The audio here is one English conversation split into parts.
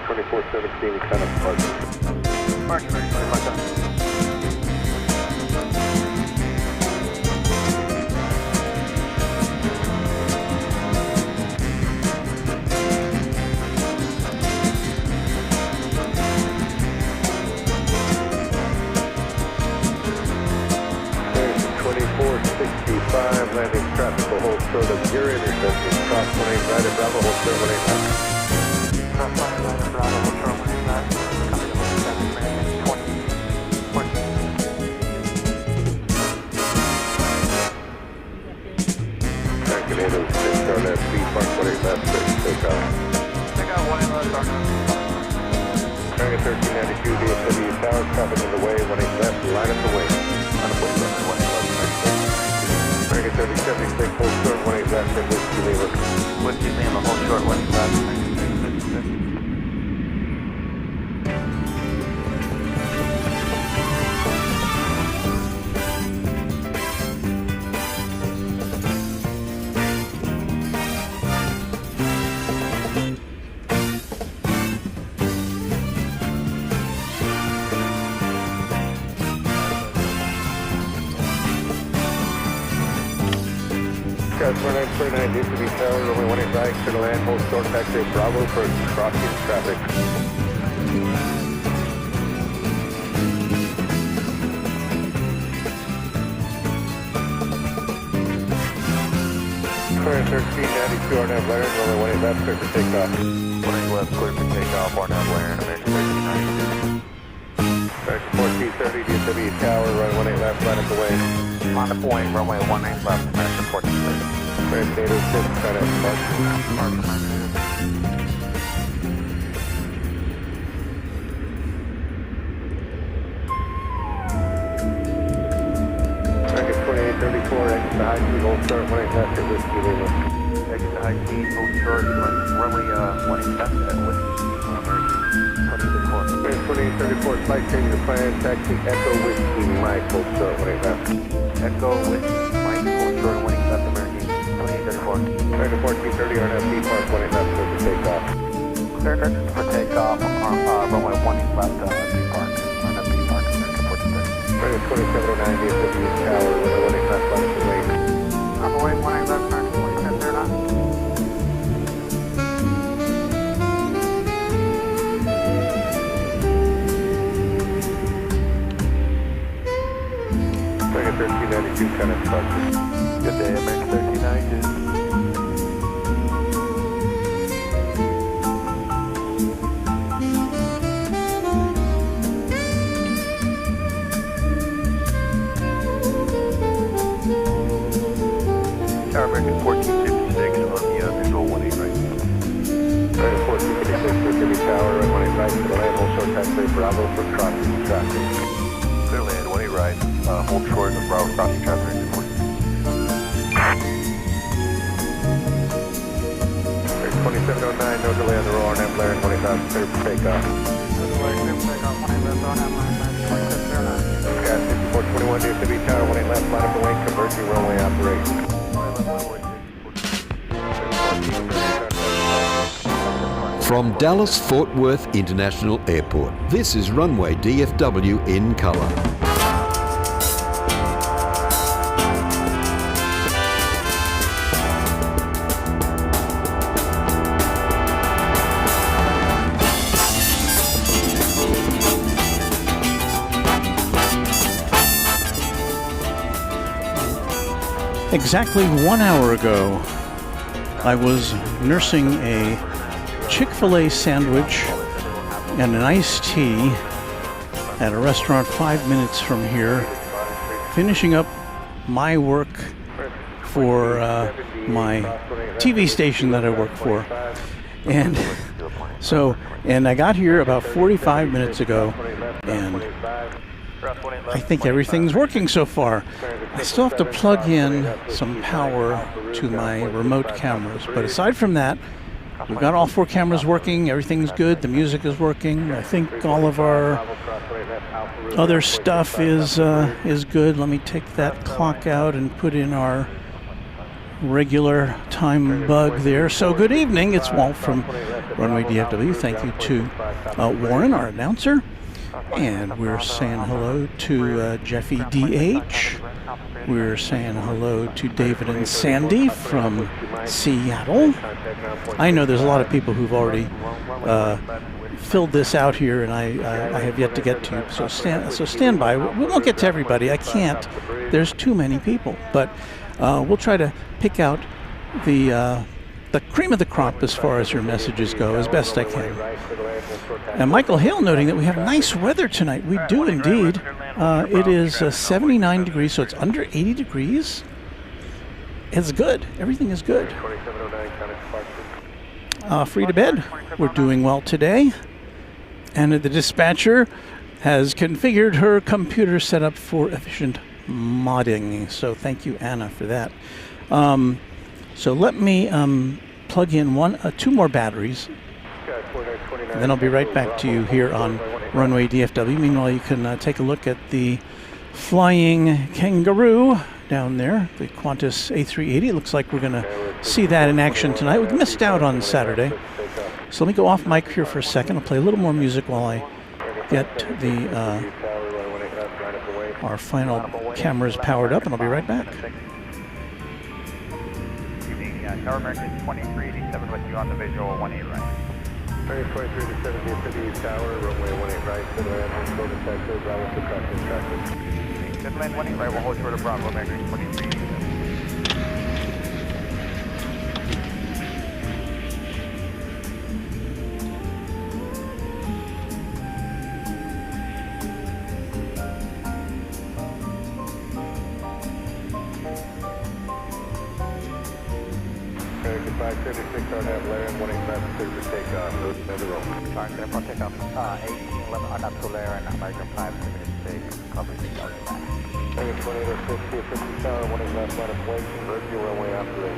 2417, kind of departure. Departure, 25,000. Landing traffic will hold short of your intersection. Cross 18 right at Bravo, hold short 18 left. Cross 18 right at Bravo, hold short 18 left. Coming to hold 7, American 20, 14. American 806, start at speed, park 18 left, take off. Take out 18 left, start now. American 1392, DFW Tower, traffic in the way, 18 left, line up the way. On the way, 18 left, American 3076, hold short, 18 left, at Whiskey Lima. Whiskey Lima, hold short, 18 left, 36. Guys, 4929, DFW Tower, runway 18 right, clear to land, hold short, taxi Bravo for crossing traffic. Current 1392, RNAV Laren, runway 18 left, clear for takeoff. 18 left, clear for takeoff, RNAV Laren, American 1392. American 1430, DFW Tower, runway 18 left, line up the way. On the point, runway 18 left, American 1430. American 806, kind of departure. American 2834, exit to high speed, hold short, 18 left at Whiskey Lima. Exit to high speed, hold short, runway 18 left at Whiskey, American 2834. American 2834, flight change to plan, taxi Echo Whiskey Mike, hold short, 18 left. Echo Whiskey Mike, hold short, 18 left, American 2834. American 1430, RNFP, park 18 left, clear for takeoff. Clear for takeoff, runway 18 left, P park, RNFP park, American 1430. American 2709, DFW Tower, runway 18 left, line up the way. On the way, 18 left, American 1430. American 1392, kind of departure. Good day, American 1392. Tower American 1456 on the visual 18 right. American 1456, DFW Tower, runway 18 right, to the land, hold short, taxi Bravo for crossing traffic. Clear land, 18 right, hold short of Bravo crossing traffic. 2709, no delay on the roll, RNF Laren, 20 left, clear for takeoff. Gas 6421, DFW Tower, 18 left, line up the way, converging runway operation. From Dallas-Fort Worth International Airport, this is Runway DFW in color. Exactly 1 hour ago, I was nursing a Chick-fil-A sandwich and an iced tea at a restaurant 5 minutes from here, finishing up my work for my TV station that I work for. And so, I got here about 45 minutes ago, and I think everything's working so far. I still have to plug in some power to my remote cameras, but aside from that, we've got all 4 cameras working, everything's good, the music is working. I think all of our other stuff is good. Let me take that clock out and put in our regular time bug there. So good evening, it's Walt from Runway DFW. Thank you to Warren, our announcer. And we're saying hello to Jeffy DH. We're saying hello to David and Sandy from Seattle. I know there's a lot of people who've already filled this out here, and I have yet to get to. So stand by. We won't get to everybody. I can't. There's too many people. But we'll try to pick out the cream of the crop as far as your messages go as best I can. And Michael Hale noting that we have nice weather tonight. We do indeed. It is 79 degrees, so it's under 80 degrees. It's good. Everything is good. Free to bed. We're doing well today. And the dispatcher has configured her computer setup for efficient modding. So thank you, Anna, for that. So let me plug in two more batteries, and then I'll be right back to you here on Runway DFW. Meanwhile, you can take a look at the flying kangaroo down there, the Qantas A380. It looks like we're going to see that in action tonight. We missed out on Saturday. So let me go off mic here for a second. I'll play a little more music while I get our final cameras powered up, and I'll be right back. Tower American 2387 with you on the visual 18 right. 2387 DFW Tower, runway 18 right, to the land, Dakota, Texas, Bravo to crossing traffic. Good land 18 right, we'll hold short of Bravo American 2387. American 536 on that Laren, 18 left, clear for takeoff, no the roll. Alright, clear for takeoff. 1811 on up to Laren, American 5, 2 minutes take, cover 3,000 back. American 2806, 50 Tower, 18 left, line of flight, convert your runway after it.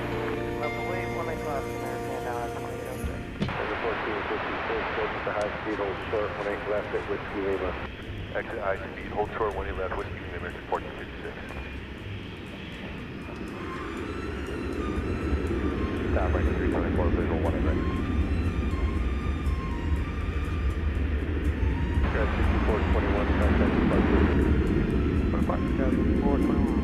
Level wave, 18 left, American 2806. American 1456, exit the high speed, hold short, 18 left at Whiskey Lima. Exit high speed, hold short, 18 left, Whiskey Lima, American 1456. Stop right to 324, visual 1 right. Got 6421, contact departure. Got 6421.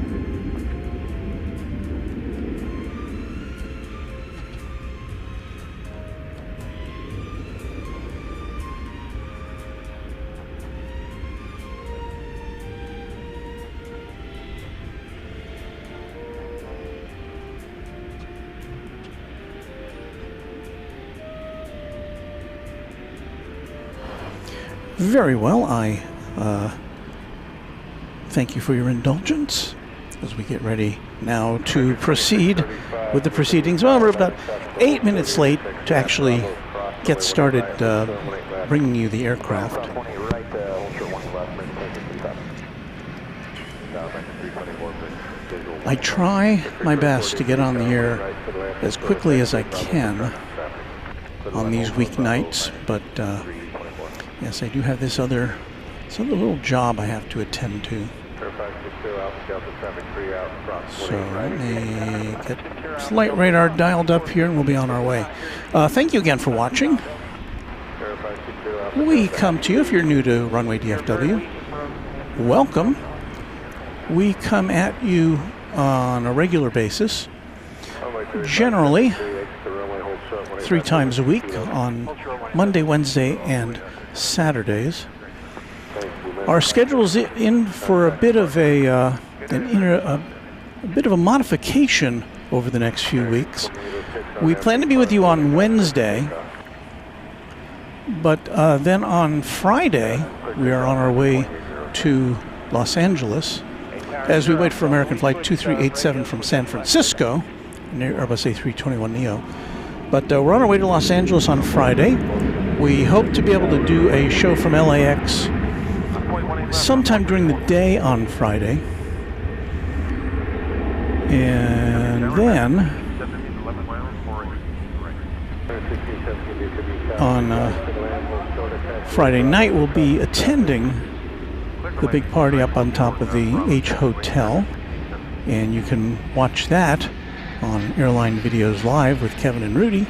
Very well. I thank you for your indulgence as we get ready now to proceed with the proceedings. Well, we're about 8 minutes late to actually get started bringing you the aircraft. I try my best to get on the air as quickly as I can on these weeknights, but yes, I do have this other little job I have to attend to. So let me get flight radar dialed up here and we'll be on our way. Thank you again for watching. We come to you, if you're new to Runway DFW, welcome. We come at you on a regular basis, generally 3 times a week on Monday, Wednesday, and Saturdays. Our schedule's in for a bit of a bit of a modification over the next few weeks. We plan to be with you on Wednesday, but then on Friday we are on our way to Los Angeles as we wait for American Flight 2387 from San Francisco, near Airbus A321neo. But we're on our way to Los Angeles on Friday. We hope to be able to do a show from LAX sometime during the day on Friday. And then on Friday night we'll be attending the big party up on top of the H Hotel, and you can watch that on Airline Videos Live with Kevin and Rudy.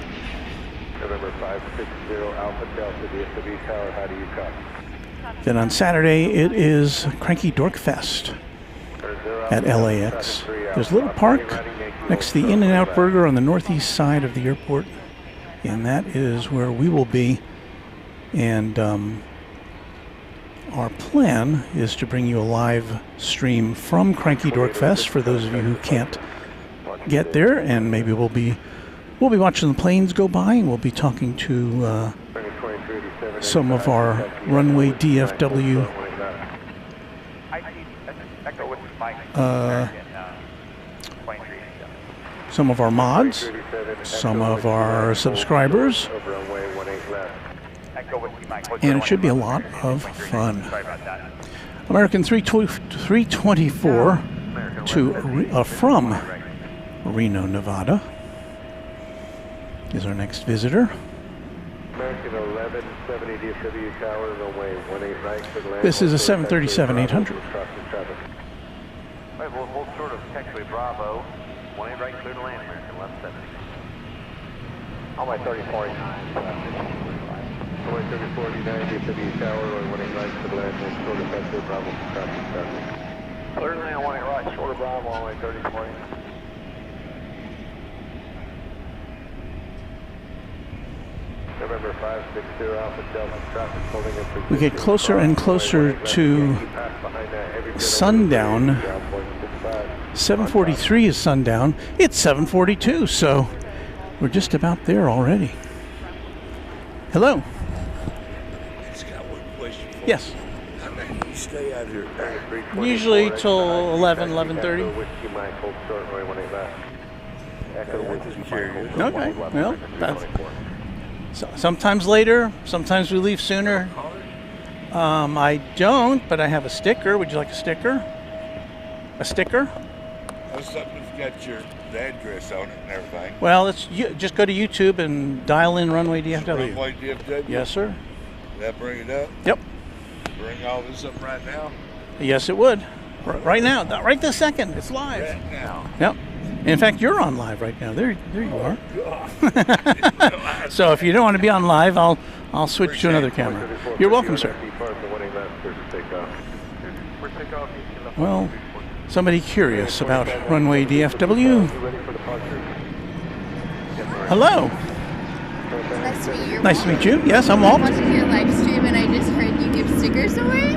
November 560 Alpha Delta DFW Tower, how do you copy? Then on Saturday, it is Cranky Dork Fest at LAX. There's a little park next to the In-N-Out Burger on the northeast side of the airport, and that is where we will be. And our plan is to bring you a live stream from Cranky Dork Fest for those of you who can't get there, and maybe we'll be watching the planes go by, and we'll be talking to some of our Runway DFW some of our mods, some of our subscribers, and it should be a lot of fun. American 324 from Reno, Nevada is our next visitor. American 1170 DFW Tower, runway 18 right for the land. This is a 737-800. We'll sort of technically Bravo. 18 right, clear to land, American 1170. On my 3049. Runway 3049 DFW Tower, runway 18 right for the land. We'll sort of vector Bravo for traffic traffic. Clear to land, 18 right, short of Bravo, runway 3020. November 560 Alpha Delta traffic holding in position. We get closer and closer to sundown. 7:43 is sundown. It's 7:42, so we're just about there already. Hello. I just got one question for Yes. you. How long do you stay out here? Usually till 11, 11:30. Okay. Well, that's sometimes later. Sometimes we leave sooner. I don't, but I have a sticker. Would you like a sticker? A sticker? Something's got the address on it and everything. Well, just go to YouTube and dial in Runway DFW. Runway DFW? Yes, sir. Did that bring it up? Yep. Bring all this up right now? Yes, it would. Right now, right this second. It's live. Right now. Yep. In fact, you're on live right now. There you are. So if you don't want to be on live, I'll switch to another camera. You're welcome, sir. Well, somebody curious about Runway DFW. Hello. Nice to meet you. Nice to meet you. Yes, I'm Walt. I'm watching your live stream and I just heard you give stickers away.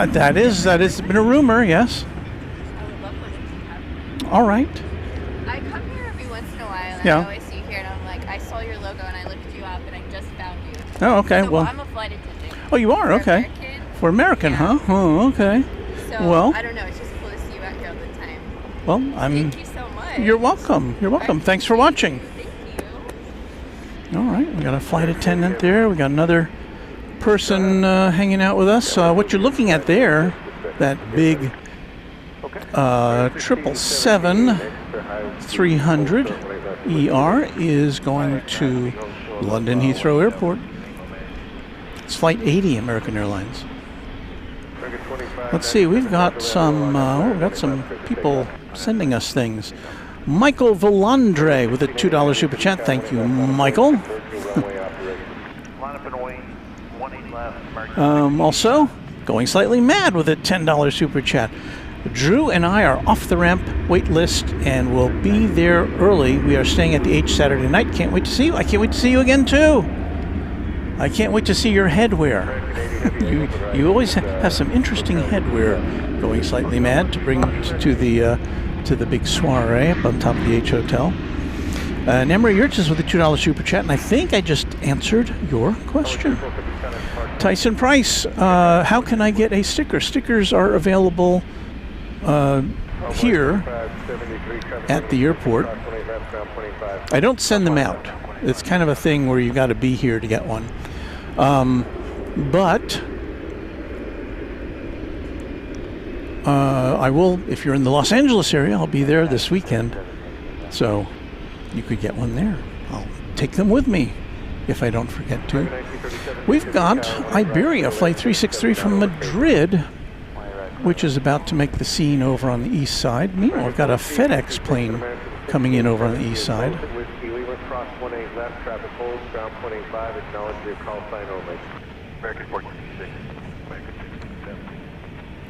That has been a rumor, yes. I would love one if you have. All right. I come here every once in a while and Yeah. I always see you here and I'm like, I saw your logo and I looked you up and I just found you. Oh, okay. So, Well. I'm a flight attendant. Oh, you are? For Okay. American. For American, huh? Oh, okay. So Well. I don't know, it's just cool to see you out here all the time. Well, Thank you so much. You're welcome. You're welcome. Thanks for watching. Thank you. All right, we got a flight attendant there. We got another person hanging out with us. What you're looking at there, that big 777-300 ER is going to London Heathrow Airport. It's Flight 80, American Airlines. Let's see, we've got some people sending us things. Michael Villandre with a $2 super chat. Thank you, Michael. Also, going slightly mad with a $10 super chat. Drew and I are off the ramp wait list and will be there early. We are staying at the H Saturday night. Can't wait to see you. I can't wait to see you again too. I can't wait to see your headwear. you always have some interesting headwear. Going slightly mad to bring to the big soiree up on top of the H Hotel. And Emery Yurchis with a $2 super chat, and I think I just answered your question. Tyson Price, how can I get a sticker? Stickers are available here at the airport. I don't send them out. It's kind of a thing where you got to be here to get one. But I will, if you're in the Los Angeles area, I'll be there this weekend. So you could get one there. I'll take them with me if I don't forget to. We've got Iberia Flight 363 from Madrid, which is about to make the scene over on the east side. Meanwhile, we've got a FedEx plane coming in over on the east side. Whiskey Lima, cross 18 left, traffic holds, ground 25, acknowledge your call sign only. American 426. American 267.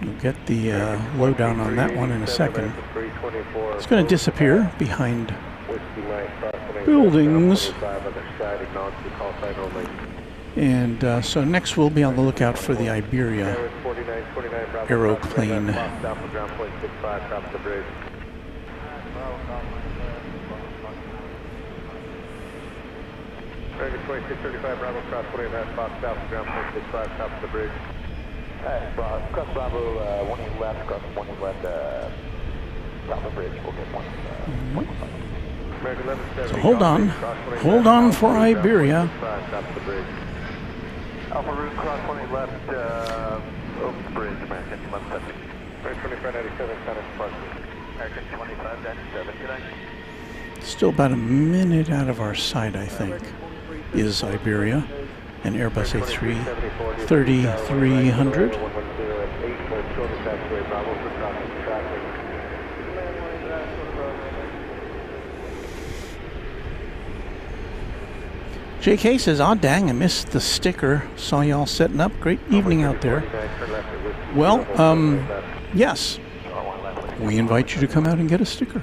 We'll get the lowdown on that one in a second. It's going to disappear behind buildings. And so next we'll be on the lookout for the Iberia aeroplane. American 2635 Bravo, cross 28 left, Fox South, ground 65, top of the bridge. Cross Bravo, 18 left, cross 18 left, south of the bridge. We'll get one. American 1170. So hold on for Iberia. Top of the bridge. Alpha route, cross 18 left, over the bridge, American 1170. American 2597, Connect departure. American 2597, good night. Still about a minute out of our sight, I think, is Iberia, an Airbus A330-300. JK says, "Aw dang, I missed the sticker. Saw y'all setting up. Great evening out there." Well, yes. We invite you to come out and get a sticker.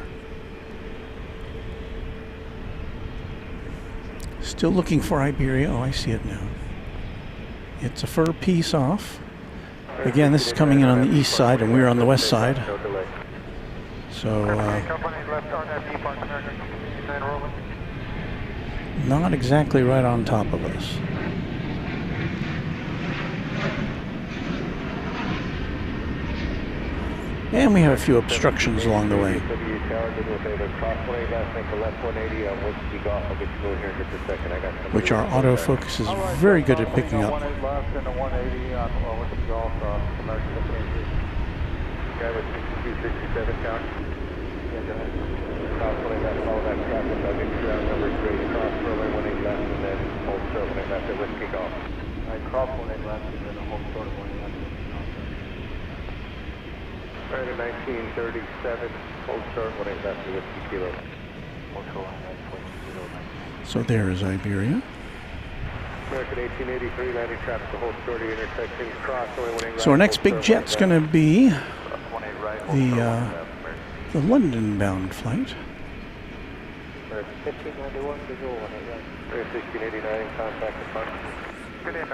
Still looking for Iberia. Oh, I see it now. It's a fur piece off. Again, this is coming in on the east side, and we're on the west side. So, not exactly right on top of us. And we have a few obstructions along the way, which our autofocus is very good at picking up. American 1937, hold short 18 left to Whiskey Kilo. So there is Iberia. American 1883, landing traffic to hold short intersection, cross only 18 left. So our next big jet's going to be the London-bound flight. 1591, visual 1689, contact departure. Good day,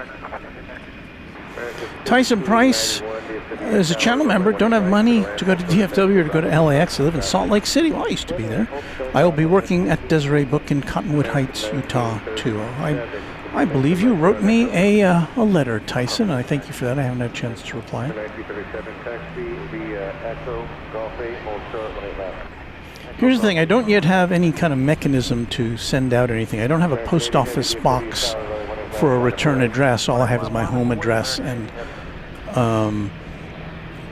Tyson Price is a channel member. Don't have money to go to DFW or to go to LAX. I live in Salt Lake City. Well, I used to be there. I will be working at Desiree Book in Cottonwood Heights, Utah, too. I believe you wrote me a letter, Tyson. I thank you for that. I haven't had a chance to reply. Here's the thing. I don't yet have any kind of mechanism to send out anything. I don't have a post office box for a return address. All I have is my home address, and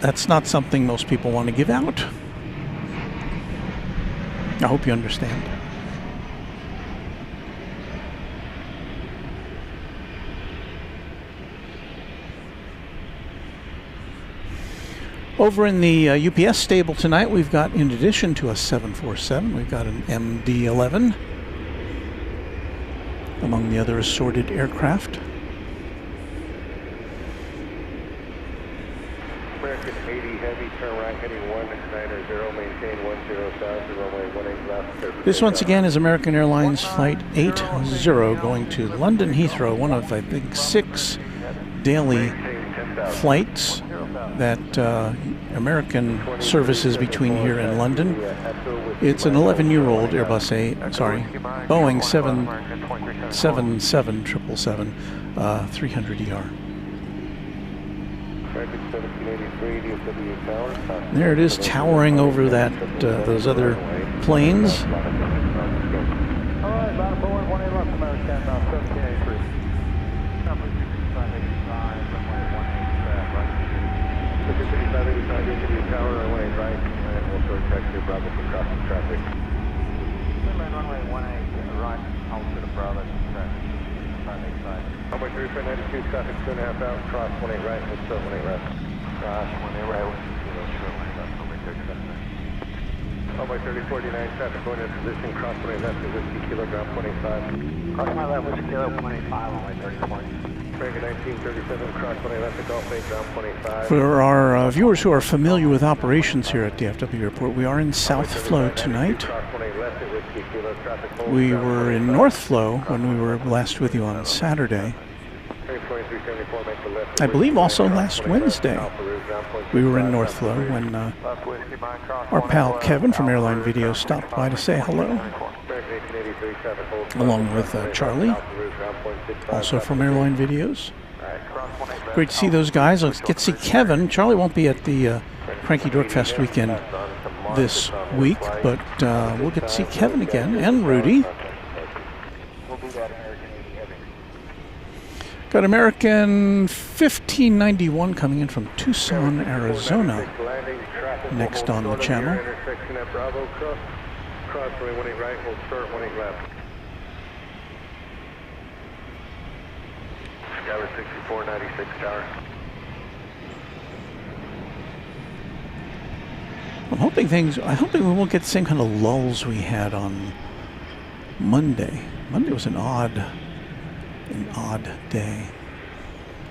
that's not something most people want to give out. I hope you understand. Over in the UPS stable tonight, we've got, in addition to a 747, we've got an MD-11 among the other assorted aircraft. American 80 heavy, turn right heading 190, maintain 10,000, runway 18 left. This once again is American Airlines Flight 80 going to London Heathrow, one of I think 6 daily flights that American services between here and London. It's an 11-year-old Airbus Boeing 777 300ER. There it is, towering over that those other planes. Runway 392, traffic 2.5 out, cross 18 right, and still 18 left. Cross 18 right, 10 short, left, runway 37. Runway 3049, traffic going in position, cross 20 left to Whiskey Kilogram 25. Cross my left, Whiskey Kilo 25 on my 3040. American 1937, cross 20 left to Gulf 8, ground 25. For our viewers who are familiar with operations here at DFW Airport, we are in South Flow tonight. Cross 20 left to Whiskey Kilo, traffic hold, We ground were in 25. North Flow when we were last with you on Saturday. 2374, make the left. I believe also last Wednesday we were in North Flow when Left Whiskey Mike, cross our 20 pal left, Kevin from Airline Video stopped by to say hello, American 1883, traffic hold, along with Charlie, also from Airline Videos. Great to see those guys. Let's get to see Kevin. Charlie won't be at the Cranky Dork Fest weekend this week, but we'll get to see Kevin again, and Rudy. We'll do that American 80 heavy. Got American 1591 coming in from Tucson, Arizona, next on the channel. Intersection at Bravo, cross 20 right, hold short 18 left. Skyward 6496 tower. I'm hoping we won't get the same kind of lulls we had on Monday. Monday was an odd day,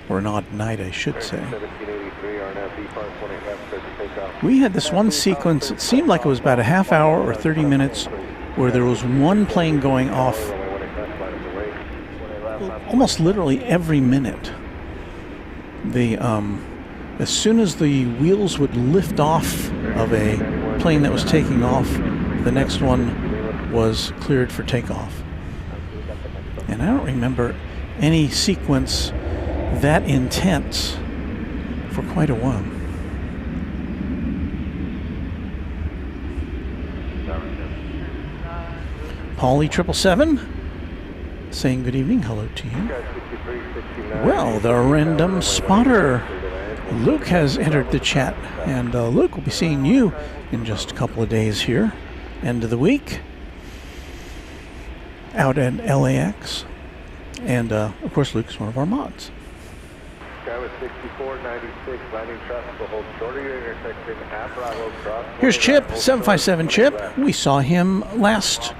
or an odd night, I should say. 1783, RNAV depart 20 left, clear to take off. We had this one sequence, it seemed like it was about a half hour or 30 minutes, where there was one plane going off almost literally every minute. As soon as the wheels would lift off of a plane that was taking off, the next one was cleared for takeoff. And I don't remember any sequence that intense for quite a while. Paulie 777 saying good evening, hello to you. Well, the random spotter Luke has entered the chat, and Luke will be seeing you in just a couple of days here, end of the week, out at LAX, and of course Luke's one of our mods. Skyward 6496, landing traffic will hold short of your intersection at Bravo, cross. Here's Chip, 757 Chip. We saw him last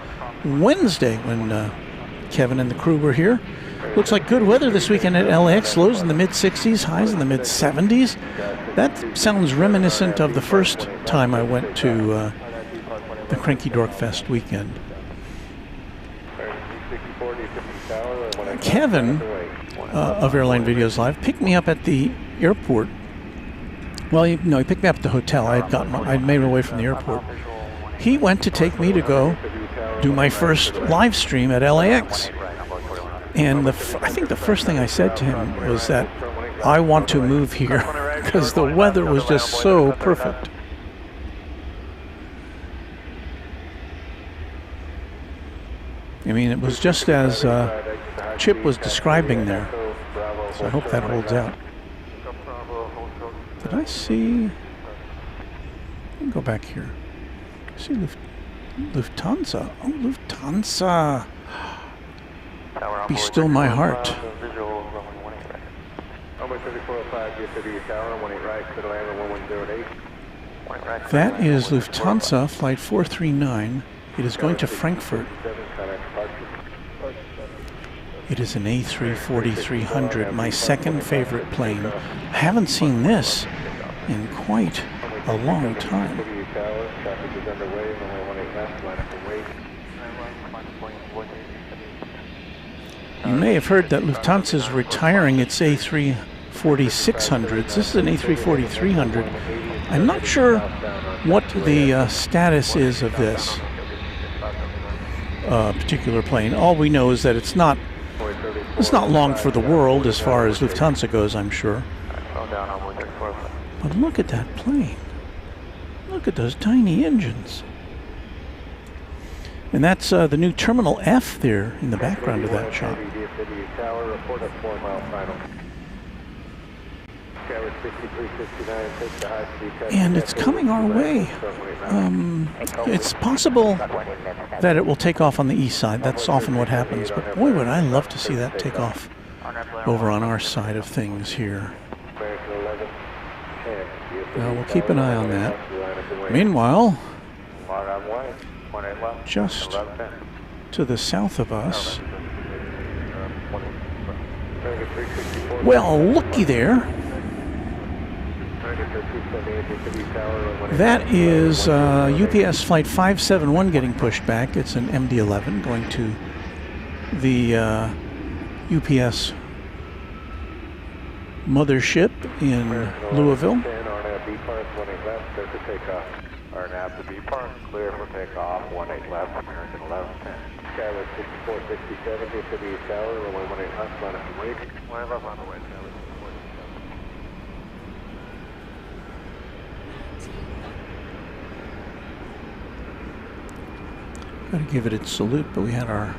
Wednesday when Kevin and the crew were here. Looks like good weather this weekend at LAX. Lows in the mid-60s, highs in the mid-70s. That sounds reminiscent of the first time I went to the Cranky Dork Fest weekend. Kevin of Airline Videos Live picked me up at the airport. Well, he picked me up at the hotel. I'd made my way from the airport. He went to take me to go do my first live stream at LAX. And I think the first thing I said to him was that I want to move here because the weather was just so perfect. I mean, it was just as Chip was describing there. So I hope that holds out. Did I see? Let me go back here. I see Lufthansa. Oh, Lufthansa. Be still my heart. That is Lufthansa Flight 439. It is going to Frankfurt. It is an A340-300, my second favorite plane. I haven't seen this in quite a long time. You may have heard that Lufthansa is retiring its A340-600s. This is an A340-300. I'm not sure what the status is of this particular plane. All we know is that it's not long for the world as far as Lufthansa goes, I'm sure. But look at that plane. Look at those tiny engines. And that's the new Terminal F there in the background of that shot. And it's coming our way. It's possible that it will take off on the east side. That's often what happens. But boy, would I love to see that take off over on our side of things here. Well, we'll keep an eye on that. Meanwhile, 18 left. just to the south of us. Well, looky there. That is UPS Flight 571 getting pushed back. It's an MD-11 going to the UPS mothership in Louisville. RNAV to B park, clear for takeoff, 18 left, American 1110. Skyward 6467, DFW Tower, runway 18 left, line up and wait. 18 left on the way, Skyward 6467. Gotta give it its salute, but we had our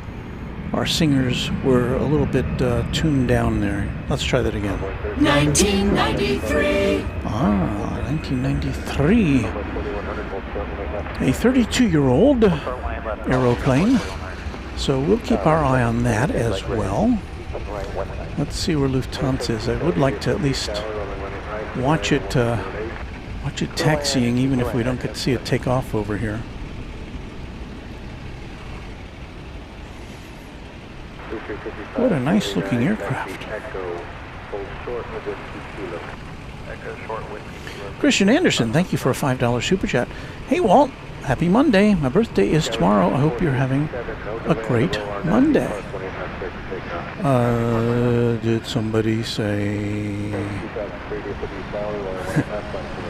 singers were a little bit tuned down there. Let's try that again. 1993. Ah, 1993. A 32-year-old aeroplane. So we'll keep our eye on that as well. Let's see where Lufthansa is. I would like to at least watch it taxiing, even if we don't get to see it take off over here. What a nice looking aircraft. Christian Anderson, thank you for a $5 super chat. Hey Walt, happy Monday. My birthday is tomorrow. I hope you're having a great Monday. Did somebody say...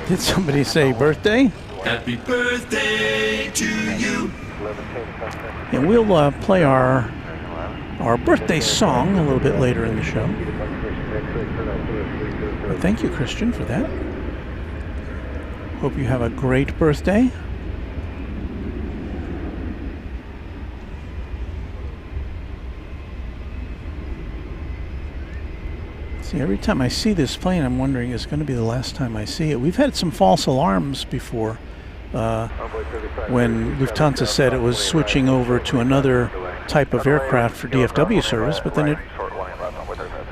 Did somebody say birthday? Happy birthday to you. And we'll play our birthday song a little bit later in the show. But thank you, Christian, for that. Hope you have a great birthday. See, every time I see this plane, I'm wondering, is it going to be the last time I see it? We've had some false alarms before when Lufthansa said it was switching over to another type of aircraft for DFW service, but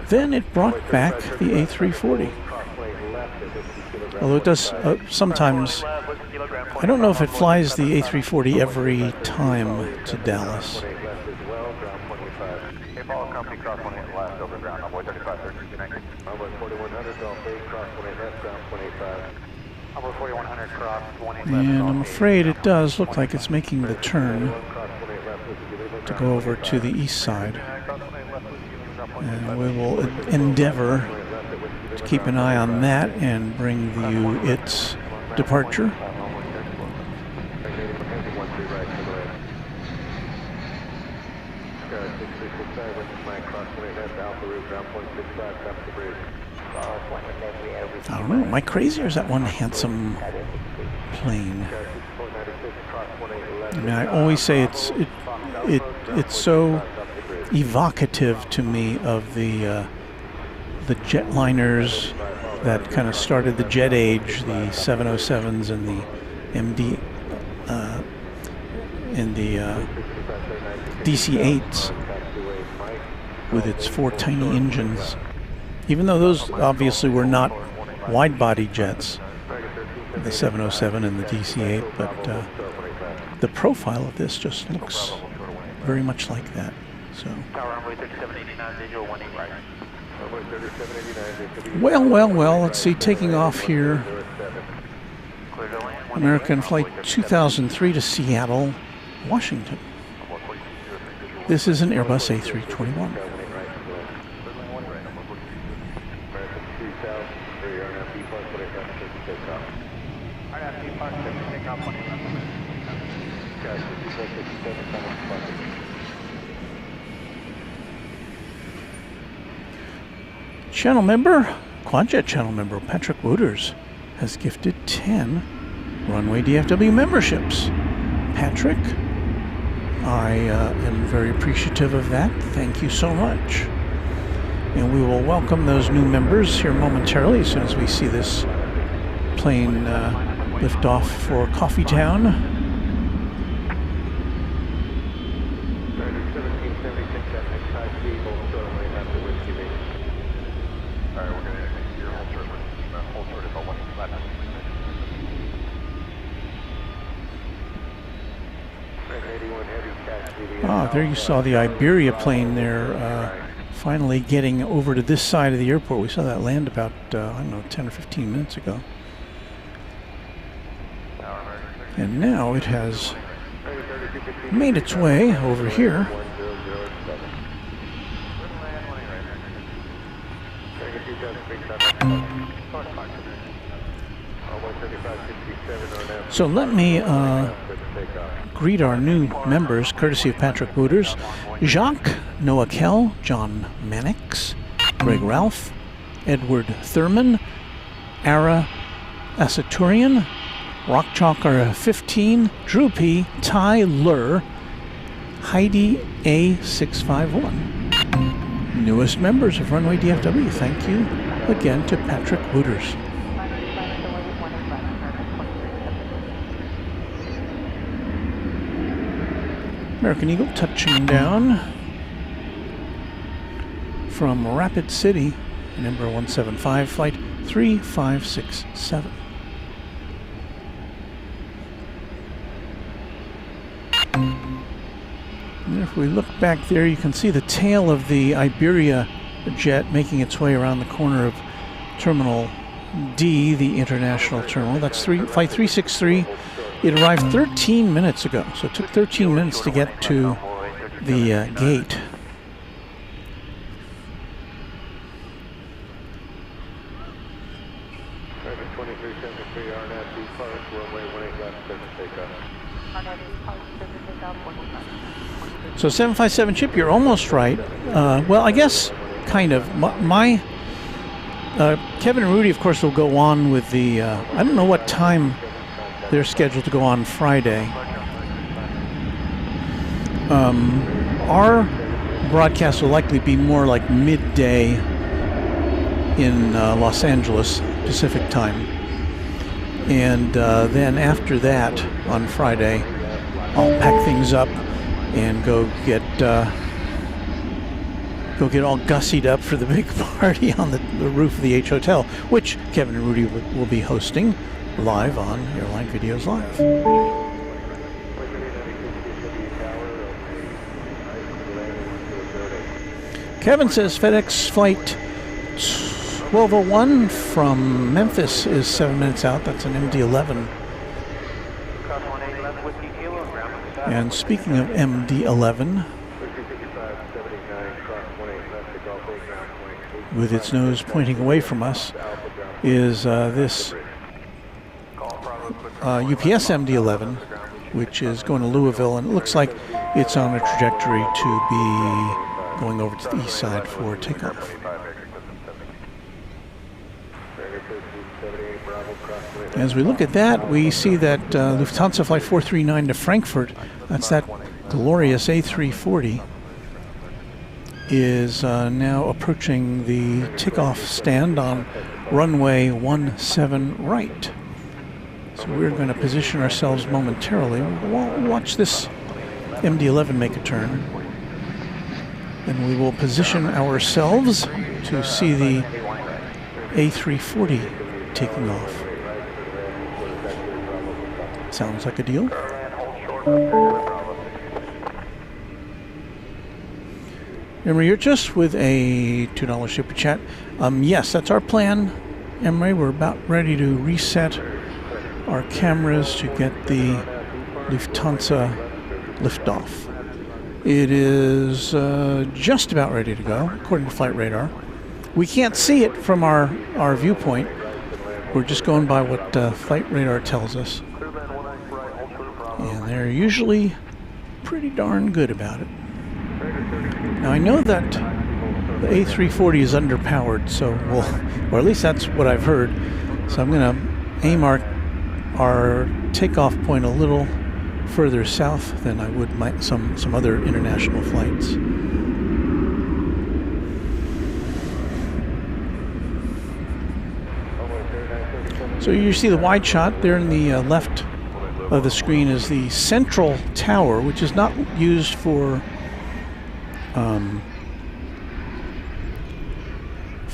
then it brought back the A340. Although it does sometimes, I don't know if it flies the A340 every time to Dallas. And I'm afraid it does look like it's making the turn to go over to the east side. And we will endeavor to keep an eye on that and bring you its departure. I don't know, am I crazy or is that one handsome plane? I mean, I always say it's so evocative to me of the jetliners that kind of started the jet age, the 707s and the MD and the DC-8s with its 4 tiny engines. Even though those obviously were not wide-body jets, the 707 and the DC-8, but the profile of this just looks very much like that. So, well, let's see, taking off here, American Flight 2003 to Seattle, Washington. This is an Airbus A321. Channel member, Quadjet channel member Patrick Wooters has gifted 10 Runway DFW memberships. Patrick, I am very appreciative of that. Thank you so much. And we will welcome those new members here momentarily as soon as we see this plane lift off for Coffee Town. Ah, there you saw the Iberia plane there, finally getting over to this side of the airport. We saw that land about, I don't know, 10 or 15 minutes ago. And now it has made its way over here. So let me greet our new members, courtesy of Patrick Booters: Jacques, Noah Kell, John Mannix, Greg Ralph, Edward Thurman, Ara Asaturian, Rock Chalker 15, Drew P, Ty Lur, Heidi A651. Newest members of Runway DFW. Thank you again to Patrick Booters. American Eagle touching down from Rapid City, number 175, flight 3567. And if we look back there, you can see the tail of the Iberia jet making its way around the corner of Terminal D, the international terminal. That's flight 363. It arrived 13 minutes ago, so it took 13 minutes to get to the gate. So 757 Chip, you're almost right. Well, I guess kind of. Kevin and Rudy, of course, will go on with the. I don't know what time they're scheduled to go on Friday. Our broadcast will likely be more like midday in Los Angeles Pacific time, and then after that on Friday, I'll pack things up and go get all gussied up for the big party on the roof of the H Hotel, which Kevin and Rudy will be hosting live on Airline Videos Live. Kevin says FedEx flight 1201 from Memphis is 7 minutes out. That's an MD-11. And speaking of MD-11, with its nose pointing away from us, is this UPS MD-11, which is going to Louisville, and it looks like it's on a trajectory to be going over to the east side for takeoff. As we look at that, we see that Lufthansa Flight 439 to Frankfurt, that's that glorious A340, is now approaching the takeoff stand on runway 17 right. So we're going to position ourselves momentarily. We'll watch this MD-11 make a turn, and we will position ourselves to see the A340 taking off. Sounds like a deal. Emery, you're just with a $2 super chat. Yes, that's our plan, Emery. We're about ready to reset our cameras to get the Lufthansa liftoff. It is just about ready to go, according to flight radar. We can't see it from our viewpoint. We're just going by what flight radar tells us. And they're usually pretty darn good about it. Now I know that the A340 is underpowered, so or at least that's what I've heard. So I'm going to aim our takeoff point a little further south than I would some other international flights. So you see the wide shot there in the left of the screen is the central tower, which is not used for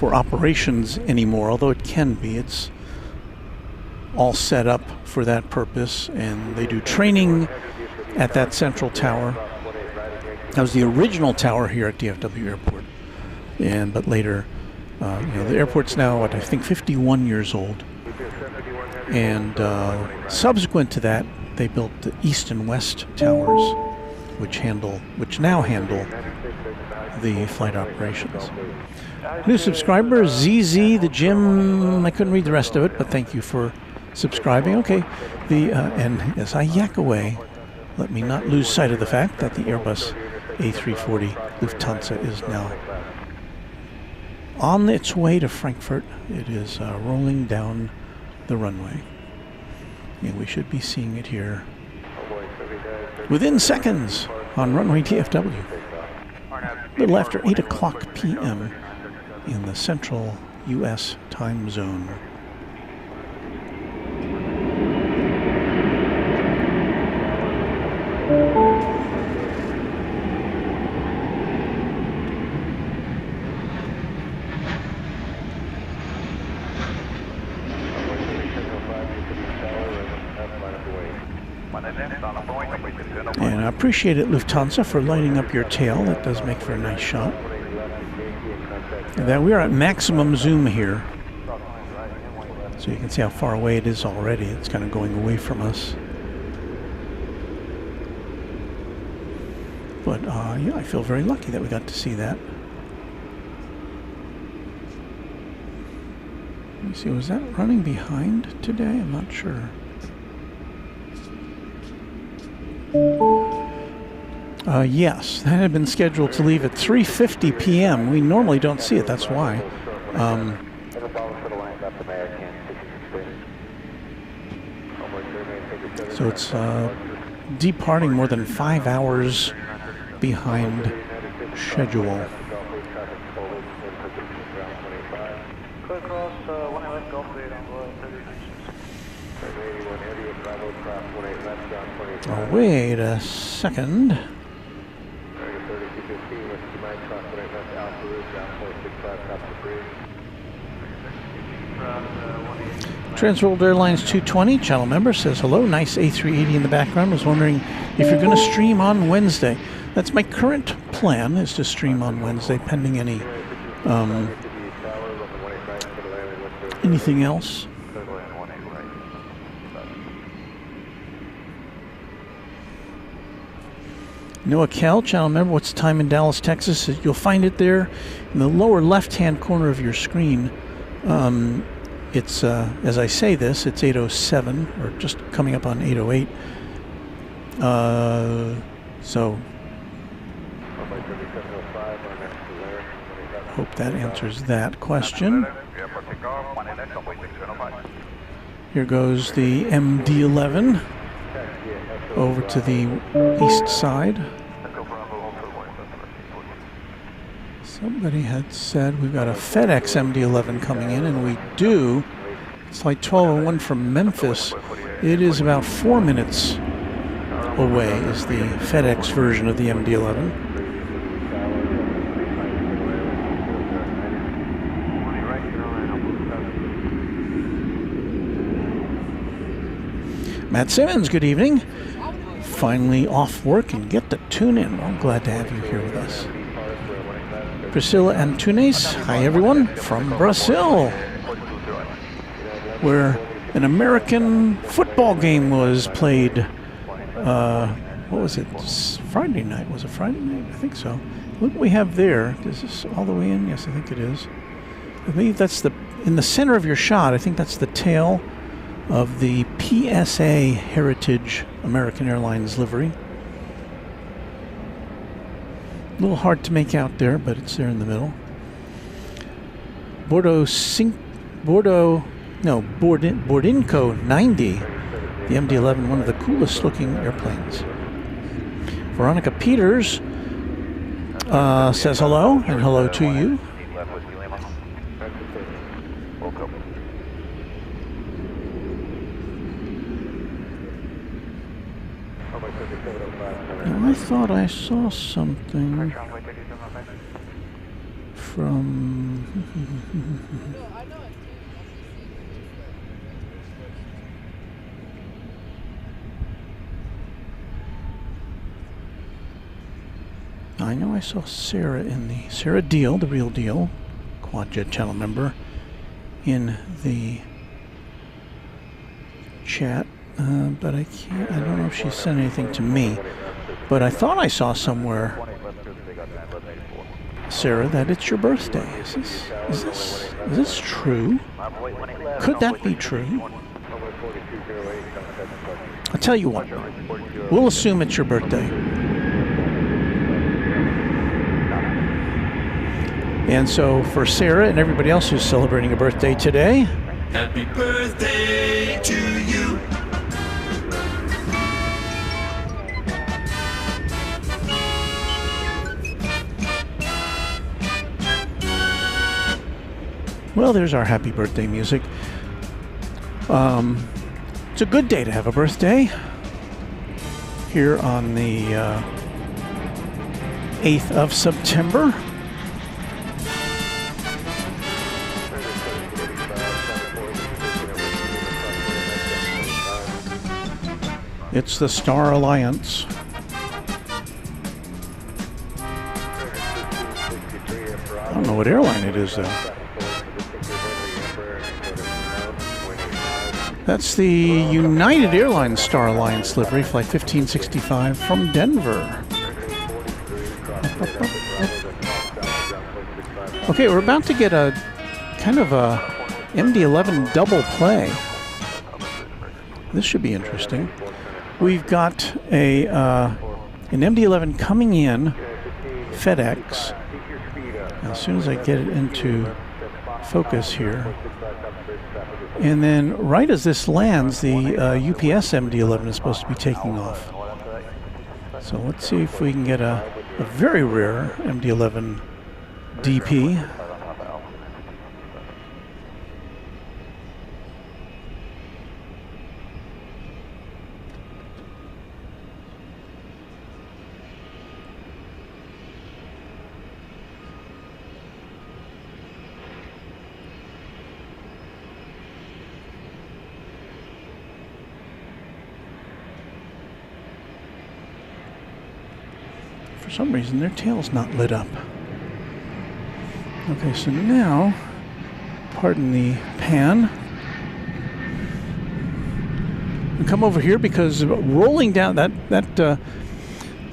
operations anymore, although it can be. It's all set up for that purpose, and they do training at that central tower. That was the original tower here at DFW Airport, but later, the airport's now, I think, 51 years old. And subsequent to that, they built the east and west towers, which now handle the flight operations. New subscriber, ZZ, the Jim. I couldn't read the rest of it, but thank you for subscribing. Okay, and as I yak away, let me not lose sight of the fact that the Airbus A340 Lufthansa is now on its way to Frankfurt. It is rolling down the runway, and we should be seeing it here within seconds on Runway DFW. A little after 8 o'clock p.m. in the central U.S. time zone. And I appreciate it, Lufthansa, for lighting up your tail. That does make for a nice shot. That we are at maximum zoom here, so you can see how far away it is already. It's kind of going away from us. But yeah, I feel very lucky that we got to see that. Let me see, was that running behind today? I'm not sure. Yes, that had been scheduled to leave at 3:50 p.m. We normally don't see it, that's why. So it's departing more than 5 hours behind schedule. Oh, wait a second. Transworld Airlines 220 channel member says hello. Nice A380 in the background. Was wondering if you're going to stream on Wednesday. That's my current plan, is to stream on Wednesday, pending any anything else. Noah Cal, channel member, what's the time in Dallas, Texas? You'll find it there in the lower left-hand corner of your screen. It's, as I say this, it's 8:07, or just coming up on 8:08. So, hope that answers that question. Here goes the MD-11 over to the east side. Somebody had said we've got a FedEx MD-11 coming in, and we do. It's like 12:01 from Memphis. It is about 4 minutes away, is the FedEx version of the MD-11. Matt Simmons, good evening. Finally off work and get to tune in. Well, I'm glad to have you here with us. Priscilla Antunes, hi everyone, from Brazil, where an American football game was played. What was it? Friday night. Was it Friday night? I think so. Look what we have there. Is this all the way in? Yes, I think it is. I believe that's in the center of your shot, I think that's the tail of the PSA Heritage American Airlines livery. A little hard to make out there, but it's there in the middle. Bordinco 90, the MD-11, one of the coolest looking airplanes. Veronica Peters says hello, and hello to you. I thought I saw something from... I know I saw Sarah Sarah Deal, the real deal, Quad Jet channel member, in the chat, but I don't know if she sent anything to me, but I thought I saw somewhere, Sarah, that it's your birthday. Is this true? Could that be true? I'll tell you what, we'll assume it's your birthday. And so for Sarah and everybody else who's celebrating a birthday today, Happy birthday to you. well, there's our happy birthday music. It's a good day to have a birthday here on the 8th of September. It's the Star Alliance. I don't know what airline it is, though. That's the United Airlines Star Alliance livery, flight 1565 from Denver. Okay, we're about to get a kind of a MD-11 double play. This should be interesting. We've got an MD-11 coming in, FedEx. As soon as I get it into focus here. And then right as this lands, the UPS MD-11 is supposed to be taking off. So let's see if we can get a very rare MD-11 DP. For some reason, their tail's not lit up. Okay, so now, pardon the pan. We come over here because rolling down that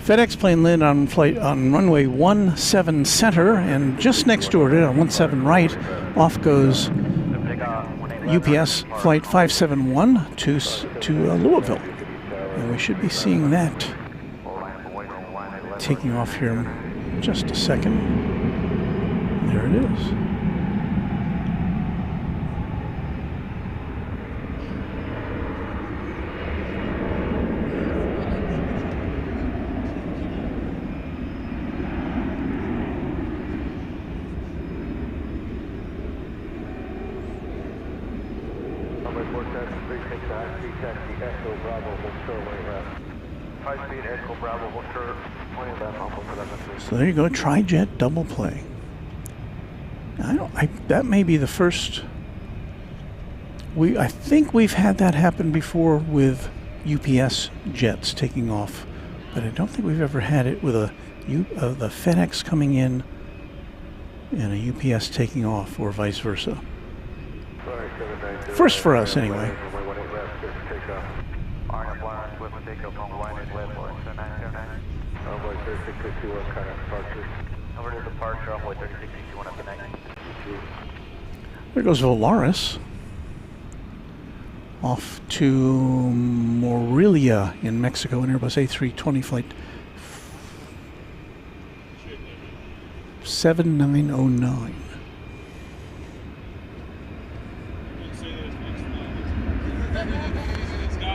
FedEx plane landed on runway 17 center, and just next door to it on 17 right, off goes UPS flight 571 to Louisville, and we should be seeing that taking off here in just a second. There it is. So there you go, tri-jet double play. That may be the first. I think we've had that happen before with UPS jets taking off, but I don't think we've ever had it with the FedEx coming in and a UPS taking off, or vice versa. First for us, anyway. There goes Volaris off to Morelia in Mexico, an Airbus A340 flight 7909.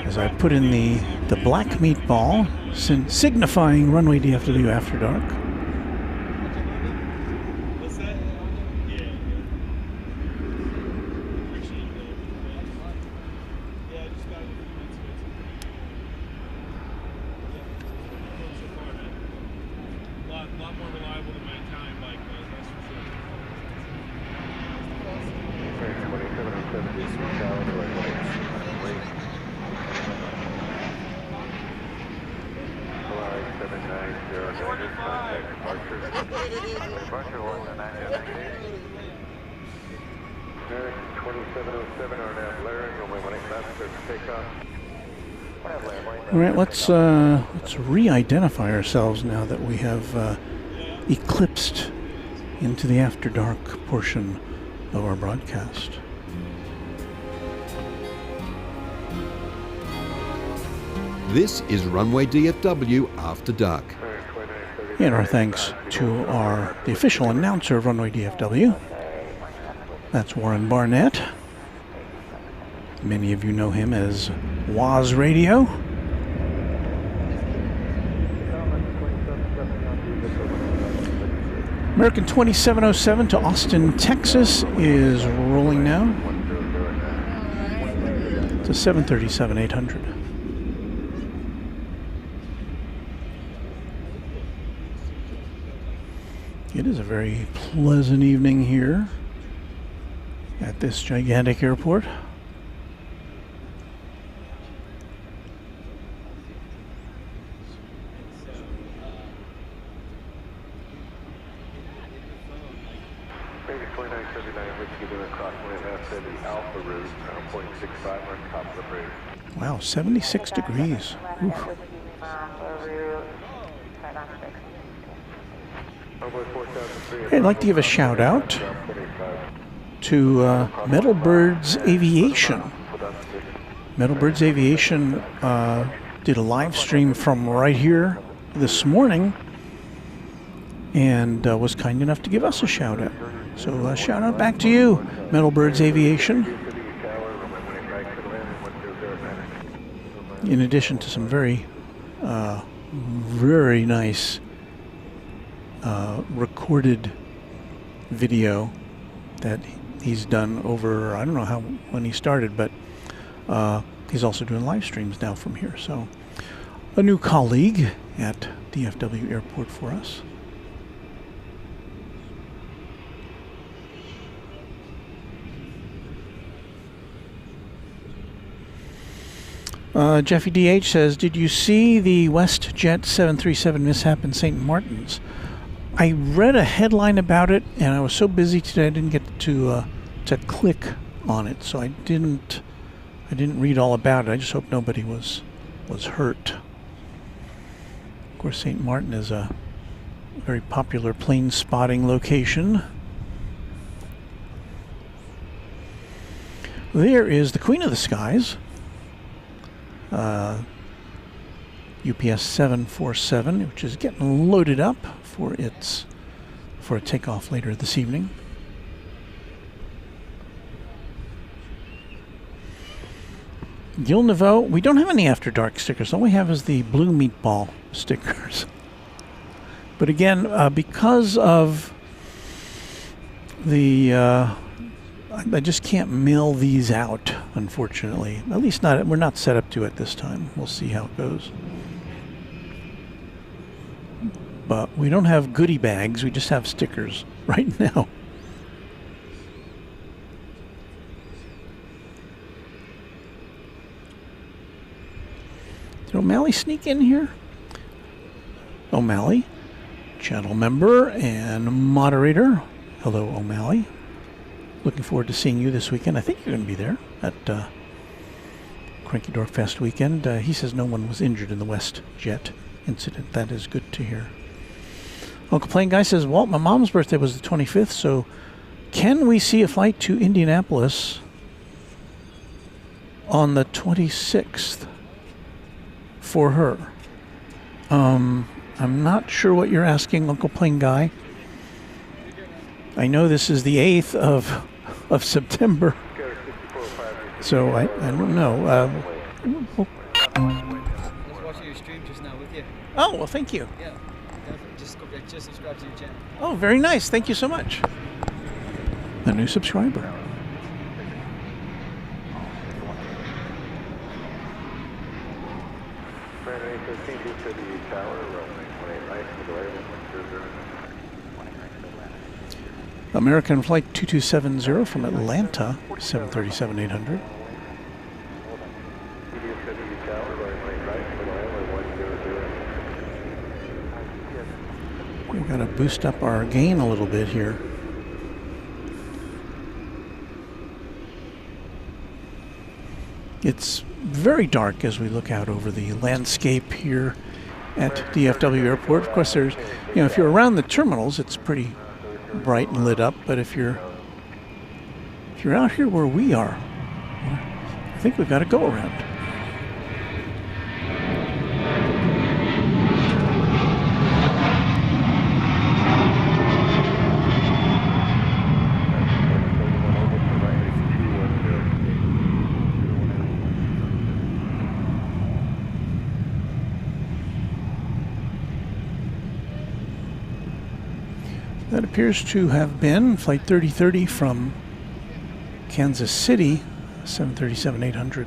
As I put in the black meatball, signifying Runway DFW After Dark. contact departure. Departure was a 998. American 2707, RNAV Blaring, runway 18 left, clear for takeoff. All right, let's re-identify ourselves now that we have eclipsed into the after dark portion of our broadcast. This is Runway DFW After Dark. And our thanks to the official announcer of Runway DFW. That's Warren Barnett. Many of you know him as Waz Radio. American 2707 to Austin, Texas is rolling now. It's a 737-800. It is a very pleasant evening here at this gigantic airport. Maybe 2979, which you do across the Alpha route, 0.65 on top of the bridge. Wow, 76 degrees. Oof. Hey, I'd like to give a shout out to Metal Birds Aviation. Metal Birds Aviation did a live stream from right here this morning and was kind enough to give us a shout out. So shout out back to you, Metal Birds Aviation. In addition to some very nice recorded video that he's done over, I don't know when he started, but he's also doing live streams now from here. So a new colleague at DFW Airport for us. Jeffy DH says, did you see the WestJet 737 mishap in St. Martin's? I read a headline about it, and I was so busy today I didn't get to click on it, so I didn't read all about it. I just hope nobody was hurt. Of course, St. Martin is a very popular plane spotting location. There is the Queen of the Skies. UPS 747, which is getting loaded up for a takeoff later this evening. Gil Neveau, we don't have any After Dark stickers. All we have is the blue meatball stickers. But again, because of the I just can't mail these out, unfortunately. At least we're not set up to it this time. We'll see how it goes. But we don't have goodie bags, we just have stickers right now. Did O'Malley sneak in here? O'Malley, channel member and moderator. Hello, O'Malley. Looking forward to seeing you this weekend. I think you're going to be there at Cranky Dork Fest weekend. He says no one was injured in the WestJet incident. That is good to hear. Uncle Plane Guy says, Walt, my mom's birthday was the 25th, so can we see a flight to Indianapolis on the 26th for her? I'm not sure what you're asking, Uncle Plane Guy. I know this is the 8th of September, so I don't know. I was watching your stream just now with you. Oh, well, thank you. Yeah, just subscribe to your channel. Oh, very nice. Thank you so much. A new subscriber. American Flight 2270 from Atlanta, 737-800. We've got to boost up our gain a little bit here. It's very dark as we look out over the landscape here at DFW Airport. Of course, there's, if you're around the terminals, it's pretty bright and lit up. But if you're out here where we are, I think we've got to go around. That appears to have been Flight 3030 from Kansas City, 737-800.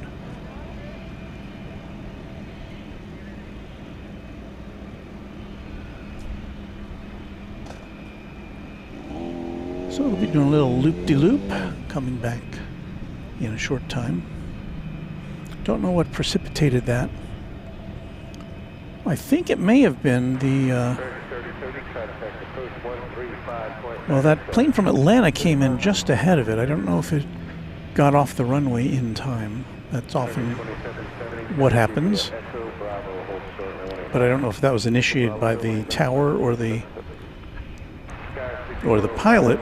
So we'll be doing a little loop-de-loop, coming back in a short time. Don't know what precipitated that. I think it may have been the... well, that plane from Atlanta came in just ahead of it. I don't know if it got off the runway in time. That's often what happens. But I don't know if that was initiated by the tower or the pilot.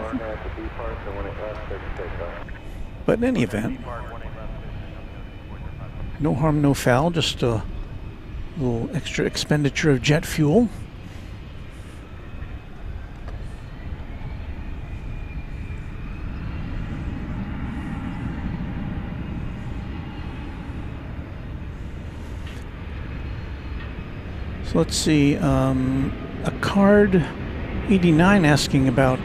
But in any event, no harm, no foul, just a little extra expenditure of jet fuel. So let's see, a card 89 asking about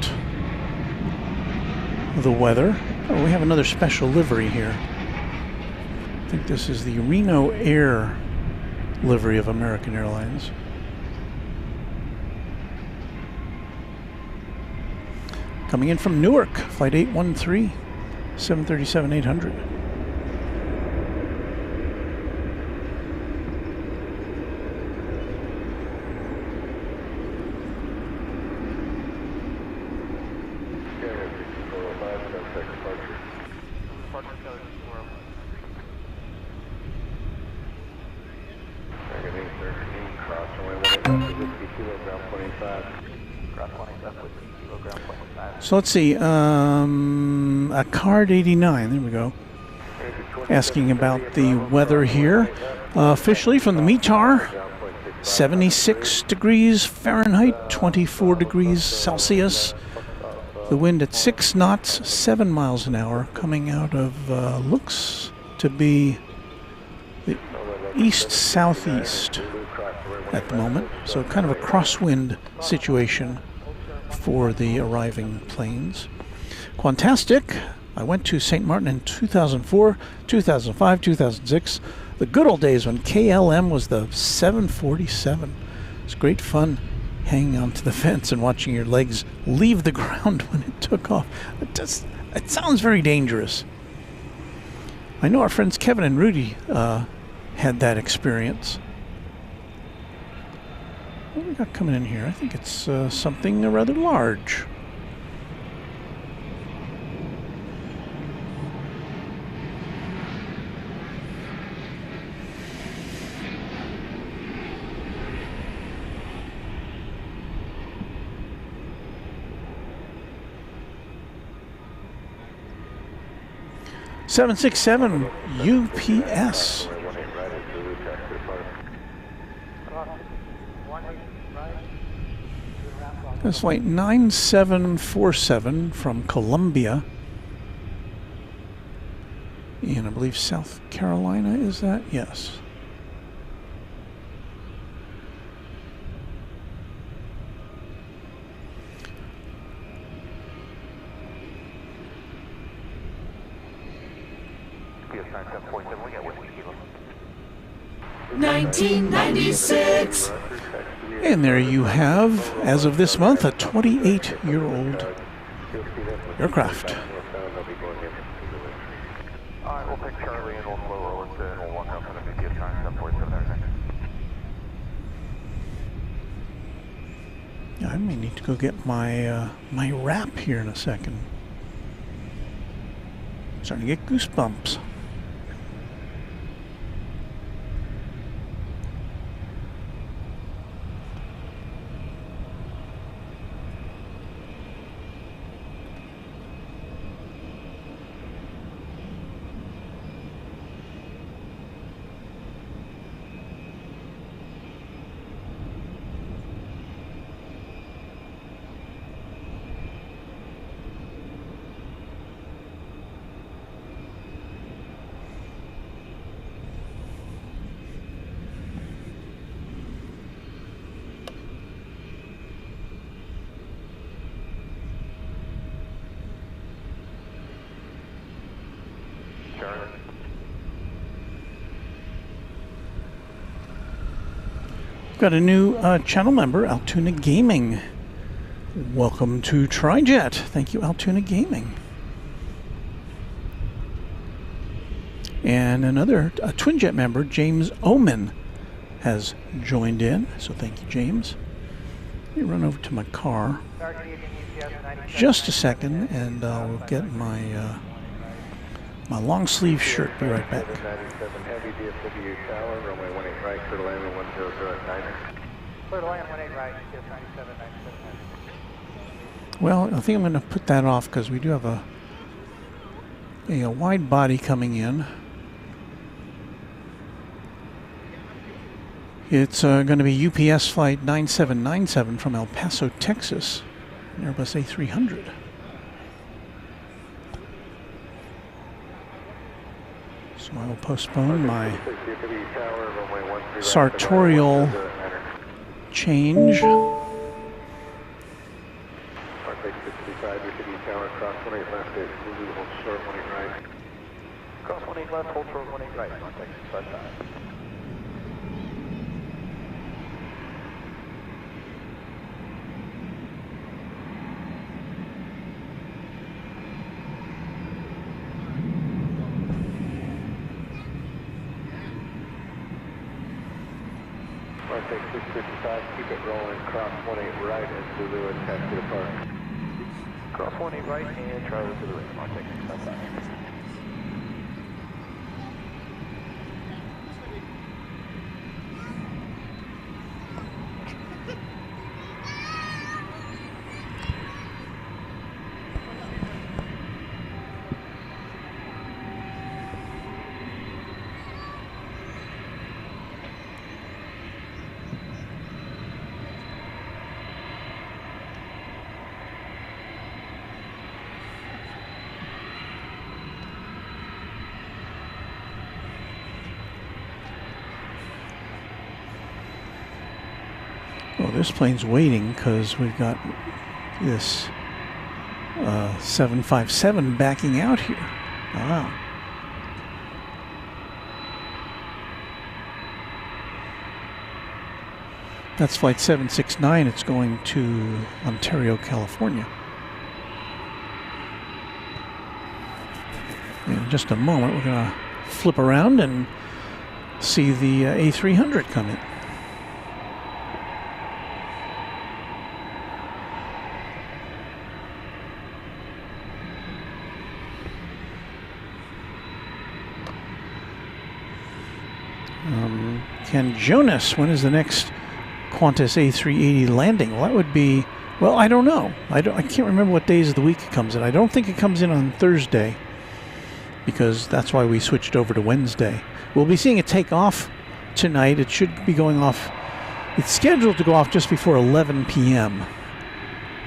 the weather. Oh, we have another special livery here. I think this is the Reno Air livery of American Airlines. Coming in from Newark, Flight 813, 737-800. So let's see, a card 89, there we go, asking about the weather here. Officially from the METAR, 76 degrees Fahrenheit, 24 degrees Celsius. The wind at 6 knots, 7 miles an hour, coming out of, looks to be the east-southeast at the moment. So kind of a crosswind situation for the arriving planes. Quantastic, I went to St. Martin in 2004, 2005, 2006. The good old days when KLM was the 747. It's great fun hanging onto the fence and watching your legs leave the ground when it took off. It sounds very dangerous. I know our friends Kevin and Rudy had that experience. What do we got coming in here? I think it's something rather large. (767) UPS. That's flight 9747 from Columbia in, I believe, South Carolina, is that? Yes. $19.96. And there you have, as of this month, a 28-year-old aircraft. Alright, we'll pick Charlie and we'll flow over to and we'll walk up to the VP of time, 747 there. I may need to go get my my wrap here in a second. Starting to get goosebumps. Got a new channel member, Altoona Gaming. Welcome to TriJet. Thank you, Altoona Gaming. And another TwinJet member, James Oman, has joined in. So thank you, James. Let me run over to my car. Just a second, and I'll get my my long sleeve shirt. Be right back. 97 Heavy DFW Tower, runway 18 right, clear to land at 100 at 9. Clear to land 18 right, just 97, 97. Well, I think I'm going to put that off because we do have a wide body coming in. It's going to be UPS flight 9797 from El Paso, Texas, an Airbus A300. So I will postpone my sartorial change. Cross 18 left, hold short 18 right, contact 655. Take 655, keep it rolling, cross 18 right and Zulu and taxi to park. Cross 18 right and Charlie to the right, contact 655. Oh, this plane's waiting because we've got this 757 backing out here. Ah. That's flight 769. It's going to Ontario, California. In just a moment, we're going to flip around and see the A300 come in. Ken Jonas, when is the next Qantas A380 landing? Well, that would be, well, I don't know. I can't remember what days of the week it comes in. I don't think it comes in on Thursday because that's why we switched over to Wednesday. We'll be seeing it take off tonight. It should be going off. It's scheduled to go off just before 11 p.m.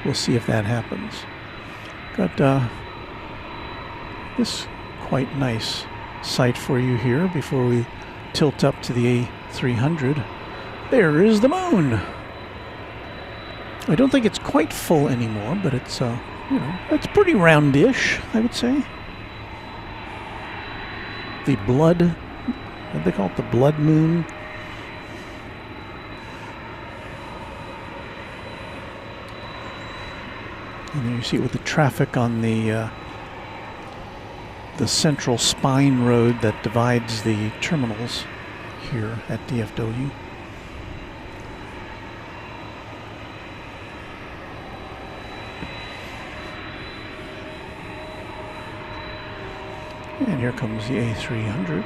We'll see if that happens. Got this quite nice sight for you here before we tilt up to the A300. There is the moon. I don't think it's quite full anymore, but it's it's pretty roundish, I would say. The blood, what do they call it? The blood moon. And then you see it with the traffic on the central spine road that divides the terminals here at DFW. And here comes the A300.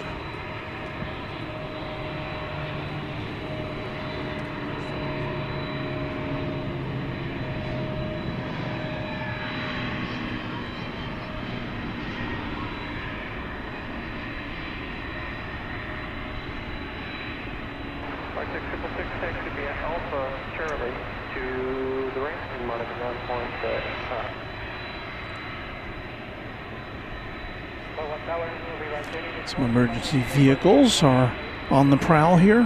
Some emergency vehicles are on the prowl here.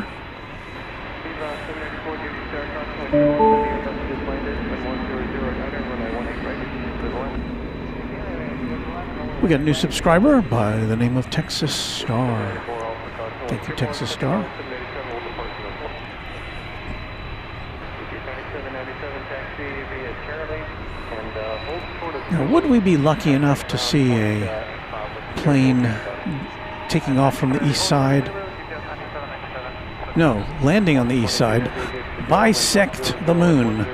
We got a new subscriber by the name of Texas Star. Thank you, Texas Star. Now, would we be lucky enough to see a plane taking off from the east side? No, landing on the east side. Bisect the moon.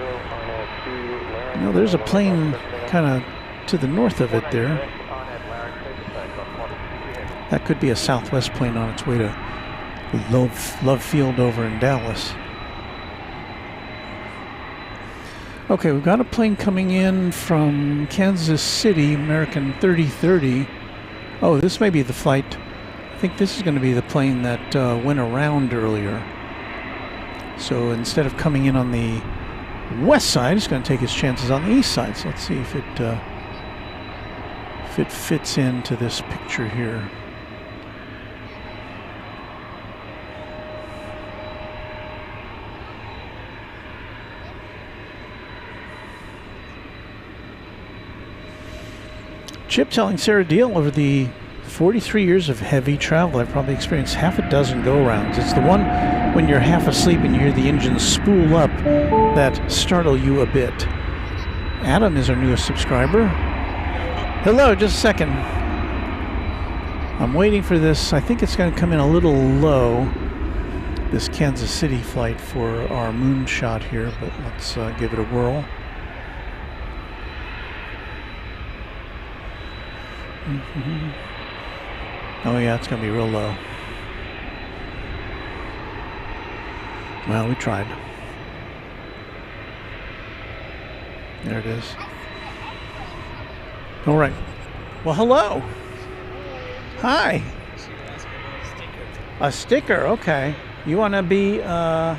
No, there's a plane kind of to the north of it there. That could be a Southwest plane on its way to Love Field over in Dallas. Okay, we've got a plane coming in from Kansas City, American 3030. Oh, this may be the flight. I think this is going to be the plane that went around earlier. So instead of coming in on the west side, it's going to take its chances on the east side. So let's see if it fits into this picture here. Chip telling Sarah Deal, over the 43 years of heavy travel, I've probably experienced half a dozen go-arounds. It's the one when you're half asleep and you hear the engine spool up that startle you a bit. Adam is our newest subscriber. Hello, just a second. I'm waiting for this. I think it's going to come in a little low, this Kansas City flight for our moonshot here, but let's give it a whirl. Oh yeah, it's going to be real low. Well, we tried. There it is. All right. Well, hello. Hi. A sticker, okay. You want to be here?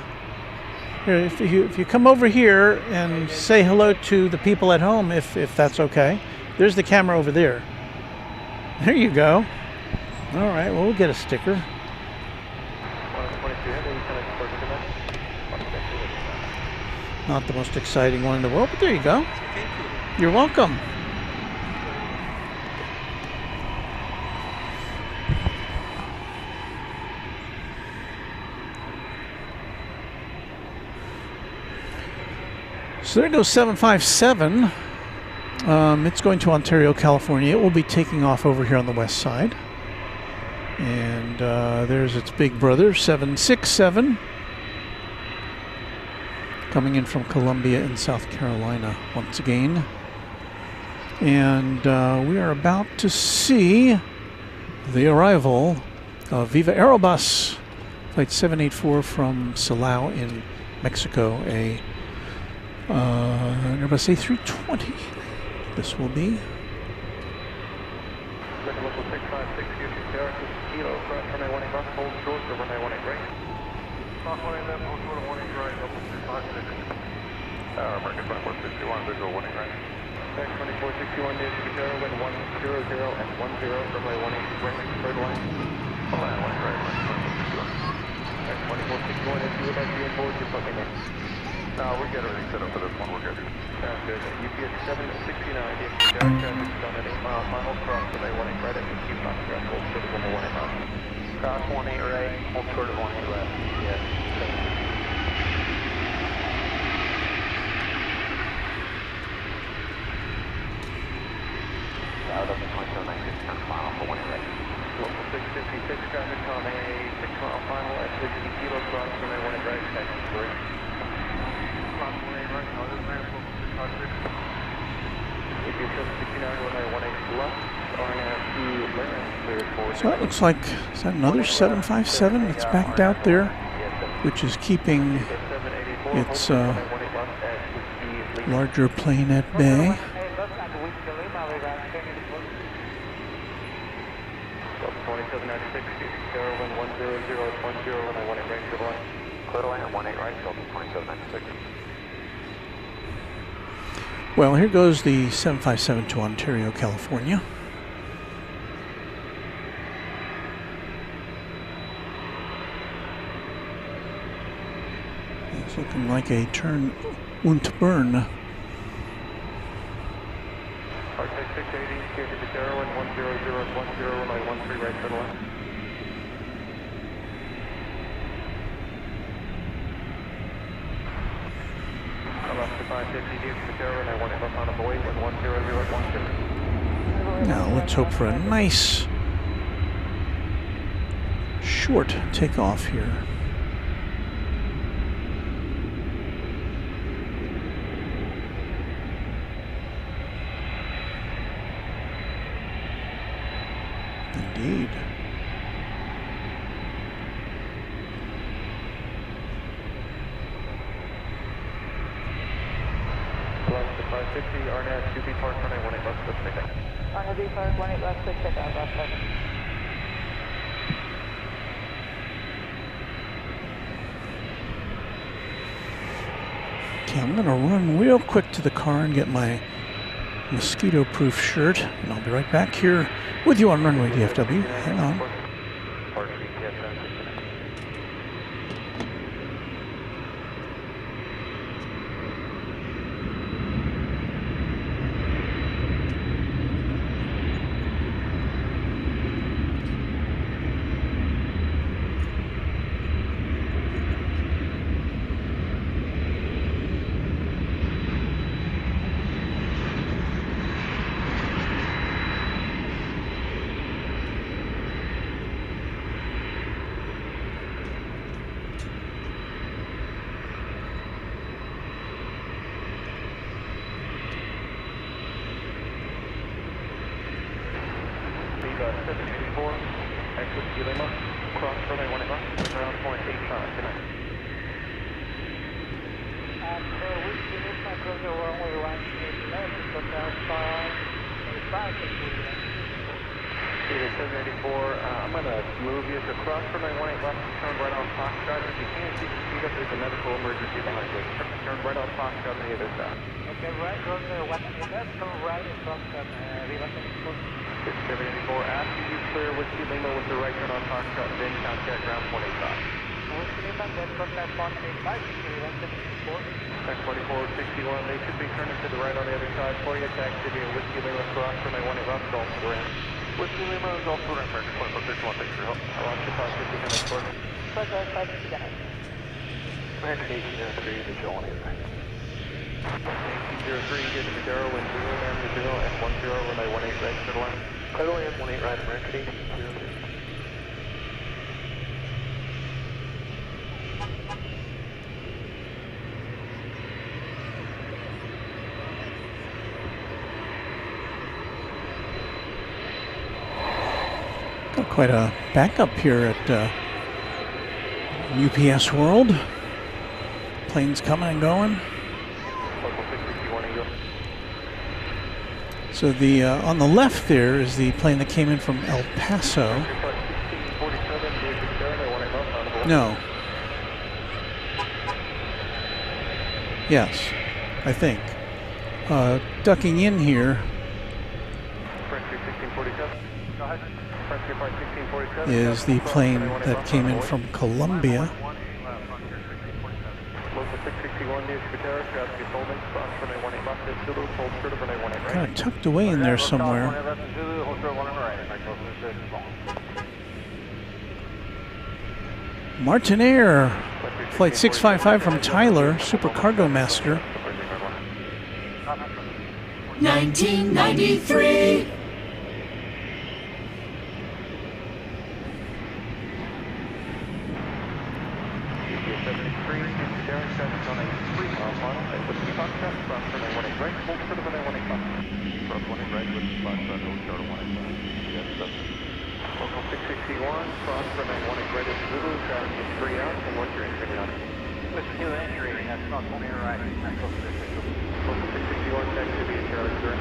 If you come over here and say hello to the people at home, if that's okay. There's the camera over there. There you go. All right, well, we'll get a sticker. Not the most exciting one in the world, but there you go. You're welcome. So there goes 757. It's going to Ontario, California. It will be taking off over here on the west side. And there's its big brother, 767. Coming in from Columbia in South Carolina once again. And we are about to see the arrival of Viva Aerobus, Flight 784 from Silao in Mexico, an Airbus A340. This will be. American 2461, visual warning right. 2461, wind 100 and 10, runway 18 right, third line. Line 1 right, 2461, if you would like to be on board, just let me know. No, we're good, everything set up for this one, we're good. Sounds good. UPS 769, the direct traffic is on an 8-mile final cross, runway 18 right, and keep on track, hold short of 18 left. Cross 18 right, hold short of 18 left. Yes. Local 656 traffic on a 6-mile final at 60 kilo cross, runway 18 right, taxi 3. Cross 18 right, now this man is local 656. If you're 769, runway 18 left, RNF to Laren. So that looks like, is that another 757 that's backed out there, which is keeping its larger plane at bay. Well, here goes the 757 to Ontario, California. It's looking like a turn und burn. Now let's hope for a nice short takeoff here. Indeed. Okay, I'm going to run real quick to the car and get my mosquito-proof shirt, and I'll be right back here with you on Runway DFW. Hang on. I'm going to move you across from my 18 left, turn right on Foxtrot. If you can't see the speed up, there's a medical emergency behind you. Turn right on Foxtrot on the other side. Okay, right, go to left, turn right in front of Viva 784, after you clear Whiskey Lima with the right turn on Foxtrot, then contact ground 185. Whiskey Lima, then contact 185, Viva 784. Tech 2461, they should be turning to the right on the other side for you. Taxi via Whiskey Lima cross from my 18 left, Golf Grand. Whiskey Lima is all for American Point, but there's one thing for help. I want you to talk to the next quarter. American 1803 to Joe 183. 1803, get to Madero, wind 0, down to 0, and 10, runway 18 right, middle line. Clear land, 18 right, American 1803. Got quite a backup here at UPS World. Planes coming and going. So the on the left there is the plane that came in from El Paso. No. Yes, I think. Ducking in here is the plane that came in from Colombia. Kind of tucked away in there somewhere. Martinair, flight 655 from Tyler, Super Cargo Master. 1993. Local 661, cross runway 18 right at Zulu, traffic is 3 out, and what's your entry on? Mr. New entry, that's not only right. That's close to Local 661, taxi to be a Charlie, sir.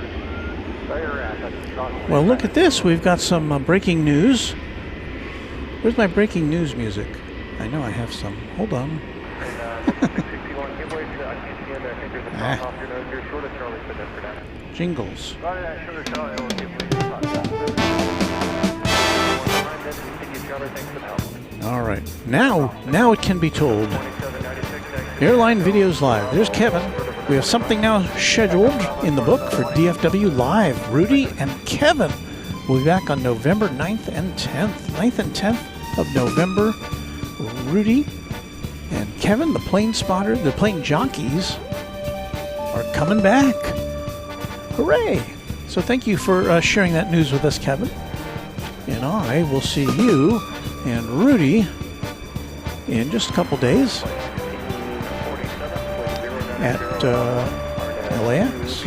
Fire out, that's not. Well, look at this. We've got some breaking news. Where's my breaking news music? I know I have some. Hold on. And 661, give way to the, I can't see under, I think there's a top off your nose, you're short of Charlie, but that's for that. Jingles. Roger that, short of Charlie, we'll give way to the top. Charlie, thanks for the help. All right. Now it can be told. 2796, taxi. Airline Videos Live. There's Kevin. We have something now scheduled in the book for DFW Live. Rudy and Kevin will be back on November 9th and 10th. 9th and 10th of November. Rudy and Kevin, the plane spotter, the plane jockeys, are coming back. Hooray! So thank you for sharing that news with us, Kevin. And I will see you and Rudy in just a couple days at LAX.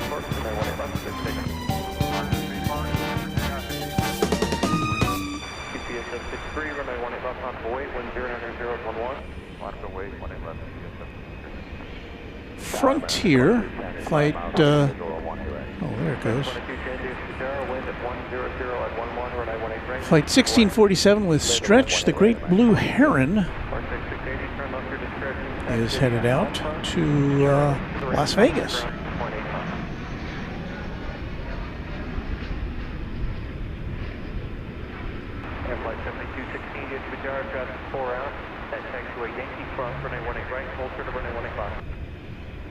Frontier flight, oh, there it goes. Flight 1647 with Stretch, the Great Blue Heron, is headed out to Las Vegas. Flight 7216, get to the jar, traffic 4 out. That taxiway Yankee cross, runway 18 right, hold short of runway 18 left.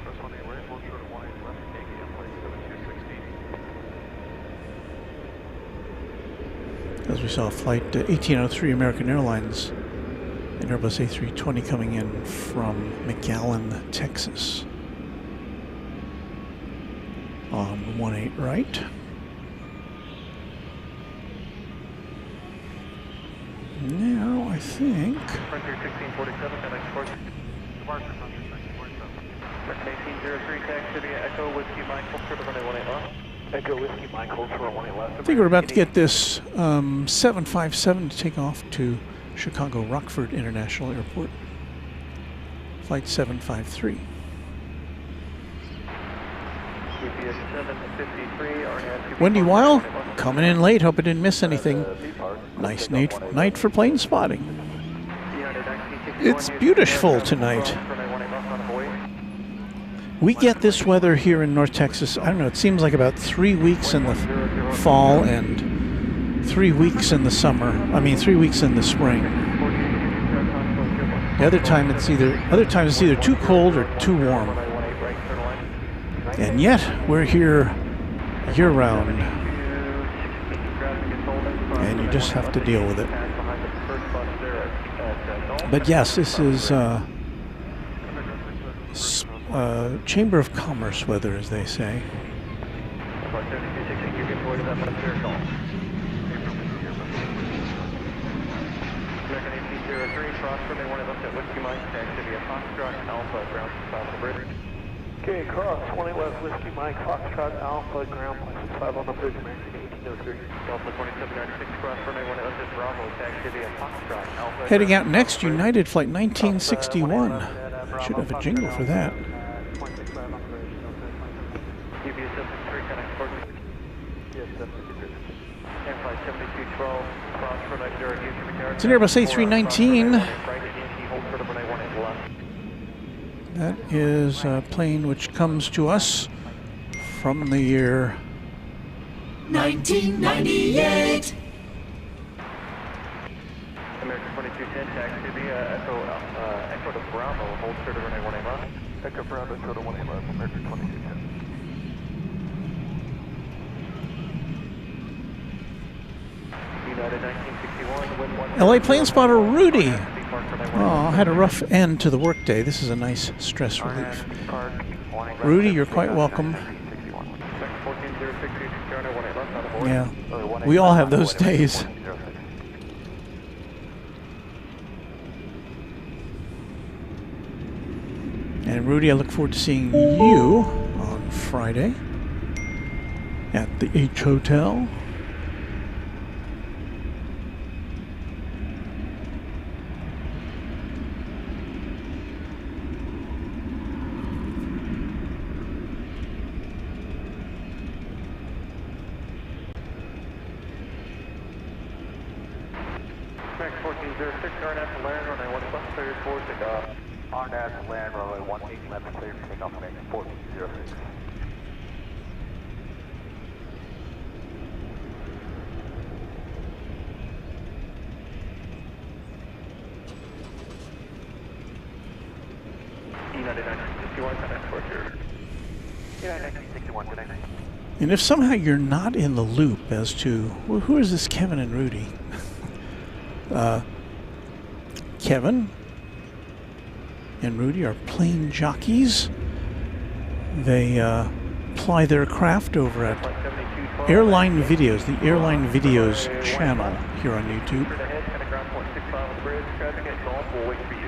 Cross runway right, hold short of 18 left, Yankee and flight 7216. As we saw, flight 1803 American Airlines, an Airbus A340 coming in from McAllen, Texas, on 18 right. Now, I think... Frontier 1647, then export. Departure Frontier 1647. 1803, taxi to Echo Whiskey Mike, hold short of runway 18 left. Echo Whiskey Mike, hold short of 18 left. I think we're about to get this 757 to take off to Chicago Rockford International Airport. Flight 753. GPS 753, Wendy Weil, coming in late. Hope I didn't miss anything. Nice night for plane spotting. It's beautiful tonight. We get this weather here in North Texas, I don't know, it seems like about 3 weeks in the fall and 3 weeks in the summer. I mean, 3 weeks in the spring. The other time it's either too cold or too warm. And yet, we're here year-round. And you just have to deal with it. But yes, this is Chamber of Commerce weather, as they say. Okay, cross 20 West Whiskey Mike, Foxtrot Alpha, ground license 5 on the bridge, American 1803. Delta 2796, cross runway 18 left at Bravo, taxi to Foxtrot Alpha. Heading out next, United Flight 1961. Should have a jingle for that. It's an Airbus A319. That is a plane which comes to us from the year 1998. American 2210, taxi to Echo to Bravo, hold short of runway 18 left. Echo Bravo, short of 18 left, American 2210. United 1961, wind 1. LA plane spotter Rudy. Oh, had a rough end to the workday. This is a nice stress relief. Rudy, you're quite welcome. Yeah, we all have those days. And Rudy, I look forward to seeing you on Friday at the H Hotel. 1906, RNAV to land, runway 17, cleared for takeoff. RNAV to land, runway 18, left clear for takeoff, landing 1406. United 1961, connect for here. United 1961, good night. And if somehow you're not in the loop as to, well, who is this Kevin and Rudy? Kevin and Rudy are plane jockeys. They ply their craft over at Airline Videos, the Airline Videos channel here on YouTube. Turn ahead, kind of ground point 65 on the bridge. Traffic at Gulf, we'll wait for you.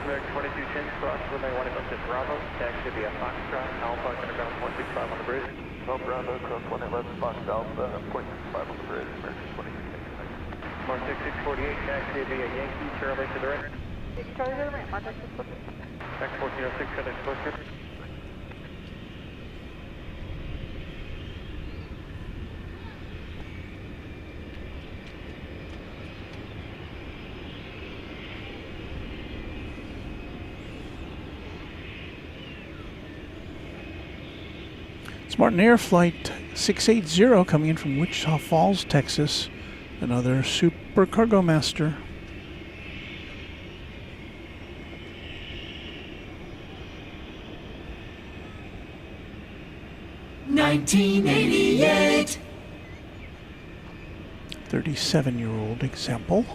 American 2210, cross runway 18 left at Bravo. Taxi via Foxtrot, Alpha, kind of ground point 65 on the bridge. Well, Bravo, cross 18 left, Fox Alpha, point 65 on the bridge. American 2210. Mark 6648, taxi via Yankee, Charlie to the right. Charlie to the right, Mark 6648. Tax 1406, connect closer. It's Martin Air Flight 680 coming in from Wichita Falls, Texas. Another Super Cargo Master. $1988. 37-year-old example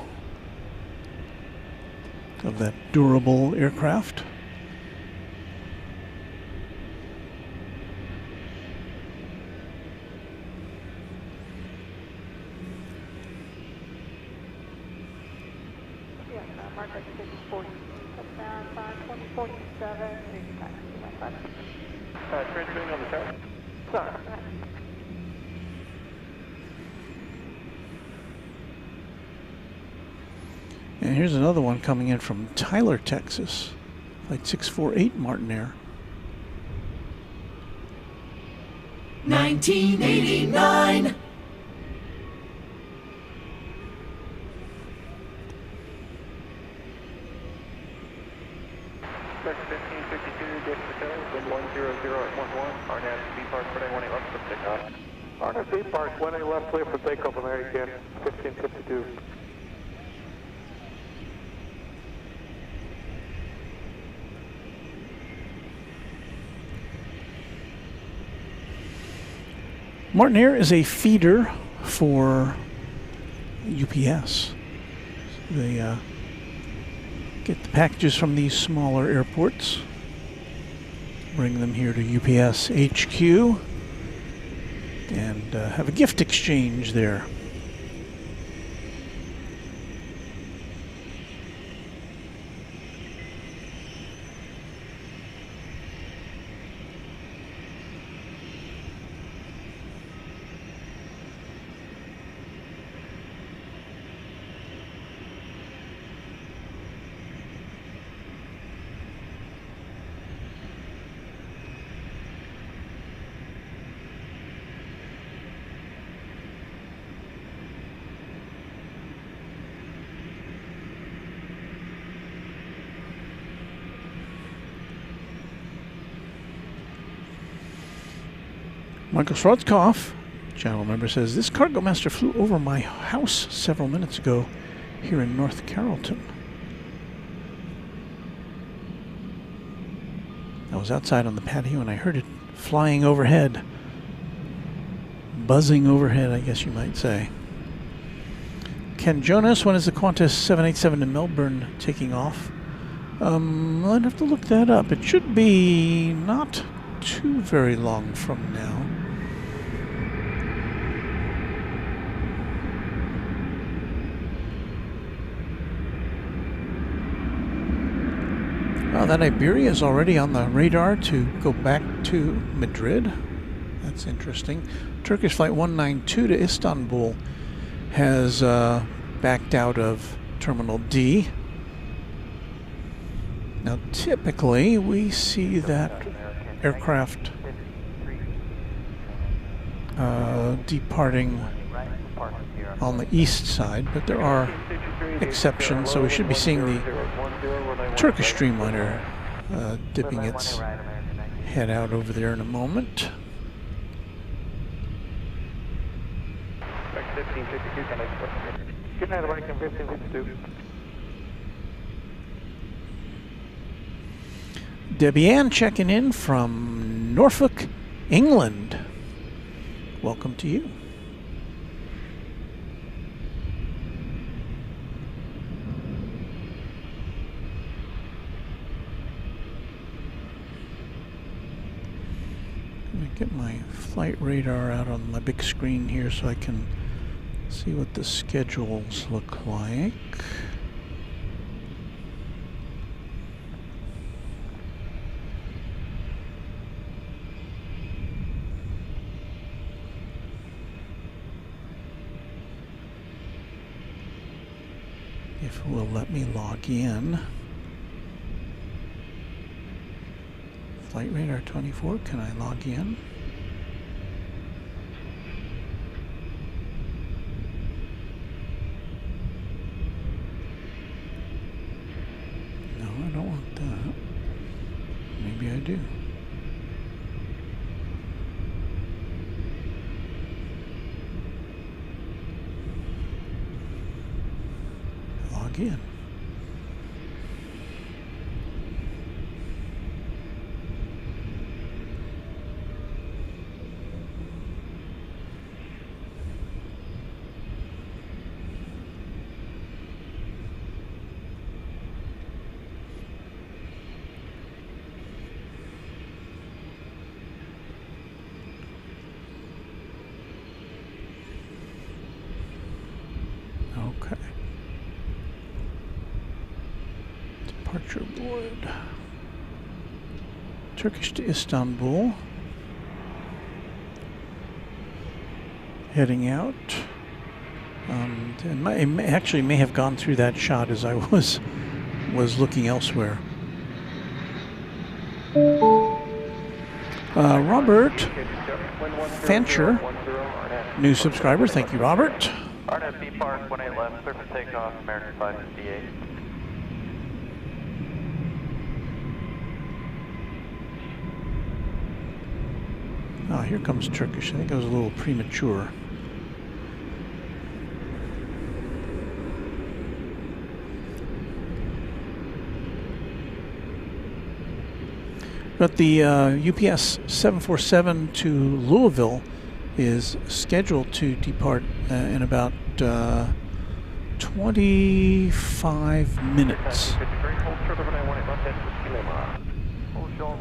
of that durable aircraft. Mark 6640. Touchdown, 2047, 85. Transmitting on the tower. Sorry. And here's another one coming in from Tyler, Texas. Flight 648 Martin Air. 1989. American 1552, get to the tail, wind 100 at 11. RNAV B Park, runway 18 left for takeoff. RNAV B Park, 18 left, clear for takeoff, American 1552. Martin Air is a feeder for UPS. They get the packages from these smaller airports, bring them here to UPS HQ, and have a gift exchange there. Michael Schwarzkopf, channel member, says, this Cargo Master flew over my house several minutes ago here in North Carrollton. I was outside on the patio and I heard it flying overhead. Buzzing overhead, I guess you might say. Ken Jonas, when is the Qantas 787 to Melbourne taking off? I'd have to look that up. It should be not too very long from now. Well, that Iberia is already on the radar to go back to Madrid. That's interesting. Turkish Flight 192 to Istanbul has backed out of Terminal D. Now, typically, we see that aircraft departing on the east side, but there are exceptions, so we should be seeing the Turkish Streamliner dipping its head out over there in a moment. Good night, American 1552. Debbie Ann checking in from Norfolk, England. Welcome to you. I'm going to get my flight radar out on my big screen here so I can see what the schedules look like. If it will let me log in. Flight radar 24, can I log in? No, I don't want that. Maybe I do. Log in. Okay. Departure board. Turkish to Istanbul. Heading out. And I actually may have gone through that shot as I was looking elsewhere. Robert Fancher, new subscriber. Thank you, Robert. RNFB Park 18 left, clear for takeoff, American 558. Oh, here comes Turkish. I think I was a little premature. But the UPS 747 to Louisville is scheduled to depart in about 25 minutes.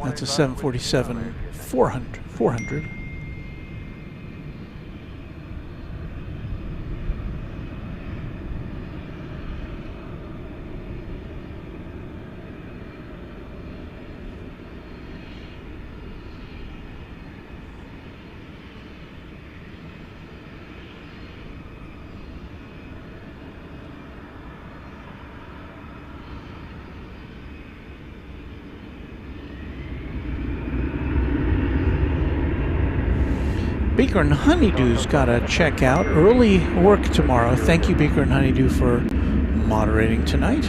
That's a 747 400. Beaker and Honeydew's got to check out. Early work tomorrow. Thank you, Beaker and Honeydew, for moderating tonight.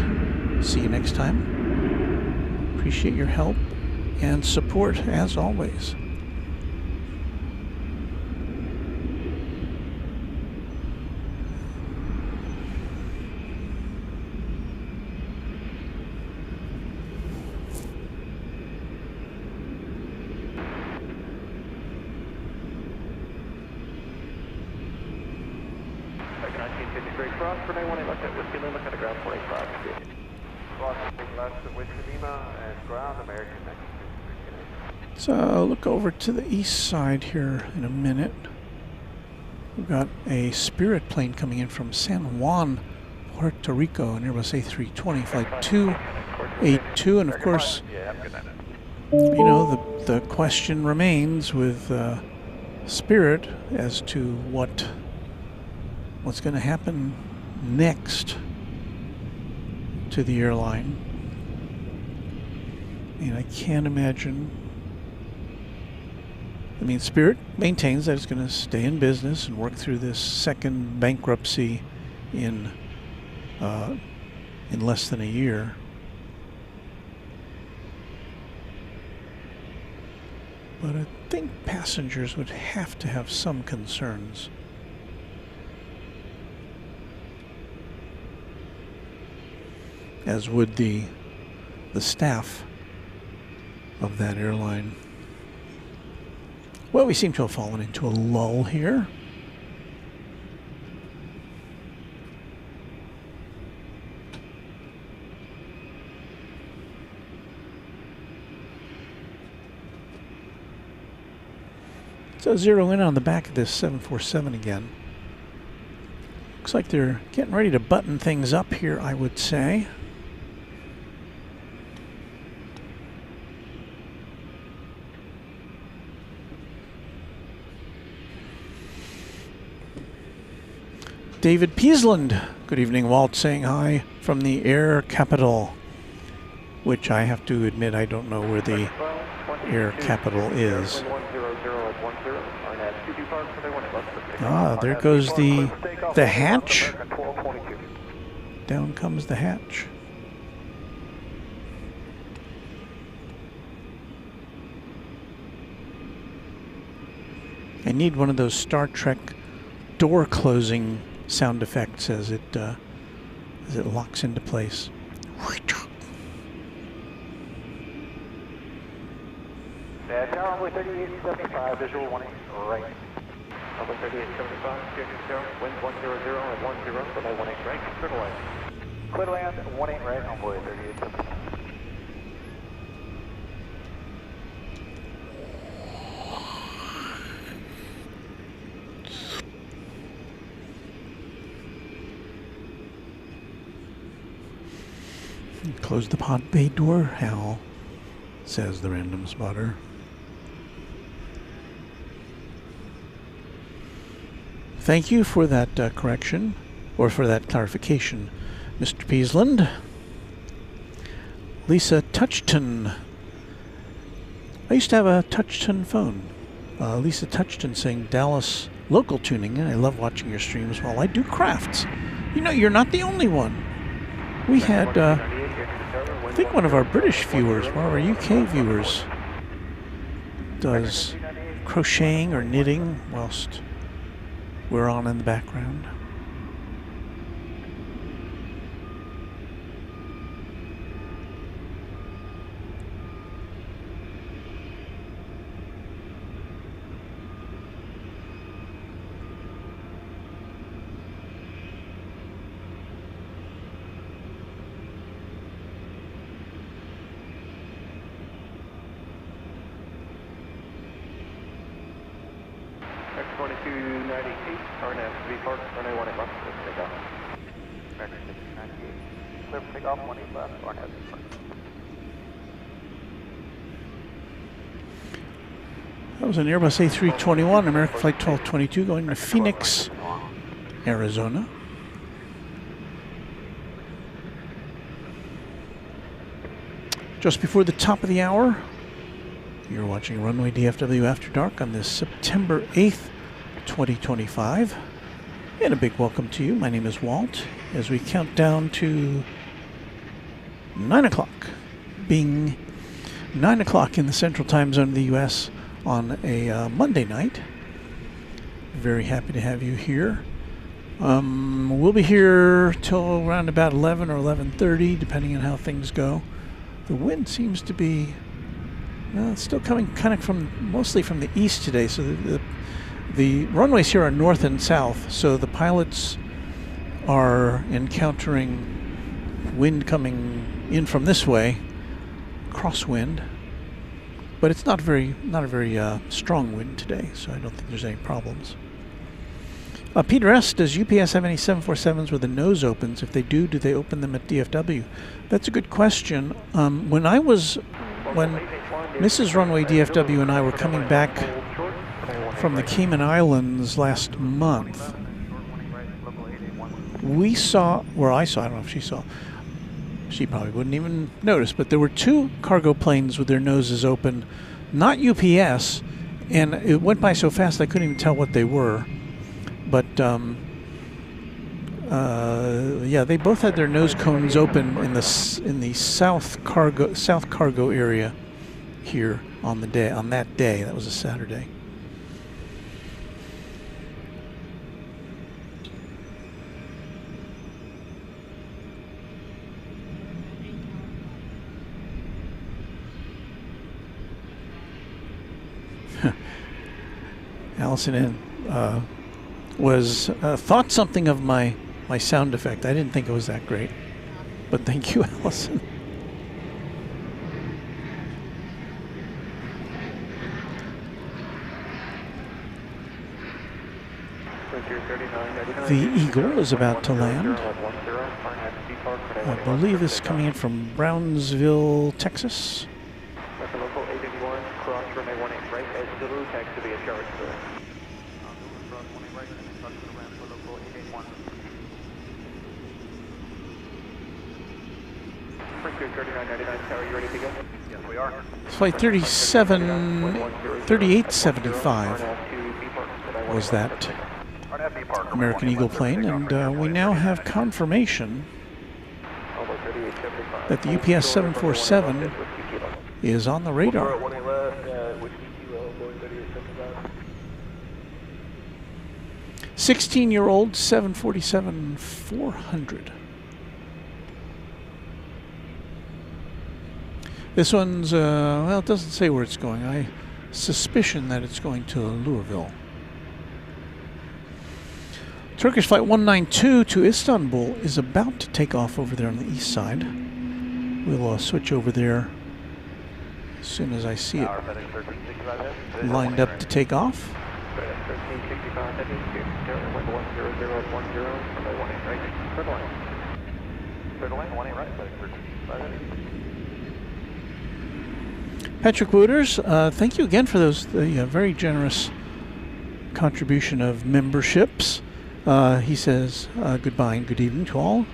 See you next time. Appreciate your help and support as always. So look over to the east side here in a minute. We've got a Spirit plane coming in from San Juan, Puerto Rico, an Airbus A340 Flight 2 A2, and of course, you know, the question remains with Spirit as to what's going to happen next to the airline. And I can't imagine. I mean, Spirit maintains that it's going to stay in business and work through this second bankruptcy in less than a year. But I think passengers would have to have some concerns. As would the staff of that airline. Well, we seem to have fallen into a lull here. So zero in on the back of this 747 again. Looks like they're getting ready to button things up here, I would say. David Peasland. Good evening, Walt, saying hi from the Air Capital, which I have to admit I don't know where the Air Capital is. Ah, there goes the hatch. Down comes the hatch. I need one of those Star Trek door closing sound effects as it locks into place. Runway 3875, visual 18 right. Runway 3875, Sierra 0, wind 100 at 10, runway 18 right, clear to land. Clear to land, 18 right, runway 3875. Close the pod bay door, Hal, says the random spotter. Thank you for that correction, or for that clarification, Mr. Peasland. Lisa Touchton. I used to have a Touchton phone. Lisa Touchton saying Dallas local tuning, and I love watching your streams while I do crafts. You know, you're not the only one. We had, I think one of our British viewers, one of our UK viewers, does crocheting or knitting whilst we're on in the background. X2298, RNAV to be parked, runway 18 left, take off. X2298, clear for takeoff, 18 left, RNAV to be parked. That was an Airbus A321, American Flight 1222, going to Phoenix, Arizona. Just before the top of the hour, you're watching Runway DFW After Dark on this September 8th, 2025. And a big welcome to you. My name is Walt, as we count down to 9 o'clock, being 9 o'clock in the Central Time Zone of the U.S. on a Monday night. Very happy to have you here. We'll be here till around about 11 or 11:30, depending on how things go. The wind seems to be it's still coming kind of mostly from the east today, so the runways here are north and south, so the pilots are encountering wind coming in from this way, crosswind, but it's not a very strong wind today, so I don't think there's any problems. Peter S., does UPS have any 747s where the nose opens? If they do they open them at DFW? That's a good question. When Mrs. Runway DFW and I were coming back from the Cayman Islands last month, we saw, or I saw, I don't know if she saw, she probably wouldn't even notice, but there were two cargo planes with their noses open, not UPS, and it went by so fast I couldn't even tell what they were. But yeah, they both had their nose cones open in the south cargo area here on that day. That was a Saturday. Allison N. Thought something of my sound effect. I didn't think it was that great, but thank you, Allison. The Eagle is about to land. I believe this is coming in from Brownsville, Texas. Local 881, cross runway 18 right as Zulu, taxi via Charlottesville. Tower, you ready to go? Yes, we are. It's flight 3875 was that American Eagle plane, and we now have confirmation that the UPS 747 is on the radar. 16-year-old 747-400. This one's, well, it doesn't say where it's going. I suspicion that it's going to Louisville. Turkish Flight 192 to Istanbul is about to take off over there on the east side. We'll switch over there as soon as I see it lined up to take off. Patrick Wooters, thank you again for the very generous contribution of memberships. He says, goodbye and good evening to all.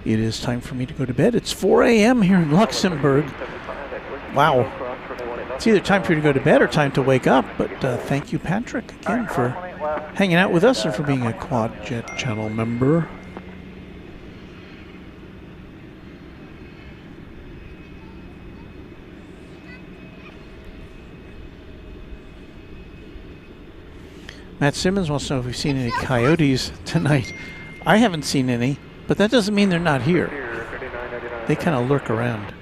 It is time for me to go to bed. It's 4 a.m. here in Luxembourg. Wow. It's either time for you to go to bed or time to wake up, but thank you, Patrick, again for hanging out with us and for being a Quad Jet channel member. Matt Simmons wants to know if we've seen any coyotes tonight. I haven't seen any, but that doesn't mean they're not here. They kind of lurk around.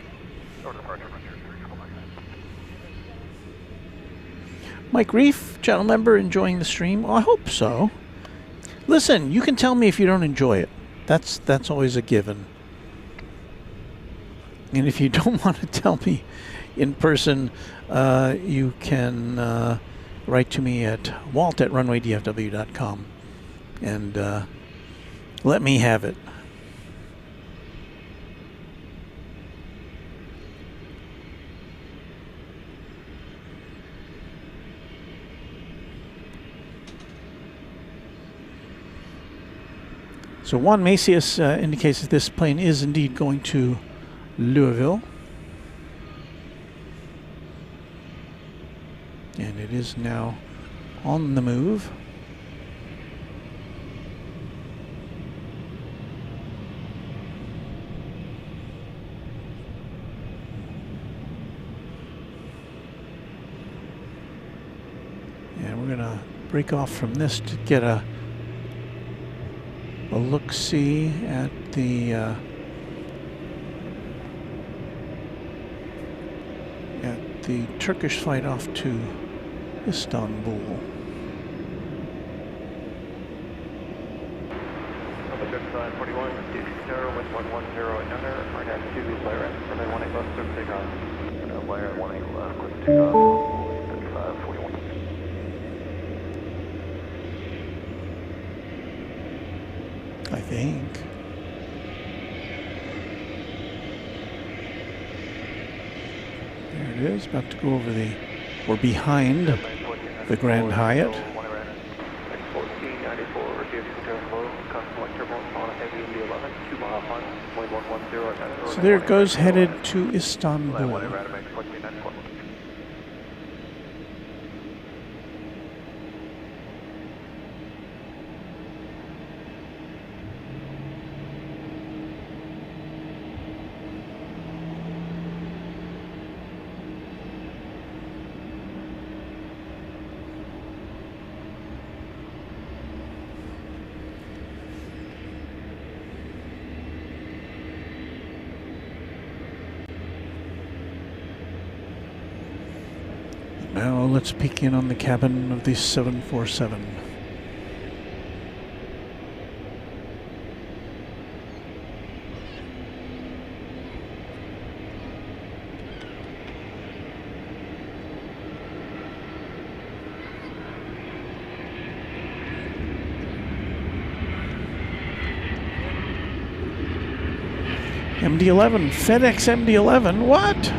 Mike Reef, channel member, enjoying the stream? Well, I hope so. Listen, you can tell me if you don't enjoy it. That's always a given. And if you don't want to tell me in person, you can write to me at walt@runwaydfw.com and let me have it. So Juan Macias indicates that this plane is indeed going to Louisville. And it is now on the move. And we're going to break off from this to get a look-see at the Turkish flight off to Istanbul. think. There it is, about to go over the, or behind the Grand Hyatt. 1494, reduce control flow, constant turbulence on heavy 11, 2 mile final, wind 110. So there it goes, headed to Istanbul. Now let's peek in on the cabin of the 747. MD-11, FedEx MD-11, what?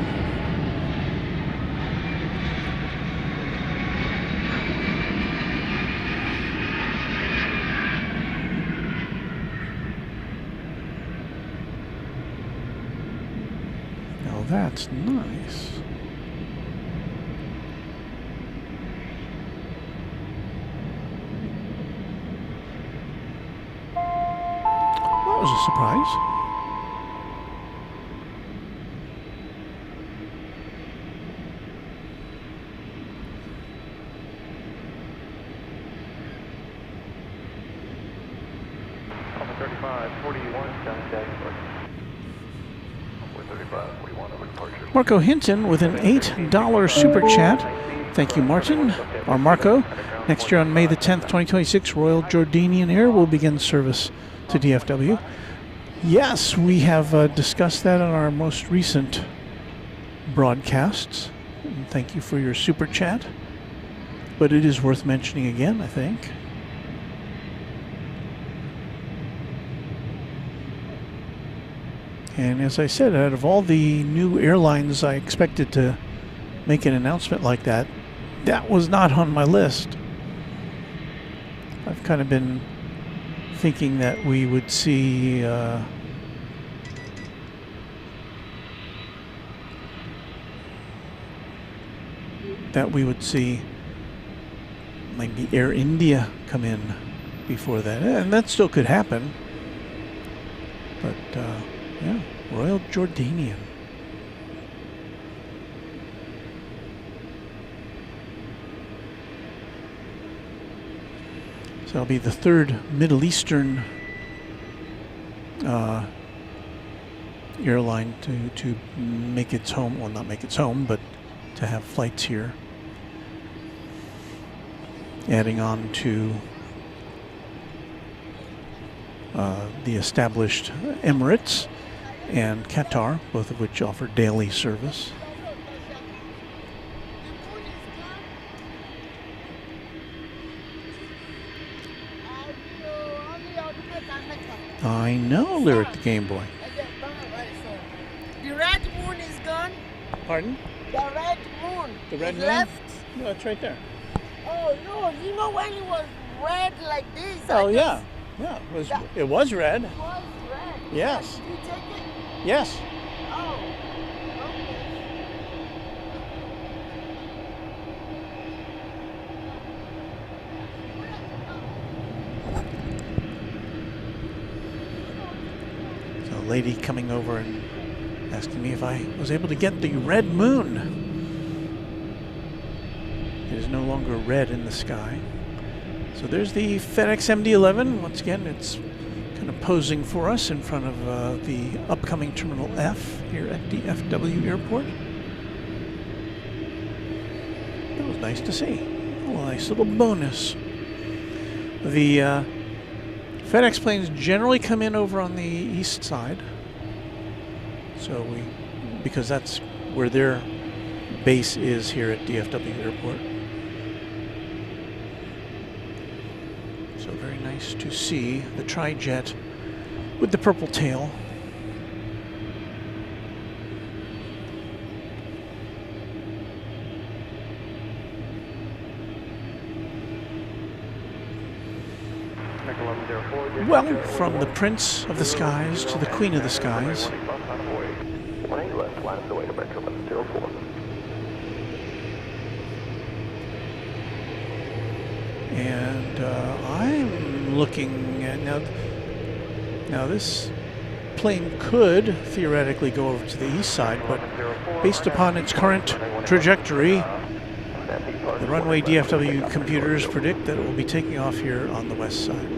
That's nice. That was a surprise. Alpha 35, 41, down deck. Marco Hinton with an $8 super chat. Thank you, Martin. Or Marco. Next year on May the 10th, 2026, Royal Jordanian Air will begin service to DFW. Yes, we have discussed that on our most recent broadcasts. And thank you for your super chat. But it is worth mentioning again, I think. And as I said, out of all the new airlines I expected to make an announcement like that, that was not on my list. I've kind of been thinking that we would see maybe Air India come in before that, and that still could happen. But yeah, Royal Jordanian. So it'll be the third Middle Eastern airline to make its home, well, not make its home, but to have flights here. Adding on to the established Emirates and Qatar, both of which offer daily service. I know, Lyric the Game Boy. The red moon is gone. Pardon? The red moon. The red is moon? left. No, it's right there. Oh no! You know when it was red like this? Oh I yeah, guess yeah. It was red. It was red. Yes. Did you take it? Yes. Oh. Okay. So a lady coming over and asking me if I was able to get the red moon. It is no longer red in the sky. So there's the FedEx MD-11. Once again, it's kind of posing for us in front of the upcoming Terminal F here at DFW Airport. That was nice to see. A nice little bonus. The FedEx planes generally come in over on the east side. So because that's where their base is here at DFW Airport. So very nice to see the tri-jet with the purple tail. Well, from the Prince of the Skies to the Queen of the Skies. And I'm looking at now this plane could theoretically go over to the east side, but based upon its current trajectory, the Runway DFW computers predict that it will be taking off here on the west side.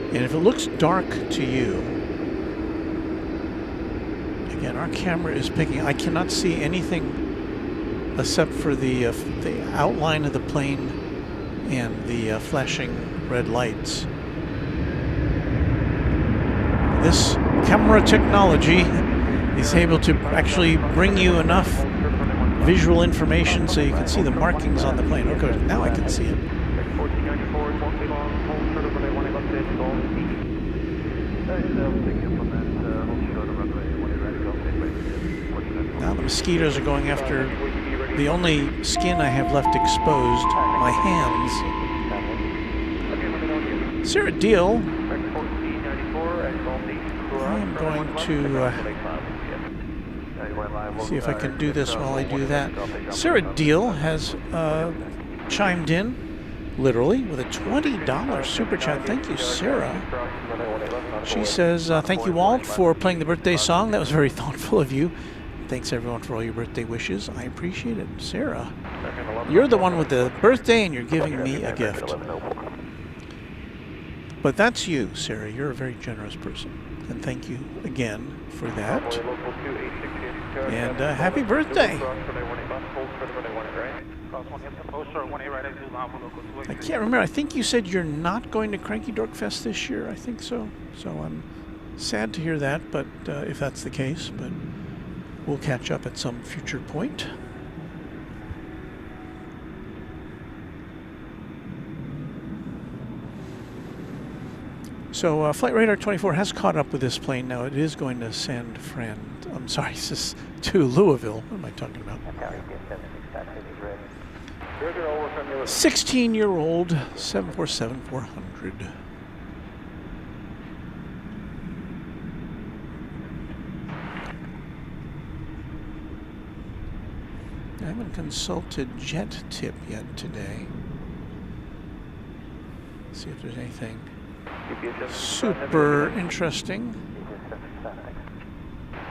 And if it looks dark to you, again, our camera is picking. I cannot see anything except for the outline of the plane and the flashing red lights. This camera technology is able to actually bring you enough visual information so you can see the markings on the plane. Okay, now I can see it. Now the mosquitoes are going after the only skin I have left exposed, my hands. Sarah Deal, I'm going to see if I can do this while I do that. Sarah Deal has chimed in, literally, with a $20 super chat. Thank you, Sarah. She says, thank you all for playing the birthday song. That was very thoughtful of you. Thanks everyone for all your birthday wishes. I appreciate it. Sarah, you're the one with the birthday and you're giving me a gift. But that's you, Sarah. You're a very generous person. And thank you again for that. And happy birthday. I can't remember. I think you said you're not going to Cranky Dork Fest this year. I think so. So I'm sad to hear that, but if that's the case, but we'll catch up at some future point. So Flight Radar 24 has caught up with this plane now. It is going to San Fran. I'm sorry, this is to Louisville. What am I talking about? 16-year-old 747-400. I haven't consulted Jet Tip yet today. See if there's anything super interesting.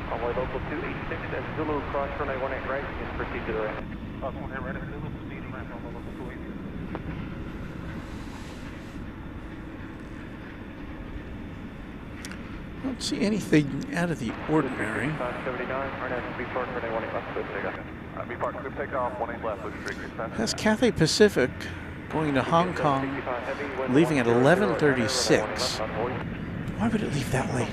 Runway local 286 and Zulu cross runway 18 right, and proceed to the right. Cross 18 right and Zulu, speed ramp on local 286. I don't see anything out of the ordinary. 579, RNS, be parked runway 18 left, good takeoff. Be parked, good takeoff, 18 left, with street. Has Cathay Pacific going to Hong Kong, leaving at 11:36. Why would it leave that late?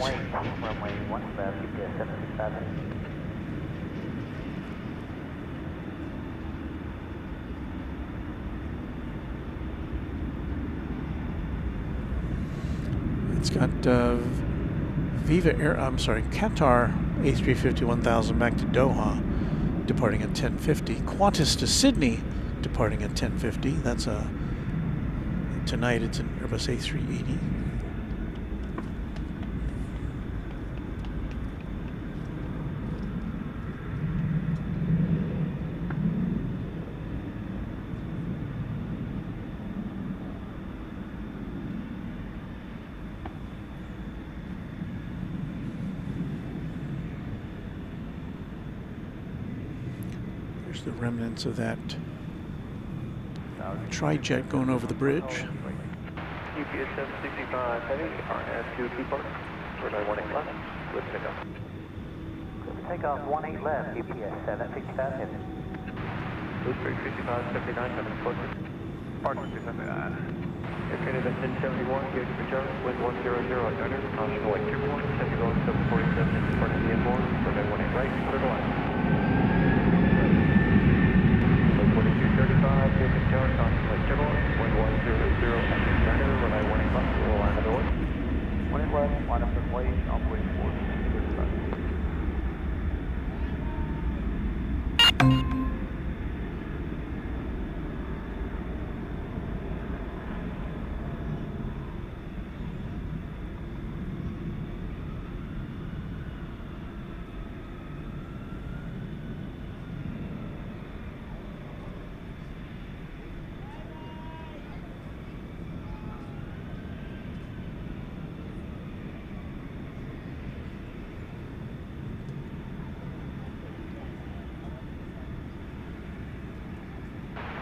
It's got Qatar A350 1000 back to Doha, departing at 10:50. Qantas to Sydney, departing at 10:50. That's tonight. It's an Airbus A380. There's the remnants of that tri-jet going over the bridge. UPS 765 heavy, RNS 2 park, runway 18 left, with takeoff. Takeoff 18 left, UPS 765 heavy. Blue 365 79, coming closer. Park 279. Air Canada 1071, good for Charlie, wind 100 at gunner, caution away turbulence, heavy going 747 into front of the inboard, runway 18 right, clear to land. 4235, good for Charlie, caution away turbulence, wind 100 at gunner, runway 18 left, we'll land the door. 18 left, line up and wait, operating 4235.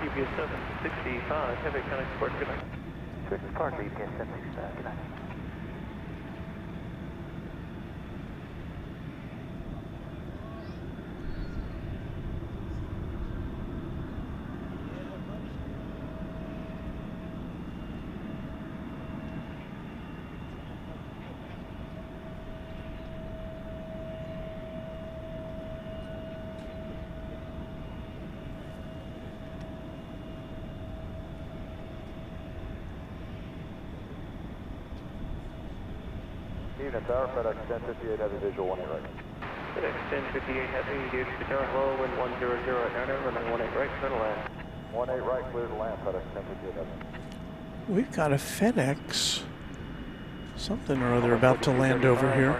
UPS 765, heavy connect port, good night. Switch park, UPS 765, good night. Unit Tower, FedEx 1058, heavy visual 18 right. FedEx 1058 heavy, good for Charlie, low, wind 100 at gunner, runway 18 right, clear to land. 18 right, clear to land, FedEx 1058 heavy. We've got a FedEx something or other about to land over here.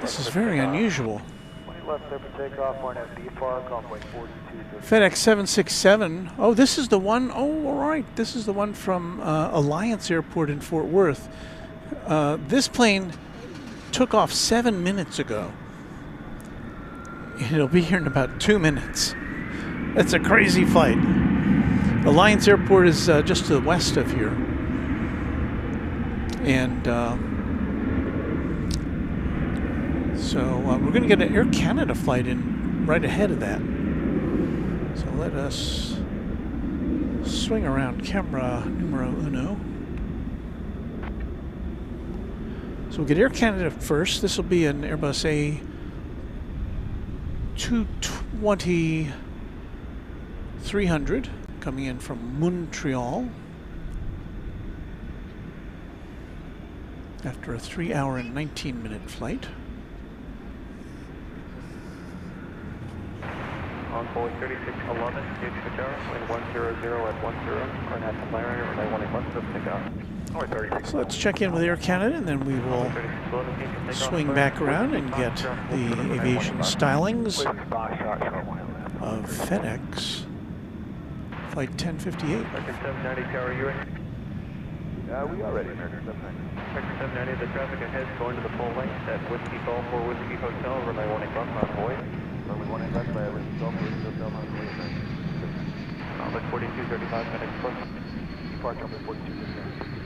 This is very unusual. 20 left, clear for takeoff, Barnett B Park, runway 42. FedEx 767. Oh, this is the one. Oh, all right. This is the one from Alliance Airport in Fort Worth. This plane took off 7 minutes ago. It'll be here in about 2 minutes. That's a crazy flight. Alliance Airport is just to the west of here. And so we're going to get an Air Canada flight in right ahead of that. So let us swing around camera numero uno. So we'll get Air Canada first. This will be an Airbus A340 coming in from Montreal after a 3-hour and 19-minute flight. Envoy 3611, good for Charlie, wind 100 at 10, Cornet Flyer, runway 18 left, let's take off. So let's check in with Air Canada, and then we will swing back around and get the aviation stylings of FedEx Flight 1058. American 790, tower, you ready? We are ready, American 790. American 790, the traffic ahead is going to the full length at Whiskey Golf or Whiskey Hotel, runway 18 left, on boy. Runway 18 left, Whiskey Golf or Whiskey Hotel, on boy. Runway 4235, FedEx Plus. Park runway 4235.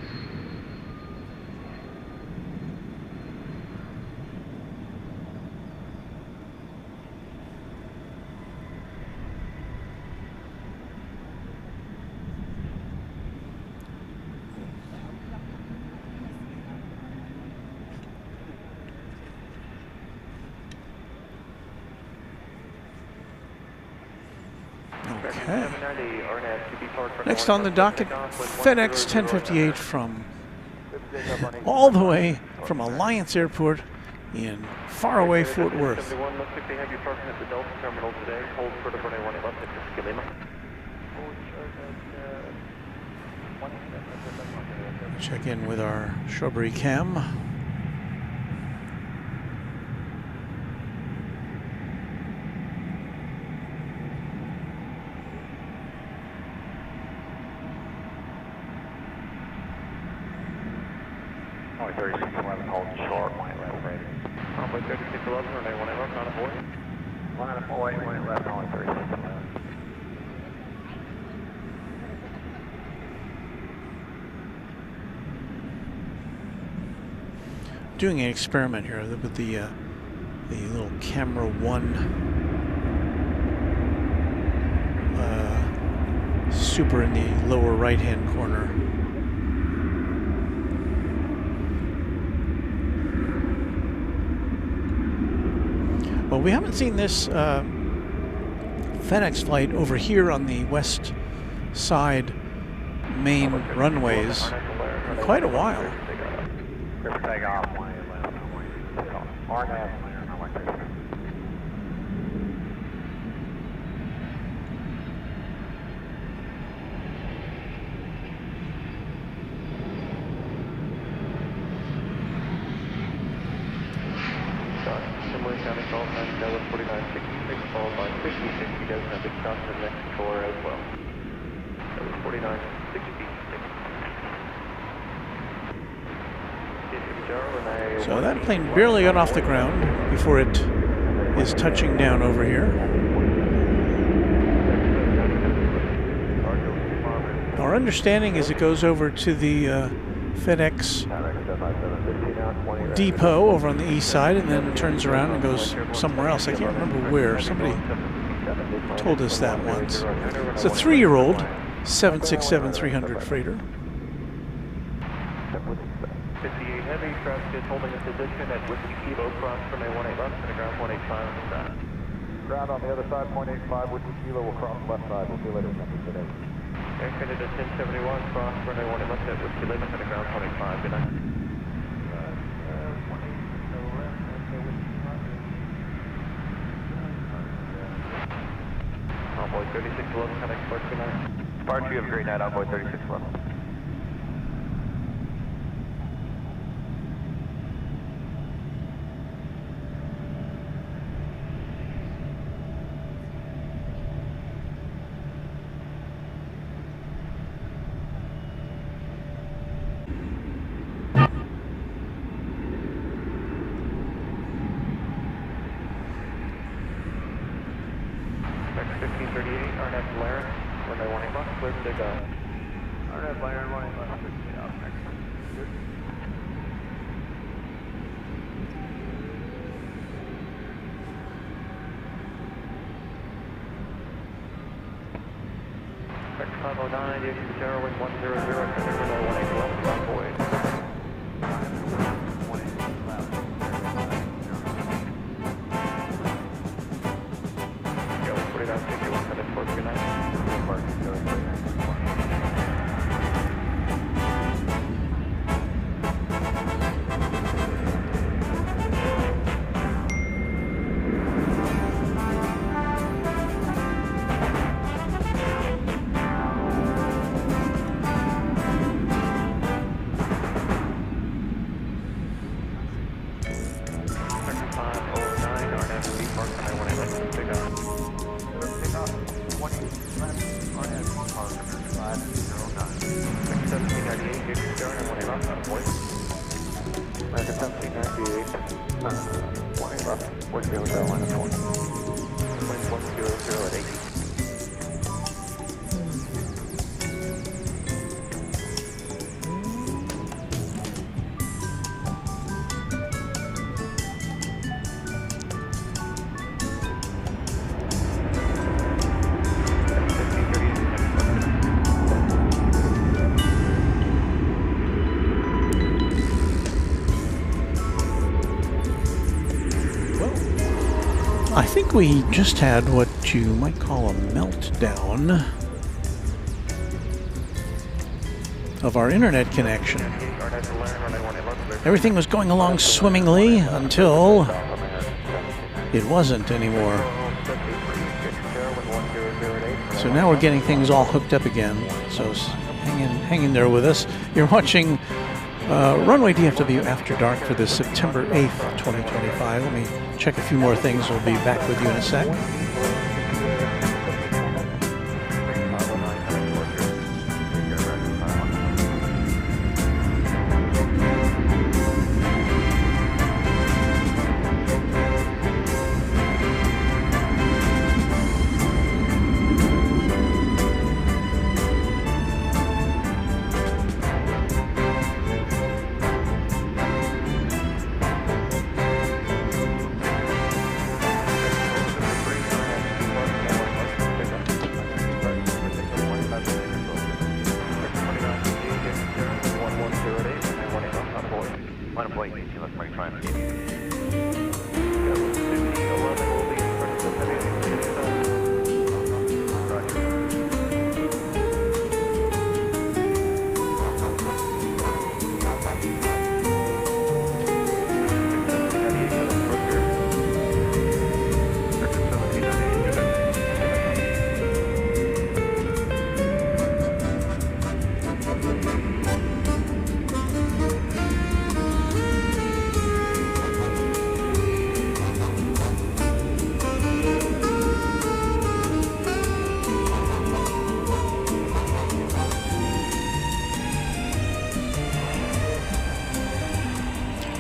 Okay. Next on the docket, FedEx 1058 from all the way from Alliance Airport in faraway Fort Worth. Looks like they have you parking at the Delta terminal today. Hold for the runway 18 left at Skilima. Check in with our Shrubbery Cam. Only 3611, hold short, line left, ready. Runway 3611, runway 18 left, not aboard. Line up, line left, only 3611. Doing an experiment here with the little camera one super in the lower right hand corner. Well, we haven't seen this FedEx flight over here on the west side main runways in quite a while. Clear for takeoff. RNAV, runway 36. Similar County call 9 Dallas 4966 followed by 56. You guys have big shots in next core as well. That was 4966. So that plane barely got off the ground before it is touching down over here. Our understanding is it goes over to the FedEx depot over on the east side and then turns around and goes somewhere else. I can't remember where. Somebody told us that once. It's a 3-year-old 767-300 freighter. 58 heavy, traffic is holding a position at Whiskey Kilo, cross from A18 left and a ground 185 on the side. Ground on the other side, 0.85, Whiskey Kilo will cross left side. We'll see you later, Central today. Air Canada 1071, cross from A18 left at Whiskey Lake and a ground 185. Good night. Envoy 3611, connect Spark 29. Spark, you have a great night, Envoy 3611. I think we just had what you might call a meltdown of our internet connection. Everything was going along swimmingly until it wasn't anymore. So now we're getting things all hooked up again. So hang in there with us. You're watching Runway DFW After Dark for this September 8th, 2025. Let me check a few more things. We'll be back with you in a sec. That was 5011.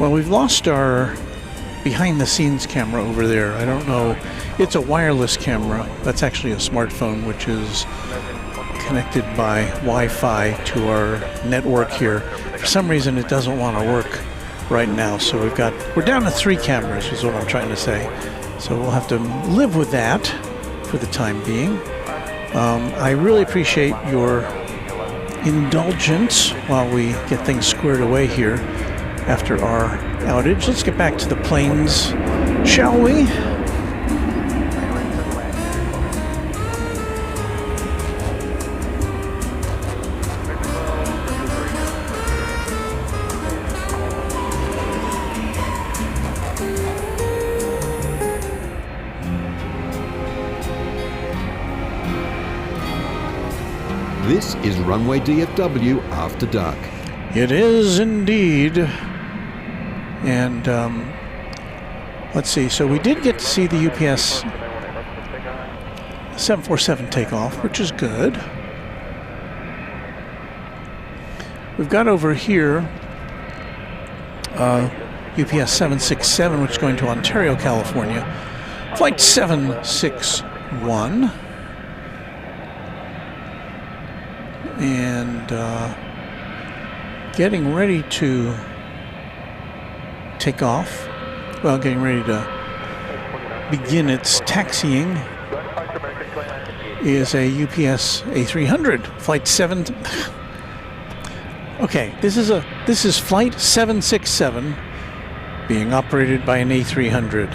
Well, we've lost our behind-the-scenes camera over there. I don't know. It's a wireless camera. That's actually a smartphone, which is connected by Wi-Fi to our network here. For some reason, it doesn't want to work right now. So we're down to 3 cameras, is what I'm trying to say. So we'll have to live with that for the time being. I really appreciate your indulgence while we get things squared away here after our outage. Let's get back to the planes, shall we? This is Runway DFW After Dark. It is indeed. And let's see, so we did get to see the UPS 747 takeoff, which is good. We've got over here UPS 767, which is going to Ontario, California. Flight 761. And getting ready to take off. Well, getting ready to begin its taxiing is a UPS A300 flight 7. Okay, this is flight 767 being operated by an A300.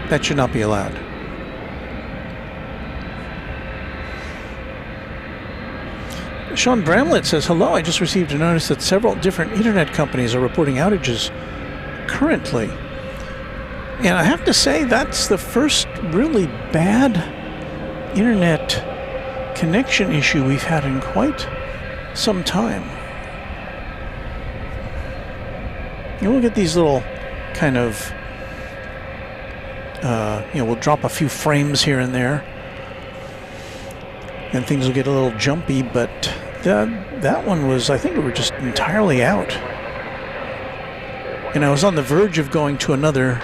That should not be allowed. Sean Bramlett says, hello, I just received a notice that several different internet companies are reporting outages currently. And I have to say, that's the first really bad internet connection issue we've had in quite some time. And we'll get these little kind of, we'll drop a few frames here and there. And things will get a little jumpy, but that one was, I think we were just entirely out. And I was on the verge of going to another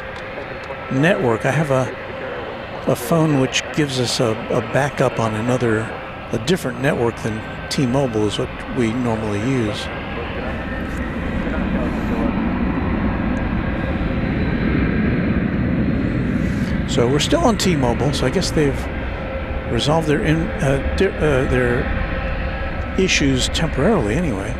network. I have a phone which gives us a backup on a different network than T-Mobile is what we normally use. So we're still on T-Mobile, so I guess they've resolve their issues temporarily anyway.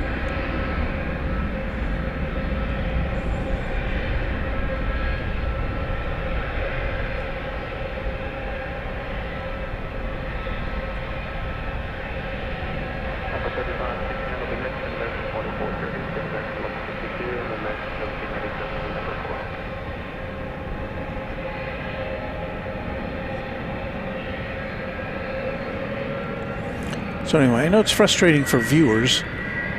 So anyway, I know it's frustrating for viewers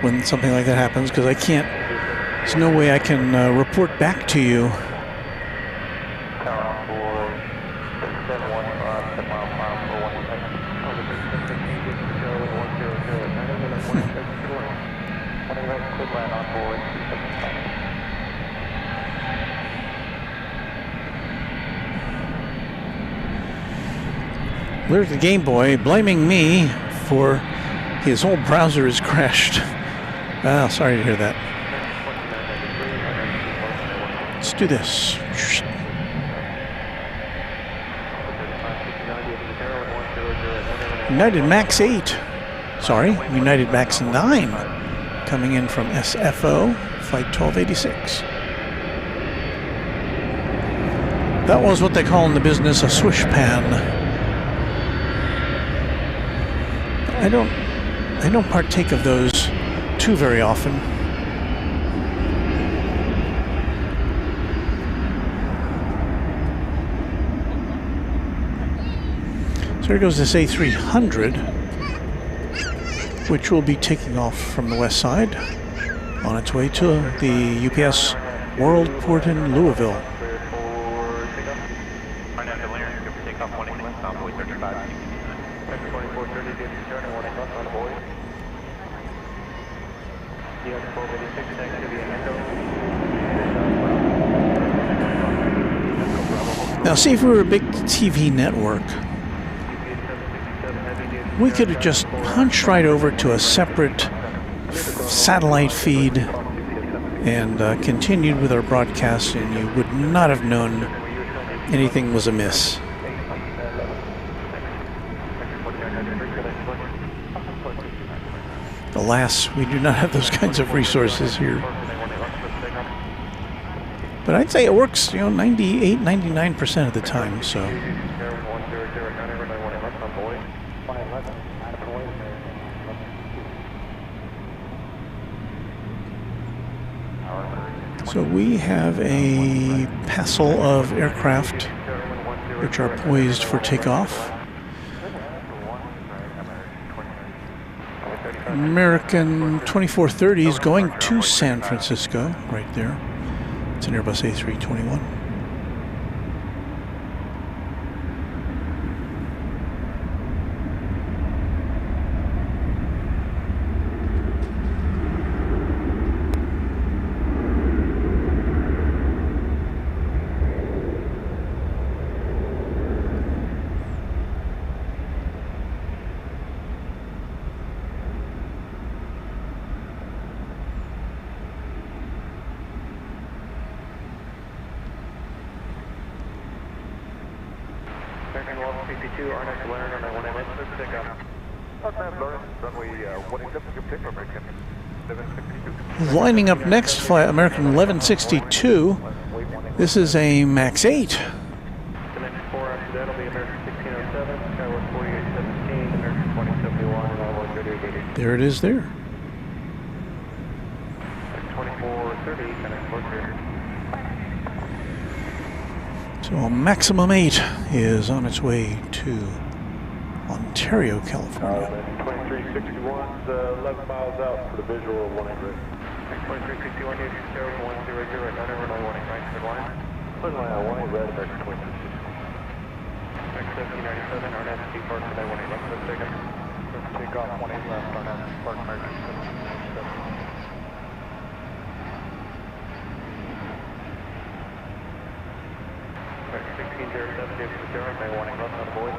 when something like that happens because there's no way I can report back to you. There's the Game Boy blaming me for his whole browser is crashed. Ah, sorry to hear that. Let's do this. United Max 8. Sorry, United Max 9. Coming in from SFO, Flight 1286. That was what they call in the business a swish pan. I don't partake of those too very often. So here goes this A300, which will be taking off from the west side on its way to the UPS World Port in Louisville. Now, see, if we were a big TV network, we could have just punched right over to a separate satellite feed and continued with our broadcast, and you would not have known anything was amiss. Alas, we do not have those kinds of resources here. But I'd say it works, 98, 99% of the time, so. So we have a passel of aircraft which are poised for takeoff. American 2430 is going to San Francisco, right there. It's an Airbus A321. Lining up next, flight American 1162. This is a MAX 8. There it is there. So a maximum 8 is on its way to Ontario, California. 2361's 11 miles out for the visual of 100. 2361, you can start 100 right now, runway 18 right to the line. Runway 18 red, American 2361. American 1797, RNS depart for 18 left, let's take it. Let's take off 18 left, RNS depart American 1797. American 1607, David Zero, runway 18 left on the board.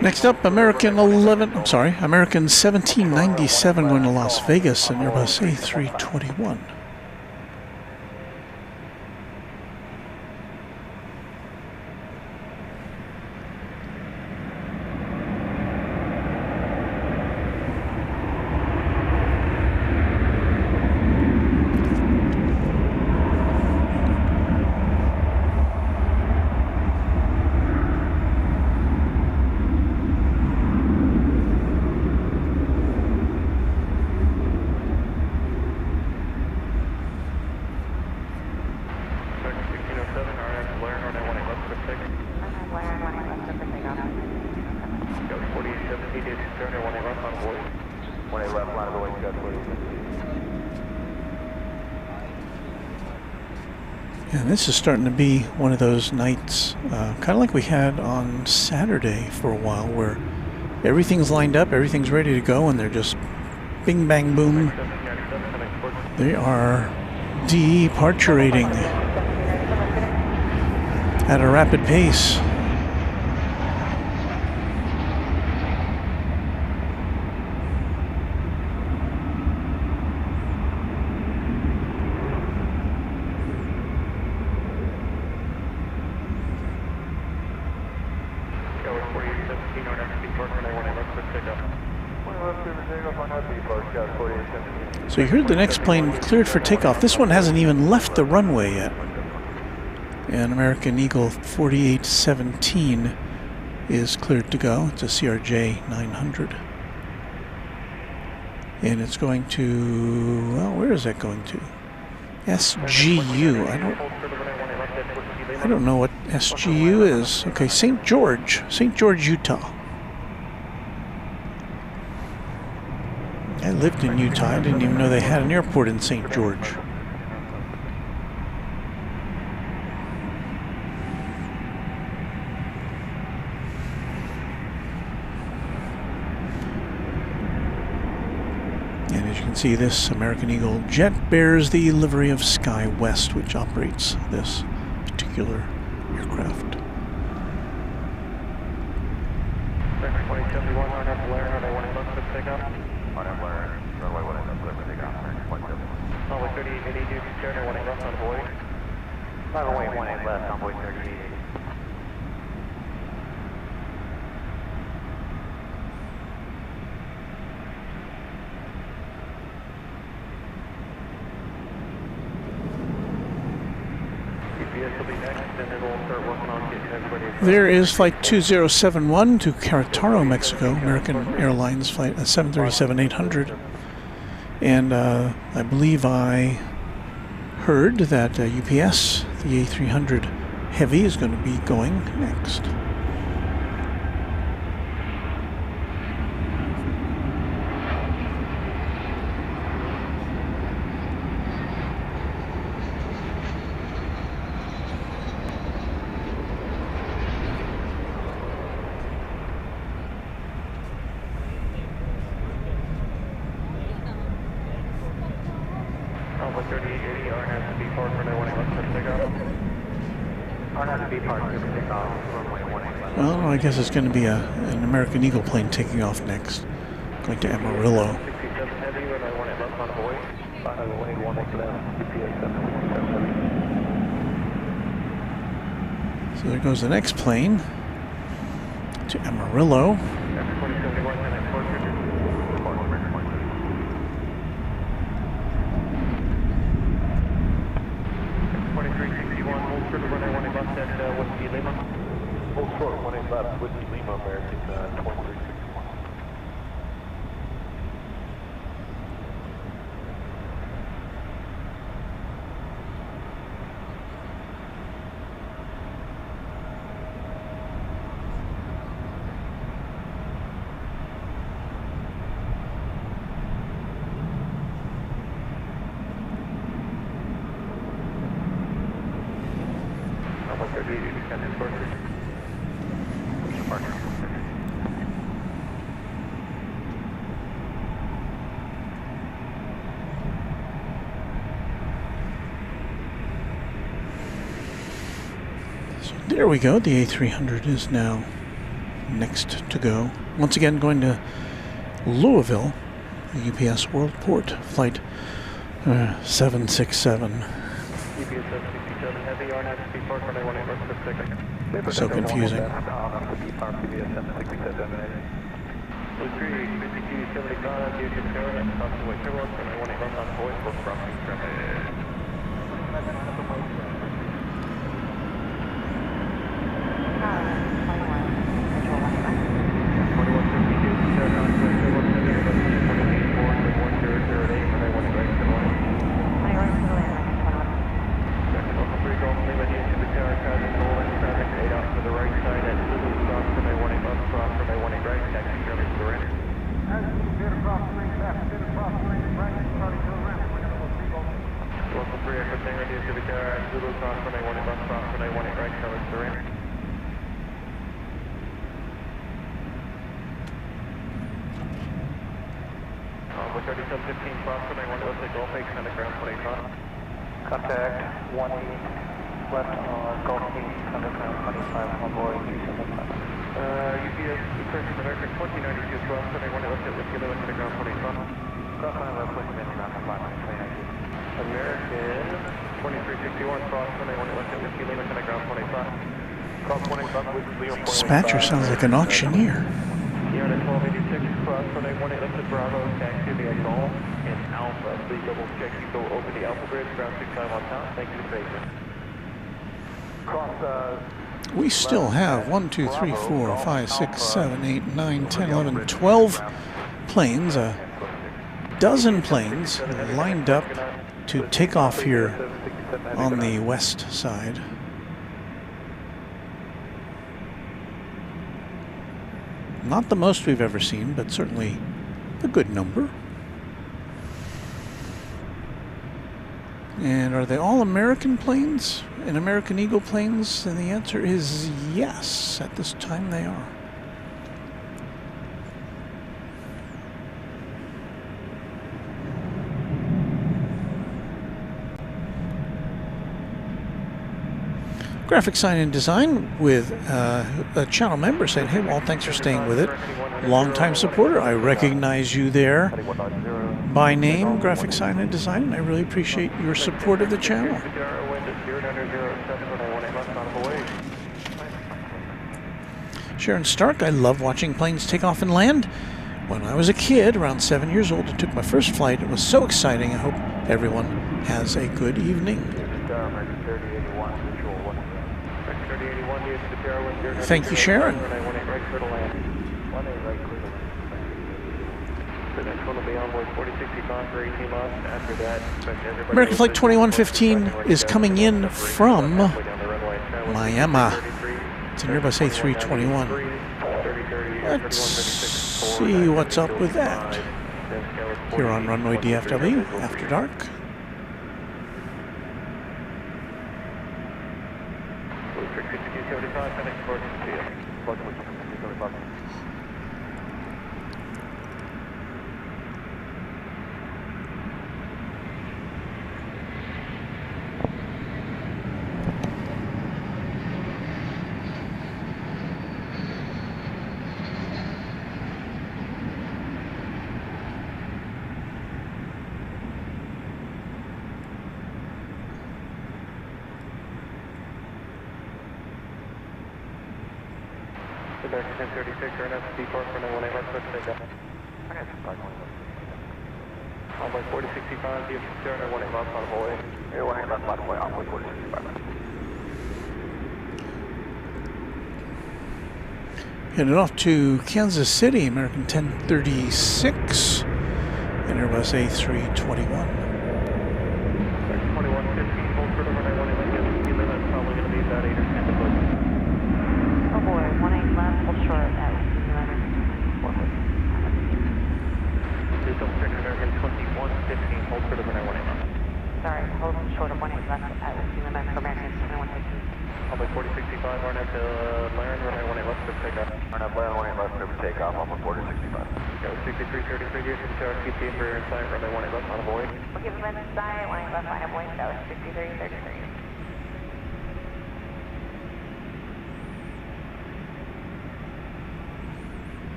Next up, American 1797 going to Las Vegas, an Airbus A321. And this is starting to be one of those nights, kind of like we had on Saturday for a while, where everything's lined up, everything's ready to go, and they're just bing, bang, boom. They are departurating at a rapid pace. So you heard the next plane cleared for takeoff. This one hasn't even left the runway yet. And American Eagle 4817 is cleared to go. It's a CRJ 900. And it's going to, well, where is that going to? SGU. I don't know what SGU is. Okay, St. George, Utah. I lived in Utah. I didn't even know they had an airport in St. George. And as you can see, this American Eagle jet bears the livery of SkyWest, which operates this particular aircraft. 2071, on up Blair, runway 18 left, let's take off. On up Blair, runway 18 left, let's take off. Runway 38, 82, Turner, 18 left on board. Runway 18 left, on board 38. There is Flight 2071 to Querétaro, Mexico, American Airlines Flight 737-800. And I believe I heard that UPS, the A300 Heavy, is going to be going next. Well, I guess it's going to be an American Eagle plane taking off next, going to Amarillo. So there goes the next plane to Amarillo. Full short, 18 left, Whiskey Lima, American 2361. There we go. The A300 is now next to go. Once again, going to Louisville, the UPS Worldport Flight 767. So confusing. Contact 18 left on Gulf East, underground 25 on board UPS, Christian American 2092 cross, runway 18 left at Whiskey Lima, underground 25. Cross runway left, Whiskey Lima, underground 25. American 2361 cross, runway 18 left at Whiskey Lima, underground 25. Cross 25, Whiskey Lima. Dispatcher sounds like an auctioneer. Unit 1286 cross, runway 18 left at Bravo, taxi via Golf and Alpha. Please double check you go over the Alpha bridge, ground 65 on top. Thank you for patience. We still have 1, 2, 3, 4, 5, 6, 7, 8, 9, 10, 11, 12 planes, a dozen planes lined up to take off here on the west side. Not the most we've ever seen, but certainly a good number. And are they all American planes and American Eagle planes? And the answer is yes. At this time they are. Graphic sign and design with a channel member saying, "Hey Walt, thanks for staying with it. Long-time supporter. I recognize you there by name, graphic sign and design, and I really appreciate your support of the channel." Sharon Stark, I love watching planes take off and land. When I was a kid, around 7 years old, I took my first flight. It was so exciting. I hope everyone has a good evening. Thank you, Sharon. American Flight 2115 is coming in from Miami. It's an Airbus A321. Let's see what's up with that. Here on Runway DFW, After Dark. American 1036, or an FD4 for 918 left, let's take that. Envoy 4065, DFW 918 left, on the way. 918 left, on the way, Envoy 4065. Headed off to Kansas City, American 1036, and Airbus A321. 2115, hold for number 918, that's probably going to be about 8 or 10 to book. Oh boy, 18 left, hold short at 11. Please double check American 2115, hold for number 918 left. Sorry, hold short of 18 left at 11 for American 2115. Envoy 4065, RNAV to Laren, runway 18 left, clear for takeoff. RNAV Laren 18 left, clear for takeoff, Envoy 4065. Go 6333, Houston Tower, QT for your site, runway 18 left, on the way. We'll give them a side, 18 left, line of voice, that was 6333.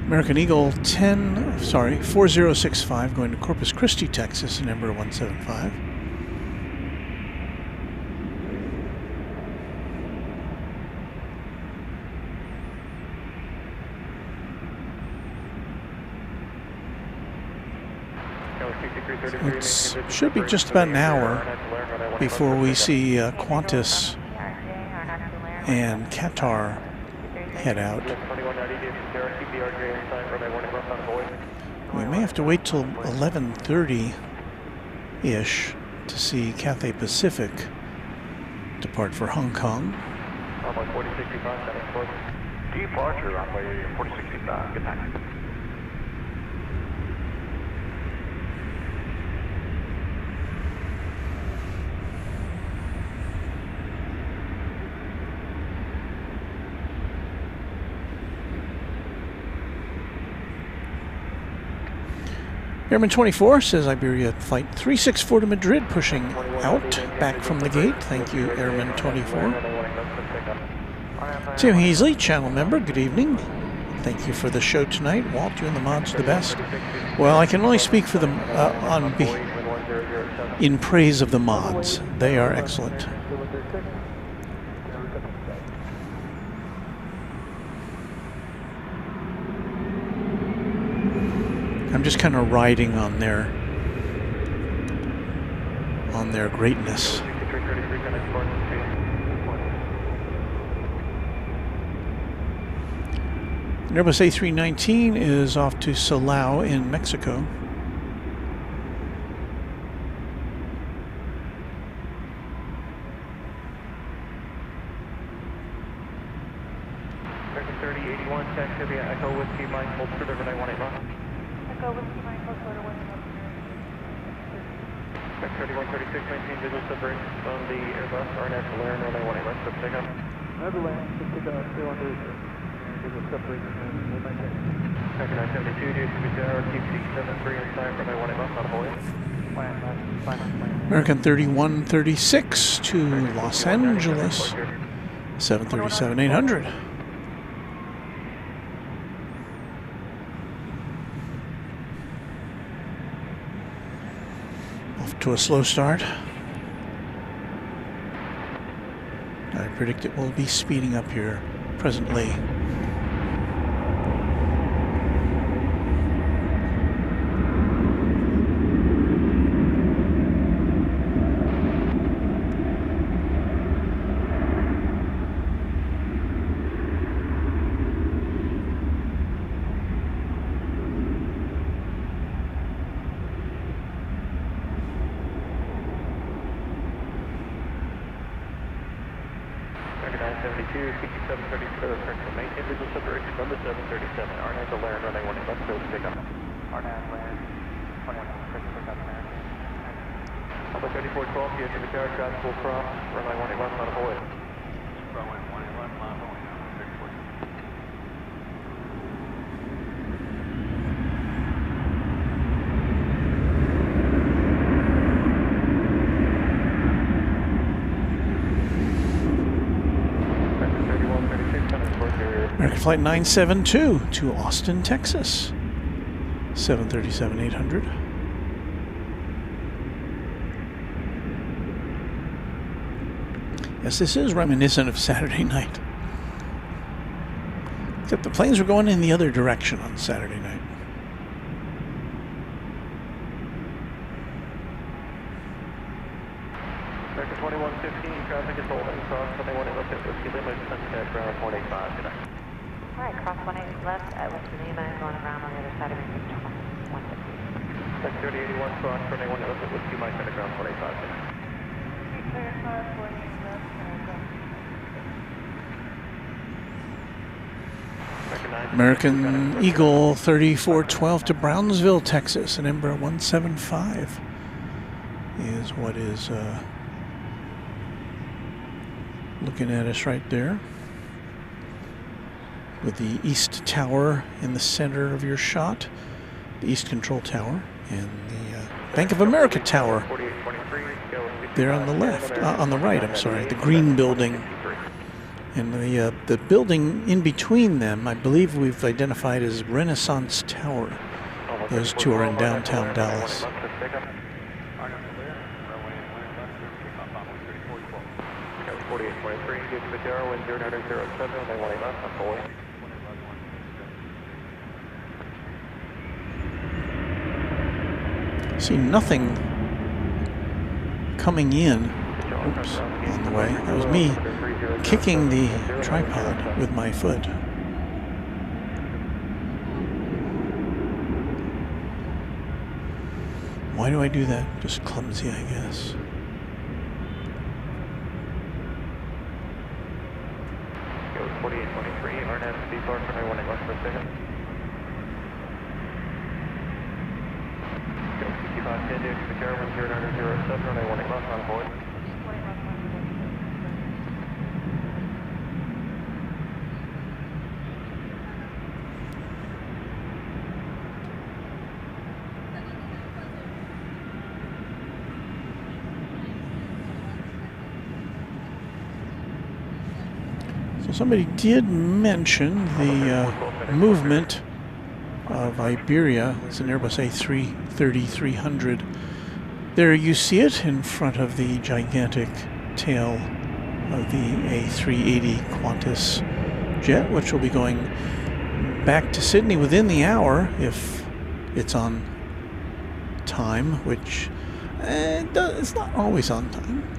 American Eagle 4065 going to Corpus Christi, Texas, number 175. It should be just about an hour before we see Qantas and Qatar head out. We may have to wait till 11:30-ish to see Cathay Pacific depart for Hong Kong. Departure runway 4065. Good night. Airman 24 says Iberia Flight 364 to Madrid pushing out, back from the gate. Thank you, Airman 24. Tim Heasley, channel member, good evening. Thank you for the show tonight. Walt, you and the mods are the best. Well, I can only speak for them in praise of the mods. They are excellent. I'm just kind of riding on their greatness. Airbus A319 is off to Silao in Mexico. 3081, taxi via Echo Whiskey Mike, hold short over 918 left. Echo Whiskey Mike, hold short over 1 Back 3136, maintain visual separation on the Airbus, RNAV to Lair, 918 left, so pick up. Netherlands, pick up, stay on Thursday. Visual separation, we'll maintain. Back 972, DFW Tower, keep C73 inside for 918 left, on hold. American 3136 to Los Angeles, 737-800. Off to a slow start. I predict it will be speeding up here presently. Maintain visual separation from the 737. RNAV to Lair, 918 left, so pick up. RNAV land, 21, pick up American. Number 3412, DFW Tower, traffic will cross, runway 18 left, on hold. Runway 18 left, on hold. 34. American Flight 972 to Austin, Texas, 737-800. Yes, this is reminiscent of Saturday night. Except the planes were going in the other direction on Saturday night. American 2115, traffic is holding, cross 21 left at Whiskey Lima, sunset ground 185, good night. Alright, cross 18 left at Whiskey Lima, going around on the other side of Runway 150. Back 3081, cross 21 left at Whiskey Mike, ground 185, good night. American Eagle 3412 to Brownsville, Texas, and Embraer 175 is what is looking at us right there, with the East Tower in the center of your shot, the East Control Tower, and the Bank of America Tower there on the left, on the right, I'm sorry, the green building. And the building in between them, I believe we've identified as Renaissance Tower. Those two are in downtown Dallas. See nothing coming in. Oops, on the way. That was me kicking the tripod with my foot. Why do I do that? Just clumsy, I guess. Go 4823, RNAV to depart for 918 left for a second. Go 5510, DFW Tower, 10907, 918 left, on hold. So somebody did mention the movement of Iberia. It's an Airbus A330-300. There you see it in front of the gigantic tail of the A380 Qantas jet, which will be going back to Sydney within the hour if it's on time, which it's not always on time.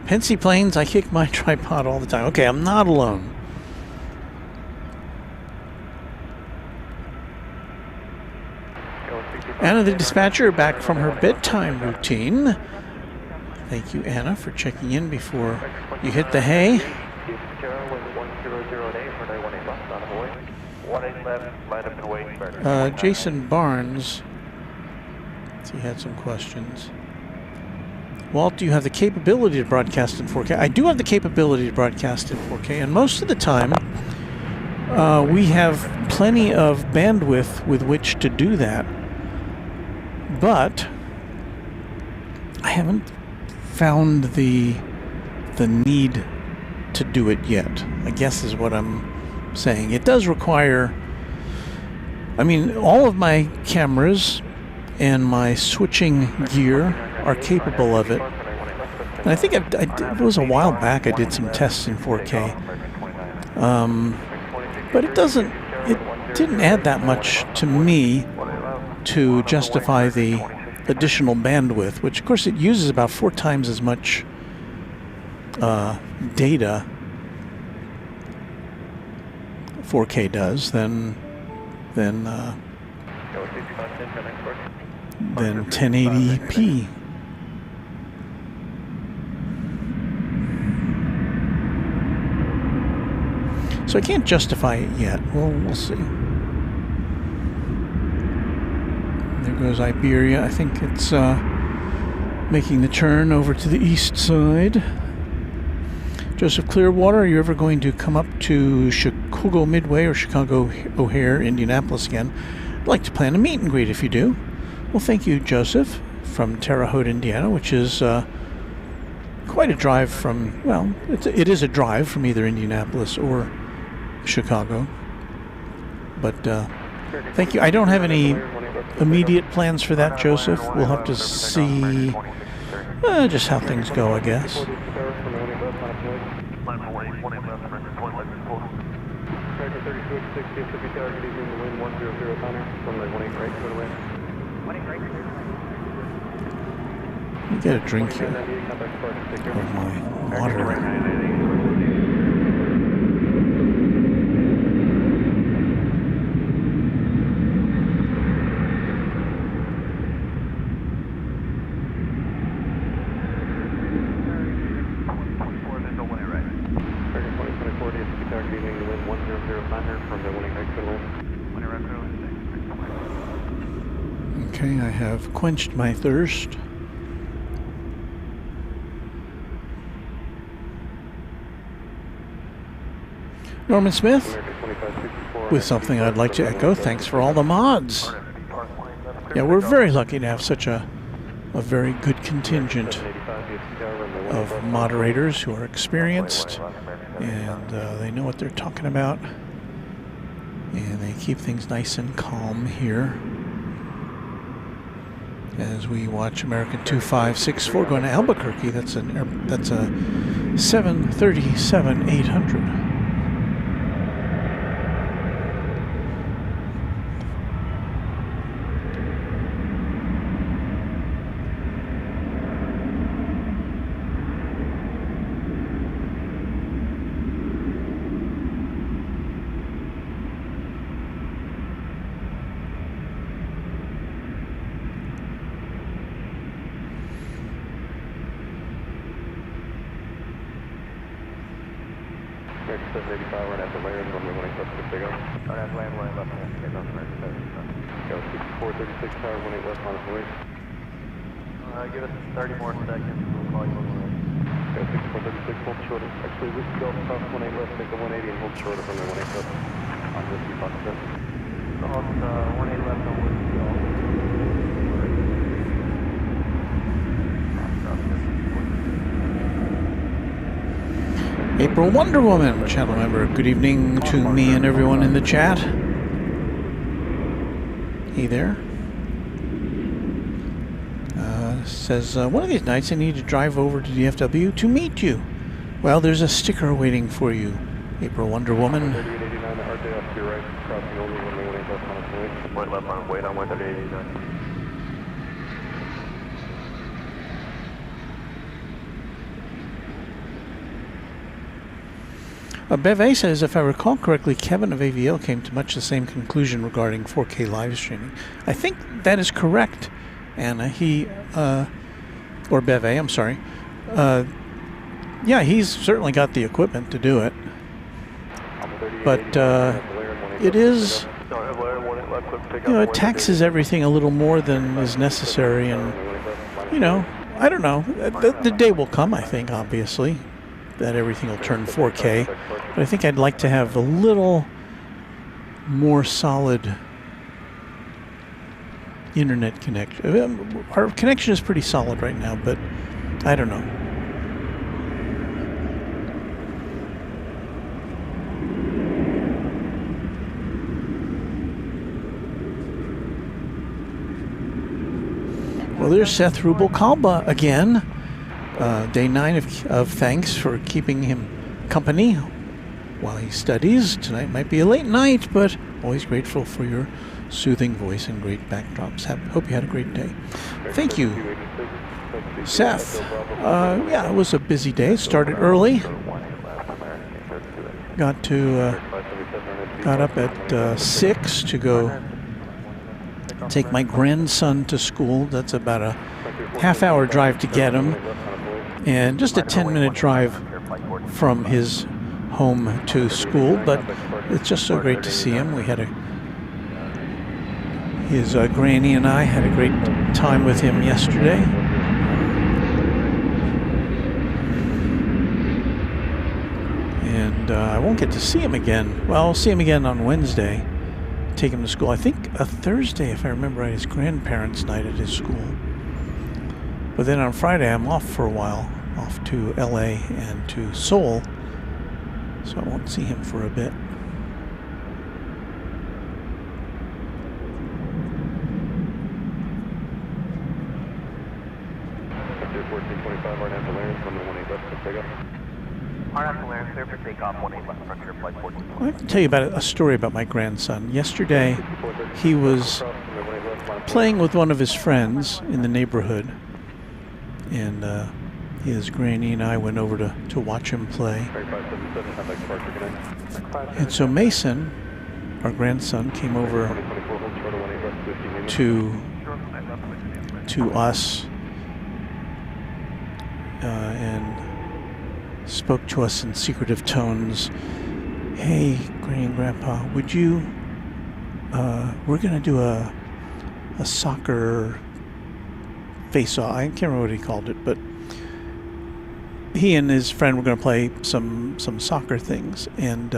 Pensy planes, I kick my tripod all the time. Okay, I'm not alone. Anna, the dispatcher, back from her bedtime routine. Thank you, Anna, for checking in before you hit the hay. Jason Barnes, he had some questions. Walt, do you have the capability to broadcast in 4K? I do have the capability to broadcast in 4K, and most of the time we have plenty of bandwidth with which to do that. But I haven't found the need to do it yet, I guess is what I'm saying. It does require, I mean, all of my cameras and my switching gear are capable of it. And I think it was a while back I did some tests in 4K. But it didn't add that much to me to justify the additional bandwidth, which of course it uses about 4 times as much data 4K does than 1080p. So I can't justify it yet. Well, we'll see. There goes Iberia. I think it's making the turn over to the east side. Joseph Clearwater, are you ever going to come up to Chicago Midway or Chicago O'Hare, Indianapolis again? I'd like to plan a meet and greet if you do. Well, thank you, Joseph, from Terre Haute, Indiana, which is quite a drive from, well, it is a drive from either Indianapolis or Chicago. But thank you. I don't have any immediate plans for that, Joseph. We'll have to see just how things go, I guess. Let me get a drink here of my water. Okay, I have quenched my thirst. Norman Smith, with something I'd like to echo. Thanks for all the mods. Yeah, we're very lucky to have such a very good contingent of moderators who are experienced and they know what they're talking about, and they keep things nice and calm here as we watch American 2564 going to Albuquerque. That's a 737-800. Give us 30 more seconds. We'll call you on the way. 6436, hold short. Actually, we can go across 18 left, take the 180 and hold short from the 18 left on Whiskey Foxtrot. So hold 18 left on Whiskey Foxtrot. April Wonder Woman, channel member. Good evening to me and everyone in the chat. Hey there. Says, one of these nights I need to drive over to DFW to meet you. Well, there's a sticker waiting for you, April Wonder Woman. Beve says, if I recall correctly, Kevin of AVL came to much the same conclusion regarding 4K live streaming. I think that is correct, Anna. He, or Beve, I'm sorry. Yeah, he's certainly got the equipment to do it. But it is, it taxes everything a little more than is necessary. And, I don't know. The day will come, I think, obviously, that everything will turn 4K. But I think I'd like to have a little more solid internet connection. Our connection is pretty solid right now, but I don't know. Well, there's Seth Rubalcaba again. Day 9 of thanks for keeping him company while he studies. Tonight might be a late night, but always grateful for your soothing voice and great backdrops. Hope you had a great day. Thank you, Seth. Yeah, it was a busy day. Started early. Got up at 6 to go take my grandson to school. That's about a half-hour drive to get him, and just a 10-minute drive from his home to school. But it's just so great to see him. We had his granny and I had a great time with him yesterday. And I won't get to see him again. Well, I'll see him again on Wednesday. Take him to school. I think a Thursday, if I remember right, his grandparents' night at his school. But then on Friday, I'm off for a while, off to LA and to Seoul, so I won't see him for a bit. I have to tell you about a story about my grandson. Yesterday, he was playing with one of his friends in the neighborhood, and his granny and I went over to watch him play. And so Mason, our grandson, came over to us and spoke to us in secretive tones. Hey, Granny and Grandpa, would you, we're going to do a soccer face-off. I can't remember what he called it, but he and his friend were going to play some soccer things, and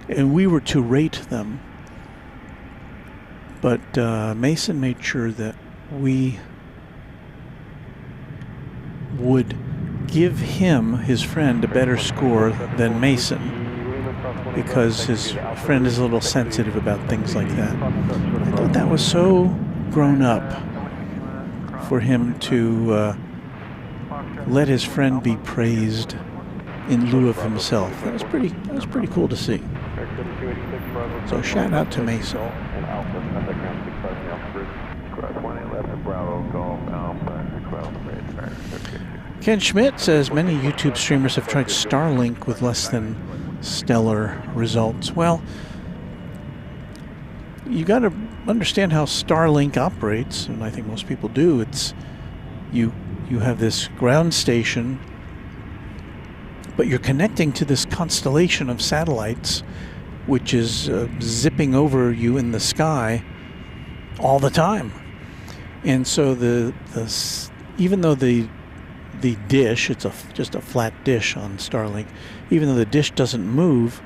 we were to rate them. But Mason made sure that we would give him, his friend, a better score than Mason, because his friend is a little sensitive about things like that. I thought that was so grown up for him to let his friend be praised in lieu of himself. That was pretty cool to see. So shout out to Mason. Ken Schmidt says many YouTube streamers have tried Starlink with less than stellar results. Well, you got to understand how Starlink operates, and I think most people do. It's you have this ground station, but you're connecting to this constellation of satellites, which is zipping over you in the sky all the time. And so even though the dish, it's just a flat dish on Starlink, even though the dish doesn't move,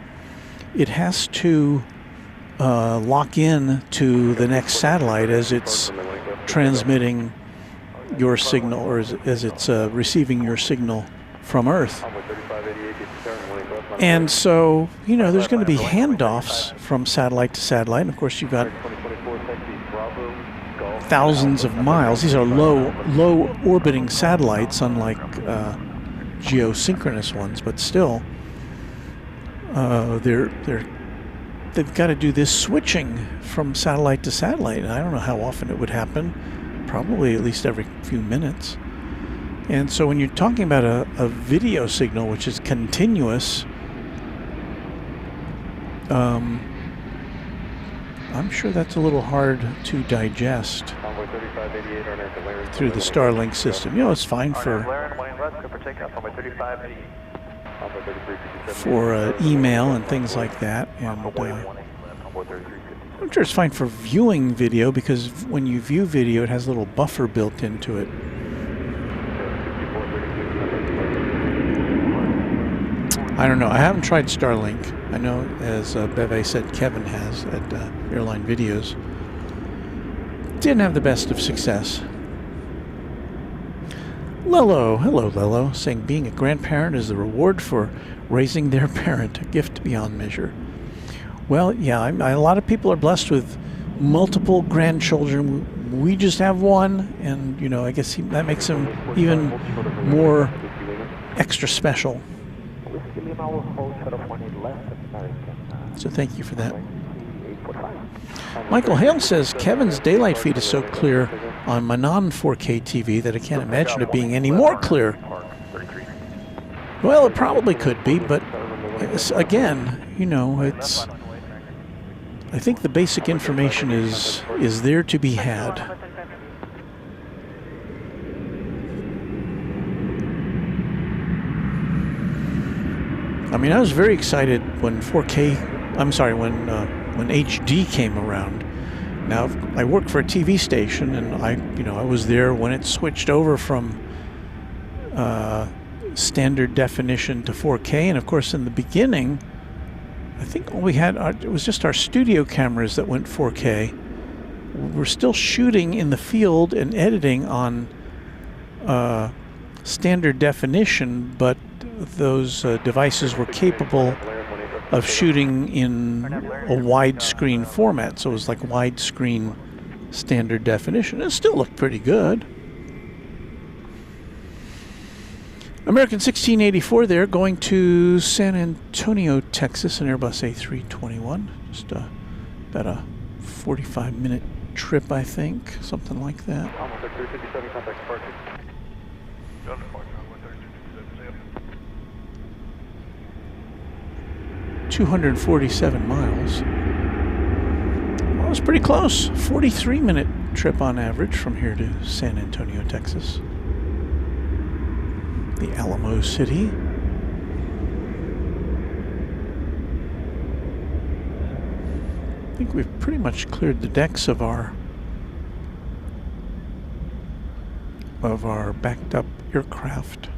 it has to lock in to the next satellite as it's transmitting your signal, or as it's receiving your signal from Earth. And so, there's going to be handoffs from satellite to satellite. And of course, you've got thousands of miles. These are low orbiting satellites, unlike geosynchronous ones, but still, they've got to do this switching from satellite to satellite. And I don't know how often it would happen. Probably at least every few minutes. And so when you're talking about a video signal which is continuous, I'm sure that's a little hard to digest through the Starlink system. It's fine for takeoff runway 35D. for email and things like that. And I'm sure it's fine for viewing video, because when you view video, it has a little buffer built into it. I don't know. I haven't tried Starlink. I know, as Beve said, Kevin has at Airline Videos. Didn't have the best of success. Lello, hello Lello, saying being a grandparent is the reward for raising their parent, a gift beyond measure. Well, yeah, a lot of people are blessed with multiple grandchildren. We just have one, and you know, I guess that makes him even more extra special. So thank you for that. Michael Hale says Kevin's daylight feed is so clear on my non-4K TV that I can't imagine it being any more clear. Well, it probably could be, but again, you know, it's. I think the basic information is there to be had. I mean, I was very excited when 4K. I'm sorry, when HD came around. Now, I work for a TV station, and I was there when it switched over from standard definition to 4K. And of course, in the beginning, I think all we had it was just our studio cameras that went 4K. We're still shooting in the field and editing on standard definition, but those devices were capable of shooting in a widescreen format, so it was like widescreen standard definition. It still looked pretty good. American 1684 there, going to San Antonio, Texas, an Airbus A321. Just about a 45-minute trip, I think, something like that. 247 miles. Well, it was pretty close. 43-minute trip on average from here to San Antonio, Texas. The Alamo City. I think we've pretty much cleared the decks of our backed up aircraft.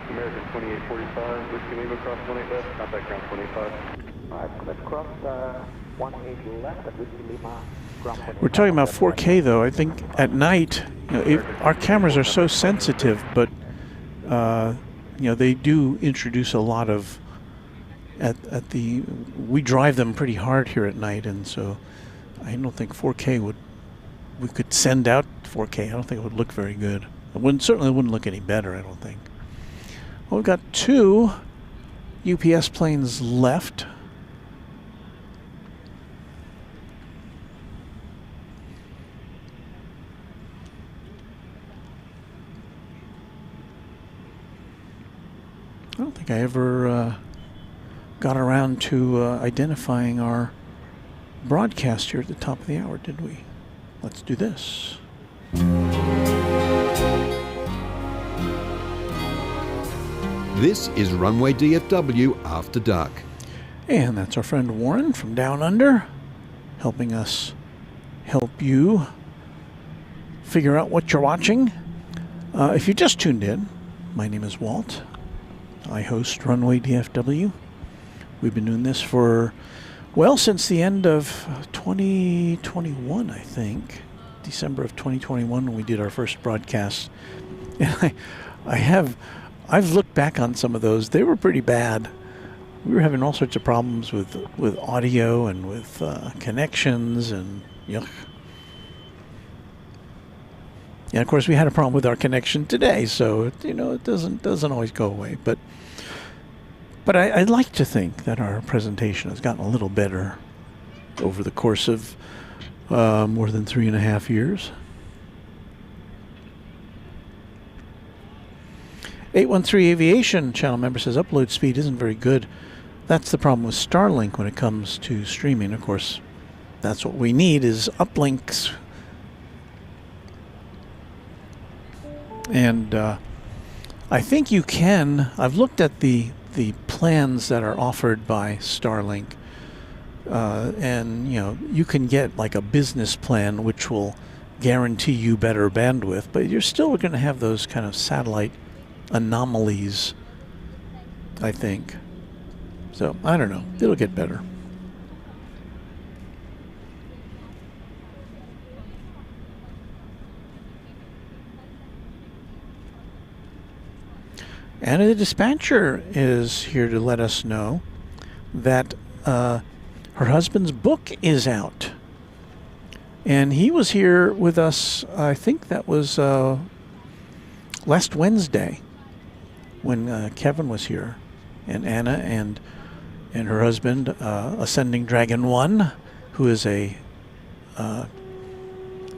American 2845, Whiskey Lima, cross 18 left, contact ground 25. Alright, let's cross 18 left at Whiskey Lima, ground 25. We're talking about 4K though. I think at night, you know, our cameras are so sensitive, but you know, they do introduce a lot of we drive them pretty hard here at night, and so I don't think 4K we could send out 4K. I don't think it would look very good. It certainly wouldn't look any better, I don't think. Well, we've got 2 UPS planes left. I don't think I ever got around to identifying our broadcast here at the top of the hour, did we? Let's do this. This is Runway DFW After Dark. And that's our friend Warren from Down Under, helping us help you figure out what you're watching. If you just tuned in, my name is Walt. I host Runway DFW. We've been doing this for, well, since the end of 2021, I think. December of 2021 when we did our first broadcast. And I've looked back on some of those. They were pretty bad. We were having all sorts of problems with audio and with connections and yuck. And of course, we had a problem with our connection today, so it doesn't always go away. But I'd like to think that our presentation has gotten a little better over the course of more than 3.5 years. 813 Aviation channel member says upload speed isn't very good. That's the problem with Starlink when it comes to streaming. Of course, that's what we need is uplinks. And I think you can. I've looked at the plans that are offered by Starlink, and you can get like a business plan which will guarantee you better bandwidth, but you're still going to have those kind of satellite anomalies, I think. So I don't know. It'll get better. And the dispatcher is here to let us know that her husband's book is out. And he was here with us, I think that was last Wednesday when Kevin was here. And Anna and her husband, Ascending Dragon 1, who is an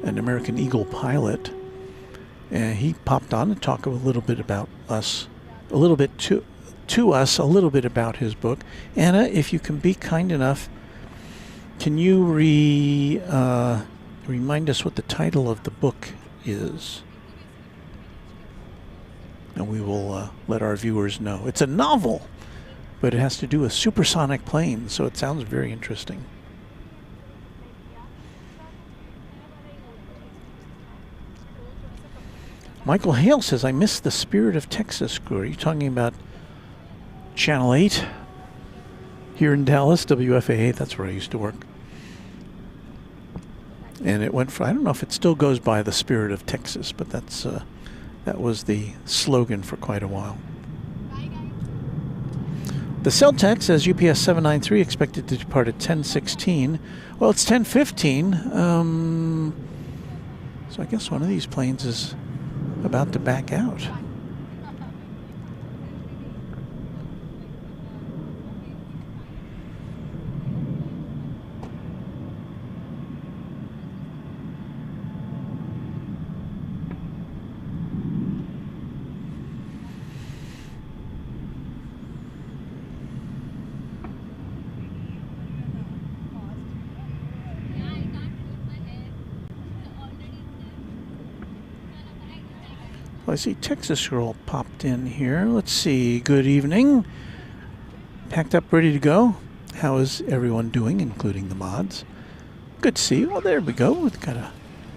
American Eagle pilot. And he popped on to talk a little bit about us. A little bit to us, a little bit about his book. Anna, if you can be kind enough, can you remind us what the title of the book is? And we will let our viewers know. It's a novel, but it has to do with supersonic planes, so it sounds very interesting. Michael Hale says, I missed the Spirit of Texas crew. Are you talking about Channel 8 here in Dallas, WFAA? That's where I used to work. And it went for, I don't know if it still goes by the Spirit of Texas, but that was the slogan for quite a while. The Celtec says UPS 793 expected to depart at 10:16. Well, it's 10:15. So I guess one of these planes is about to back out. I see Texas Girl popped in here. Let's see. Good evening. Packed up, ready to go. How is everyone doing, including the mods? Good to see you. Well, there we go. We've got a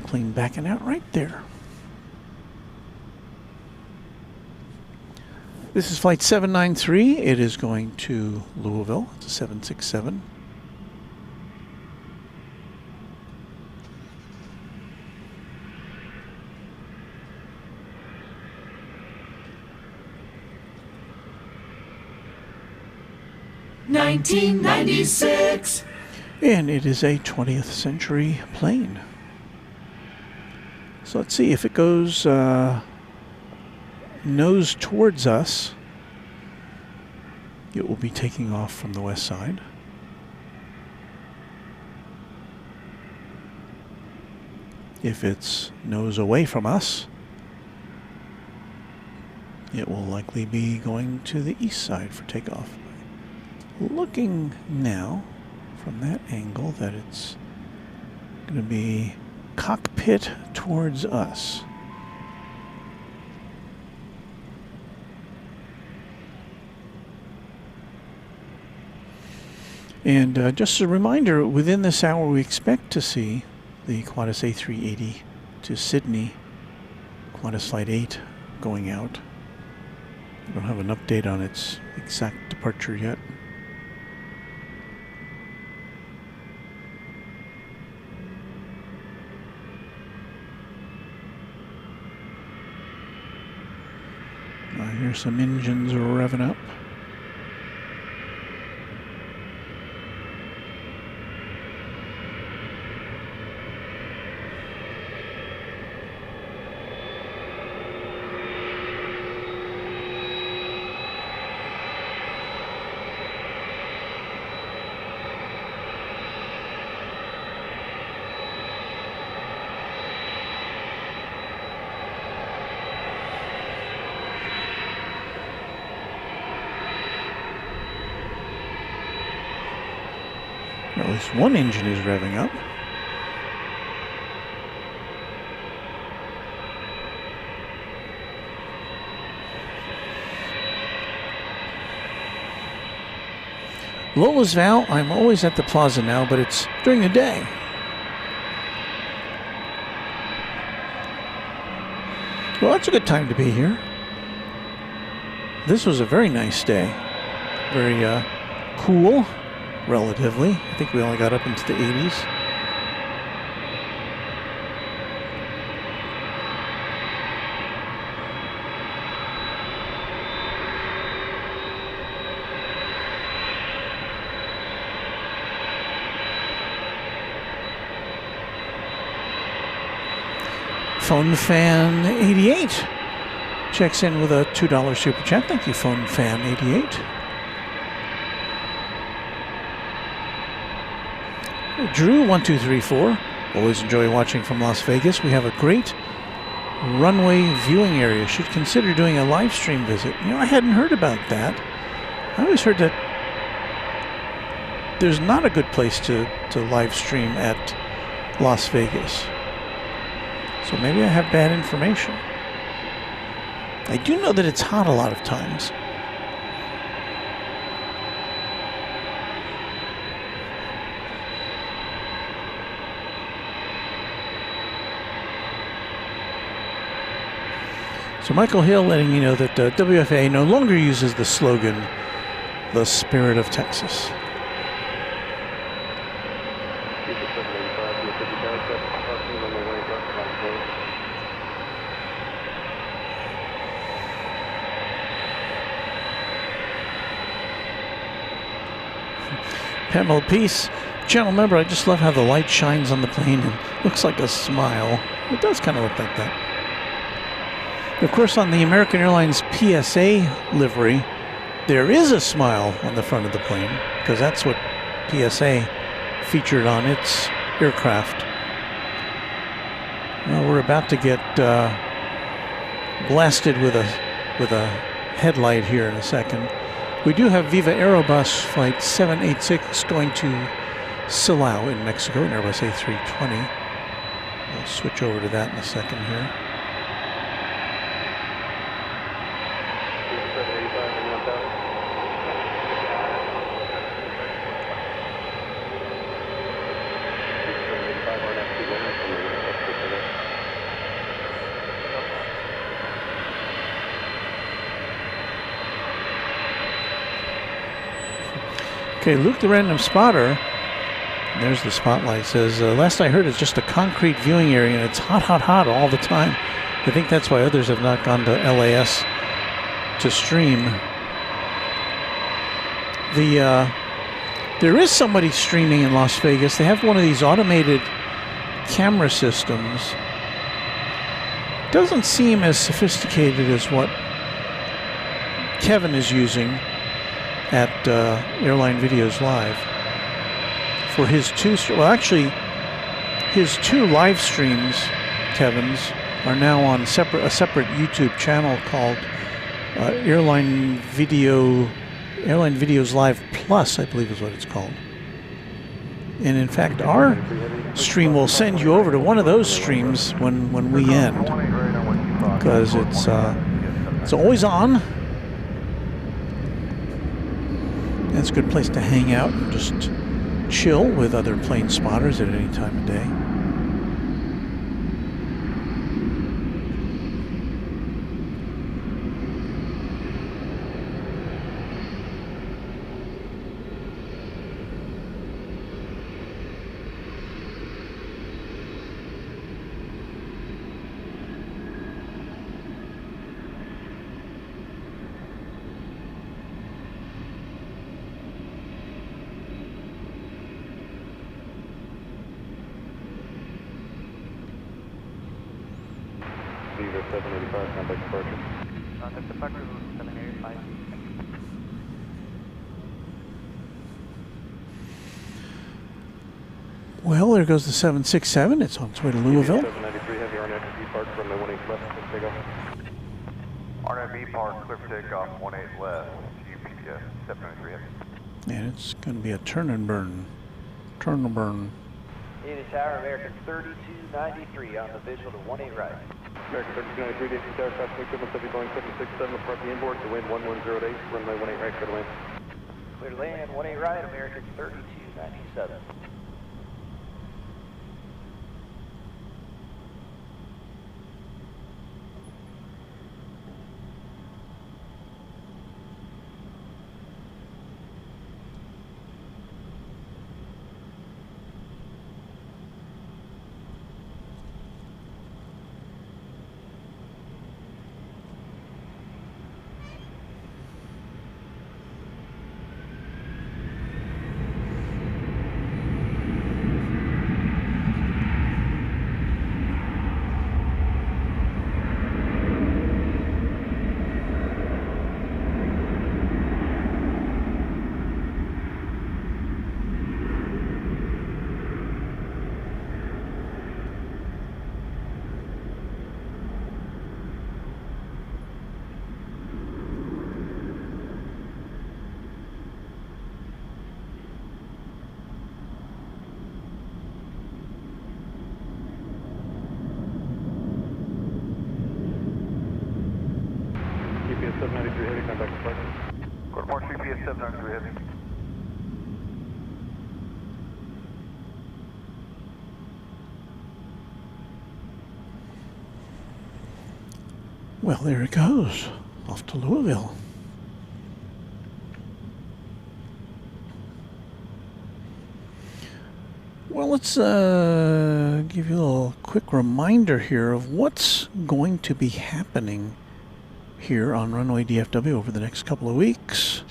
plane backing out right there. This is flight 793. It is going to Louisville. It's a 767. $19.96. And it is a 20th century plane. So let's see if it goes nose towards us. It will be taking off from the west side. If it's nose away from us, it will likely be going to the east side for takeoff. Looking now from that angle that it's going to be cockpit towards us. And just a reminder, within this hour we expect to see the Qantas A380 to Sydney, Qantas Flight 8 going out. I don't have an update on its exact departure yet. I hear some engines revving up. At least one engine is revving up. Lola's Val, I'm always at the plaza now, but it's during the day. Well, that's a good time to be here. This was a very nice day. Very cool, relatively. I think we only got up into the 80s. Phone Fan 88 checks in with a $2 super chat. Thank you, Phone Fan 88. Drew 1234. Always enjoy watching from Las Vegas. We have a great runway viewing area. Should consider doing a live stream visit. You know, I hadn't heard about that. I always heard that there's not a good place to live stream at Las Vegas. So maybe I have bad information. I do know that it's hot a lot of times. So Michael Hill letting me know that WFA no longer uses the slogan, "The Spirit of Texas." Pamela Peace, channel member, I just love how the light shines on the plane and looks like a smile. It does kind of look like that. Of course, on the American Airlines PSA livery, there is a smile on the front of the plane, because that's what PSA featured on its aircraft. Well, we're about to get blasted with a headlight here in a second. We do have Viva Aerobus flight 786 going to Silao in Mexico, an Airbus A340. We'll switch over to that in a second here. Okay, Luke the Random Spotter, there's the spotlight, says, last I heard it's just a concrete viewing area and it's hot, hot, hot all the time. I think that's why others have not gone to LAS to stream. There is somebody streaming in Las Vegas. They have one of these automated camera systems. Doesn't seem as sophisticated as what Kevin is using at Airline Videos Live for his two. Well, actually, his two live streams, Kevin's, are now on a separate YouTube channel called Airline Videos Live Plus, I believe is what it's called. And in fact, our stream will send you over to one of those streams when we end, because it's always on. That's a good place to hang out and just chill with other plane spotters at any time of day. Viva 785, contact departure. Contact departure, 785. Well, there goes the 767. It's on its way to Louisville. 793, have your RNAV park from the 18 left, take off. RNAV park, clear for takeoff, 18 left, UPS, 793. And it's going to be a turn and burn. Turn the burn. Unit Tower, American 3293 on the visual to 18 right. American 3293, DFW Tower, crossing equipment, W Boeing 767, approach the inboard to wind 1108, runway 18 right, clear to land. Clear to land, 18 right, American 3297. GPS 793 heavy, contact flight. Quarter more GPS 793 heavy. Well, there it goes. Off to Louisville. Well, let's give you a little quick reminder here of what's going to be happening here on Runway DFW over the next couple of weeks.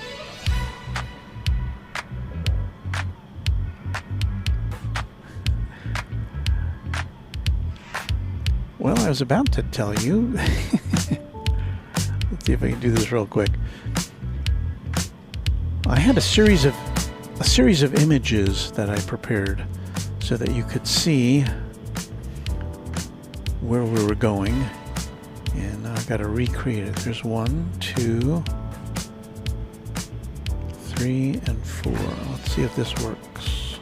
Well, I was about to tell you. Let's see if I can do this real quick. I had a series of images that I prepared so that you could see where we were going. And now I've got to recreate it. There's 1, 2, 3, and 4. Let's see if this works.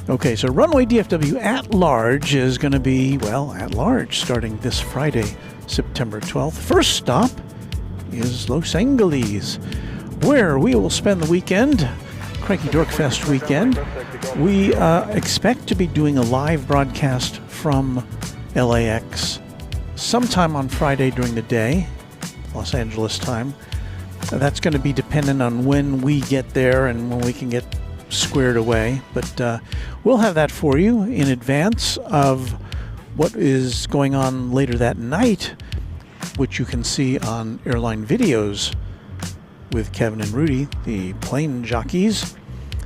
Okay, so Runway DFW at large is going to be, well, at large starting this Friday, September 12th. First stop is Los Angeles, where we will spend the weekend, Cranky Dork Fest weekend. We expect to be doing a live broadcast from LAX sometime on Friday during the day, Los Angeles time. That's going to be dependent on when we get there and when we can get squared away. But we'll have that for you in advance of what is going on later that night, which you can see on airline videos with Kevin and Rudy, the plane jockeys.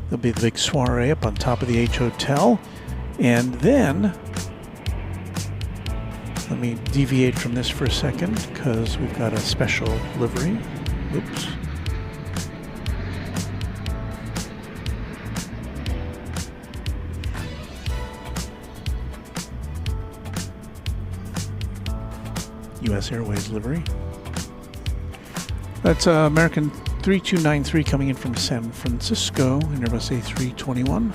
There'll be the big soiree up on top of the H Hotel. And then, let me deviate from this for a second because we've got a special livery. Oops. US Airways livery. That's American 3293 coming in from San Francisco, an Airbus A321.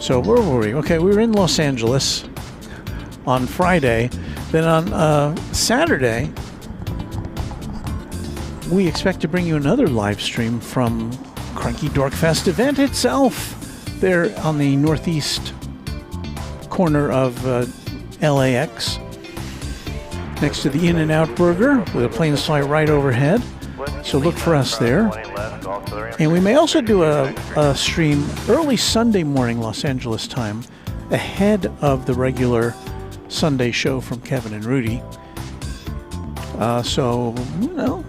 So where were we? Okay, we were in Los Angeles on Friday. Then on Saturday, we expect to bring you another live stream from Cranky Dork Fest event itself. There on the northeast corner of LAX, next to the In-N-Out Burger, with a plane flight right overhead. So look for us there. And we may also do a stream early Sunday morning Los Angeles time, ahead of the regular Sunday show from Kevin and Rudy. So, you know,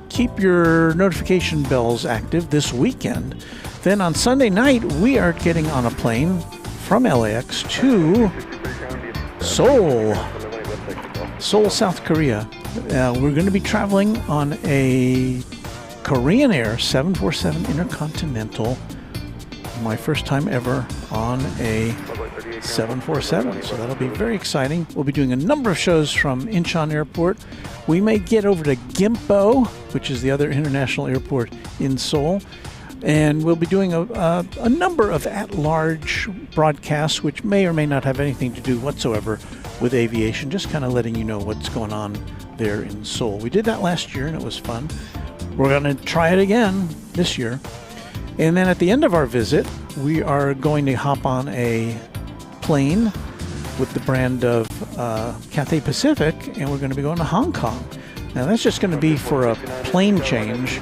keep your notification bells active this weekend. Then on Sunday night, we are getting on a plane from LAX to Seoul, South Korea. We're going to be traveling on a Korean Air 747 Intercontinental. My first time ever on a 747. So that'll be very exciting. We'll be doing a number of shows from Incheon Airport. We may get over to Gimpo, which is the other international airport in Seoul. And we'll be doing a number of at-large broadcasts, which may or may not have anything to do whatsoever with aviation, just kind of letting you know what's going on there in Seoul. We did that last year, and it was fun. We're going to try it again this year. And then at the end of our visit, we are going to hop on a plane with the brand of Cathay Pacific, and we're going to be going to Hong Kong. Now, that's just going to be for a plane change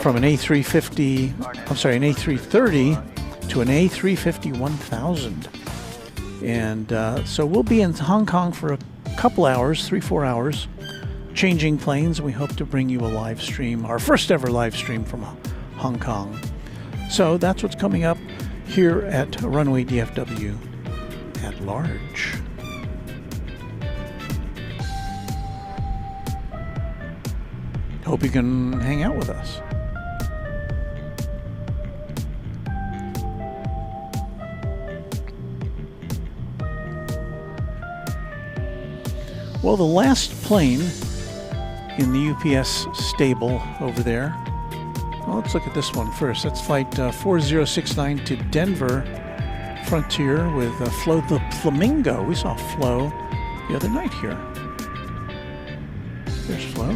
from an A330 to an A350-1000. And so we'll be in Hong Kong for a couple hours, 3-4 hours, changing planes. We hope to bring you a live stream, our first ever live stream from Hong Kong. So that's what's coming up here at Runway DFW at large. Hope you can hang out with us. Well, the last plane in the UPS stable over there. Well, let's look at this one first. That's flight 4069 to Denver Frontier with Flo the Flamingo. We saw Flo the other night here. There's Flo.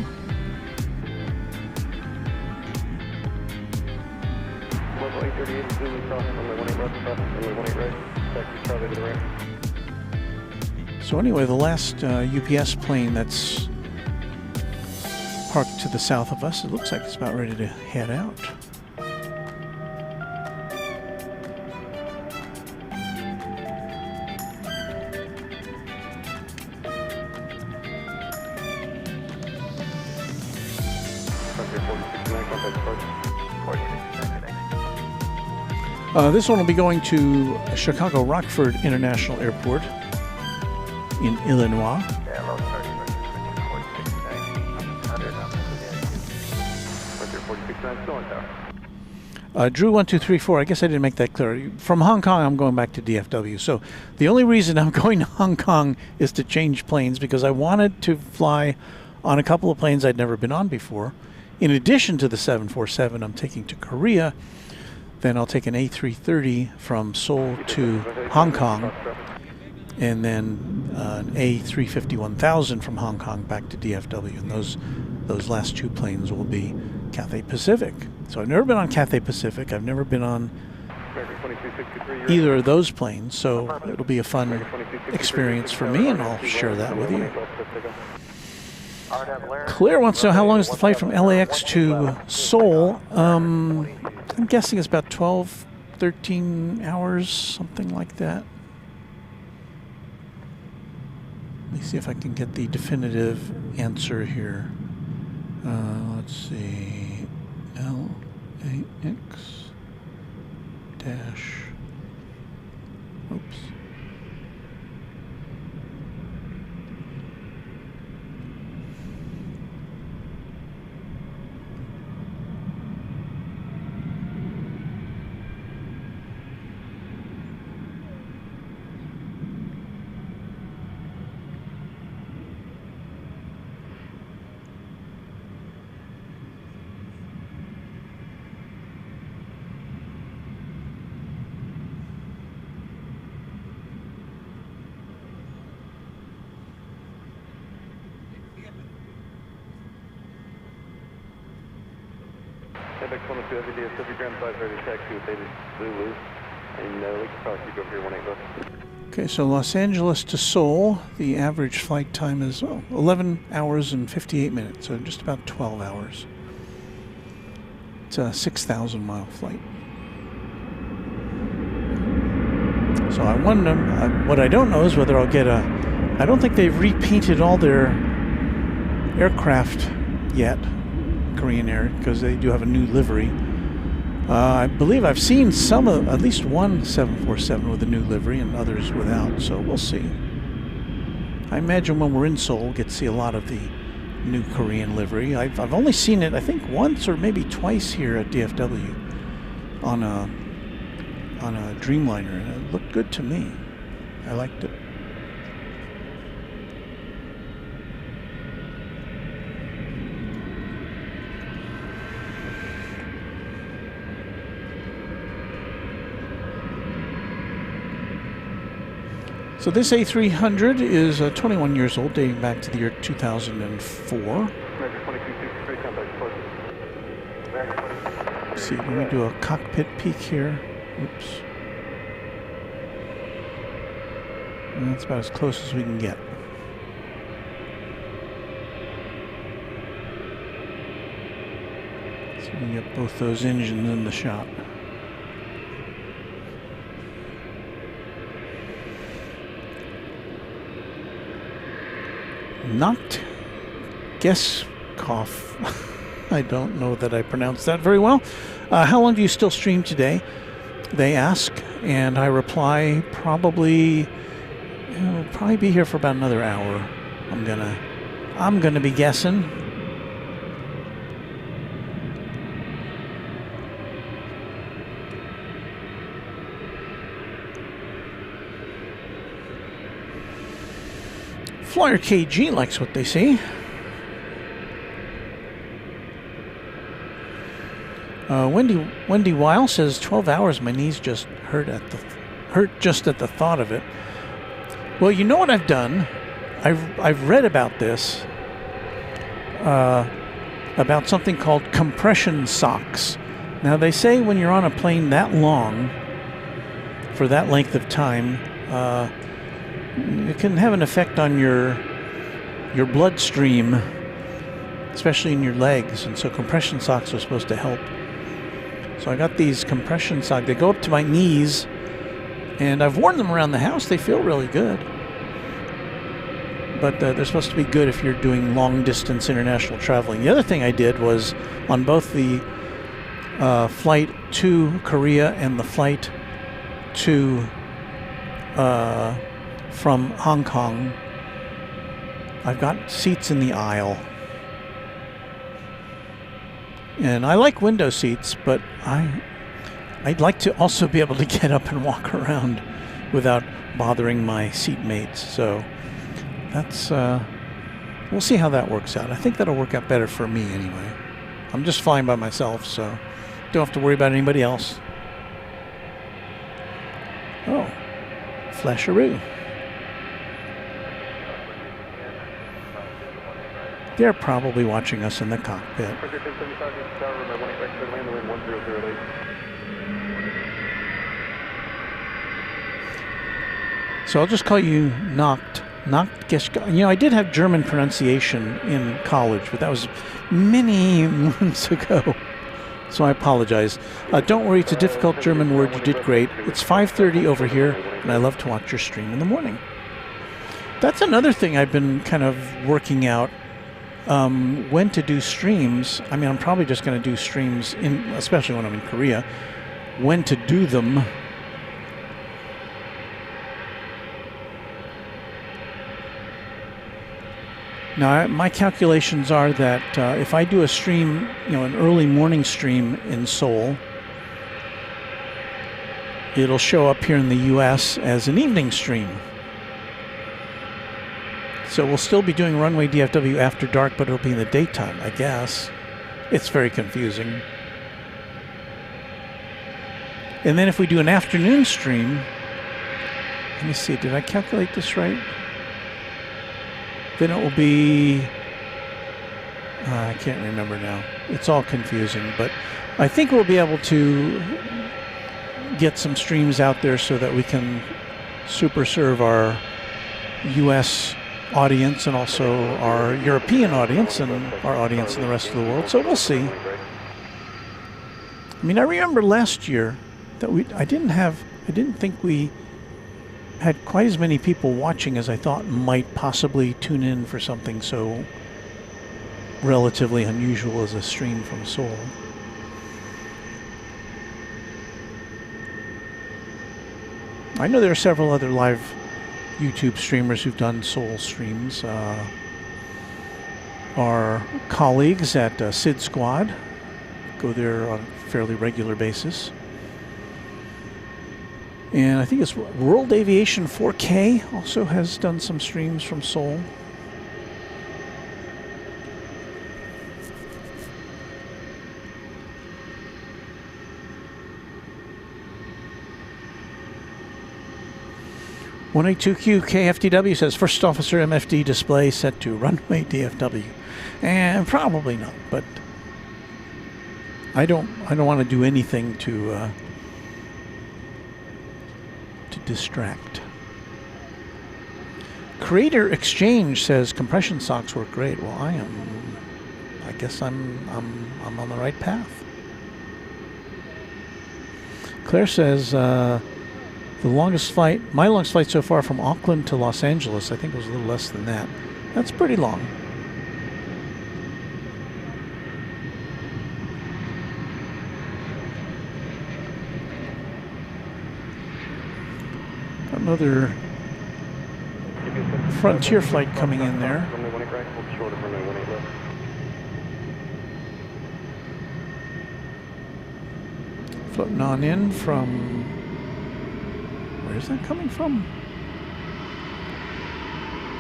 Level 838 Zulu cross, runway 18 left, runway 18 right, taxi Charlie to the right. So anyway, the last UPS plane that's parked to the south of us, it looks like it's about ready to head out. This one will be going to Chicago Rockford International Airport in Illinois. Drew 1234, I guess I didn't make that clear. From Hong Kong, I'm going back to DFW. So the only reason I'm going to Hong Kong is to change planes because I wanted to fly on a couple of planes I'd never been on before. In addition to the 747 I'm taking to Korea, then I'll take an A330 from Seoul to Hong Kong, and then an A350-1000 from Hong Kong back to DFW. And those last two planes will be Cathay Pacific. So I've never been on Cathay Pacific. I've never been on either of those planes. So it'll be a fun experience for me, and I'll share that with you. Claire wants to know how long is the flight from LAX to Seoul. I'm guessing it's about 12, 13 hours, something like that. Let me see if I can get the definitive answer here. Let's see. LAX dash. Oops. Quebec 102 DFW Grand 530 taxi with 80 Zulu, and Lake Cross, you go over here 18 left. Okay, so Los Angeles to Seoul, the average flight time is 11 hours and 58 minutes, so just about 12 hours. It's a 6,000-mile flight. So I wonder, what I don't know is whether I'll get I don't think they've repainted all their aircraft yet, Korean Air, because they do have a new livery. I believe I've seen at least one 747 with a new livery and others without, so we'll see. I imagine when we're in Seoul, we'll get to see a lot of the new Korean livery. I've only seen it, I think, once or maybe twice here at DFW on a on a Dreamliner, and it looked good to me. I liked it. So this A300 is 21 years old, dating back to the year 2004. Let's see, let me do a cockpit peek here. Oops. And that's about as close as we can get. So we can get both those engines in the shot. Not Geskov. I don't know that I pronounced that very well. How long do you still stream today? They ask, and I reply probably. We'll probably be here for about another hour. I'm gonna be guessing. Flyer KG likes what they see. Wendy Weil says 12 hours. My knees just hurt just at the thought of it. Well, you know what I've done? I've read about this. About something called compression socks. Now they say when you're on a plane that long, for that length of time, it can have an effect on your bloodstream, especially in your legs, and so compression socks are supposed to help. So I got these compression socks. They go up to my knees, and I've worn them around the house. They feel really good. But they're supposed to be good if you're doing long-distance international traveling. The other thing I did was on both the flight to Korea and the flight to from Hong Kong, I've got seats in the aisle. And I like window seats, but I'd like to also be able to get up and walk around without bothering my seatmates. So that's, we'll see how that works out. I think that'll work out better for me anyway. I'm just flying by myself, so don't have to worry about anybody else. Oh, flasharoo. They're probably watching us in the cockpit. So I'll just call you Nacht Geschka. You know, I did have German pronunciation in college, but that was many months ago. So I apologize. Don't worry, it's a difficult German word. You did great. It's 5:30 over here, and I love to watch your stream in the morning. That's another thing I've been kind of working out. When to do streams. I mean, I'm probably just going to do streams, especially when I'm in Korea. When to do them. Now, my calculations are that if I do a stream, an early morning stream in Seoul, it'll show up here in the U.S. as an evening stream. So we'll still be doing Runway DFW after dark, but it'll be in the daytime, I guess. It's very confusing. And then if we do an afternoon stream, let me see, did I calculate this right? Then it will be, I can't remember now. It's all confusing, but I think we'll be able to get some streams out there so that we can super serve our U.S. audience and also our European audience and our audience in the rest of the world. So we'll see. I mean, I remember last year that I didn't think we had quite as many people watching as I thought might possibly tune in for something so relatively unusual as a stream from Seoul. I know there are several other live YouTube streamers who've done Seoul streams. Our colleagues at Sid Squad go there on a fairly regular basis. And I think it's World Aviation 4K also has done some streams from Seoul. (182Q) KFTW says first officer MFD display set to runway DFW, and probably not. But I don't want to do anything to distract. Creator Exchange says compression socks work great. Well, I guess I'm on the right path. Claire says my longest flight so far from Auckland to Los Angeles, I think it was a little less than that. That's pretty long. Another Frontier flight coming in there. Floating on in from... Where's that coming from?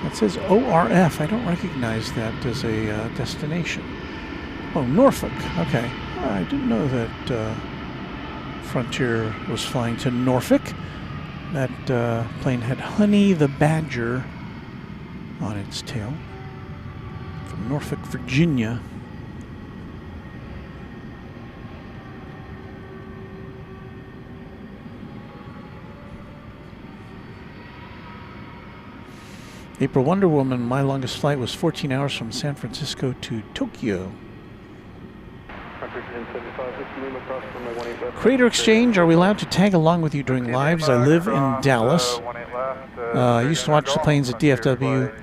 That says ORF. I don't recognize that as a destination. Oh, Norfolk. Okay. I didn't know that Frontier was flying to Norfolk. That plane had Honey the Badger on its tail from Norfolk, Virginia. April Wonder Woman, my longest flight was 14 hours from San Francisco to Tokyo. Creator Exchange, are we allowed to tag along with you during lives? I live in Dallas. I used to watch the planes at DFW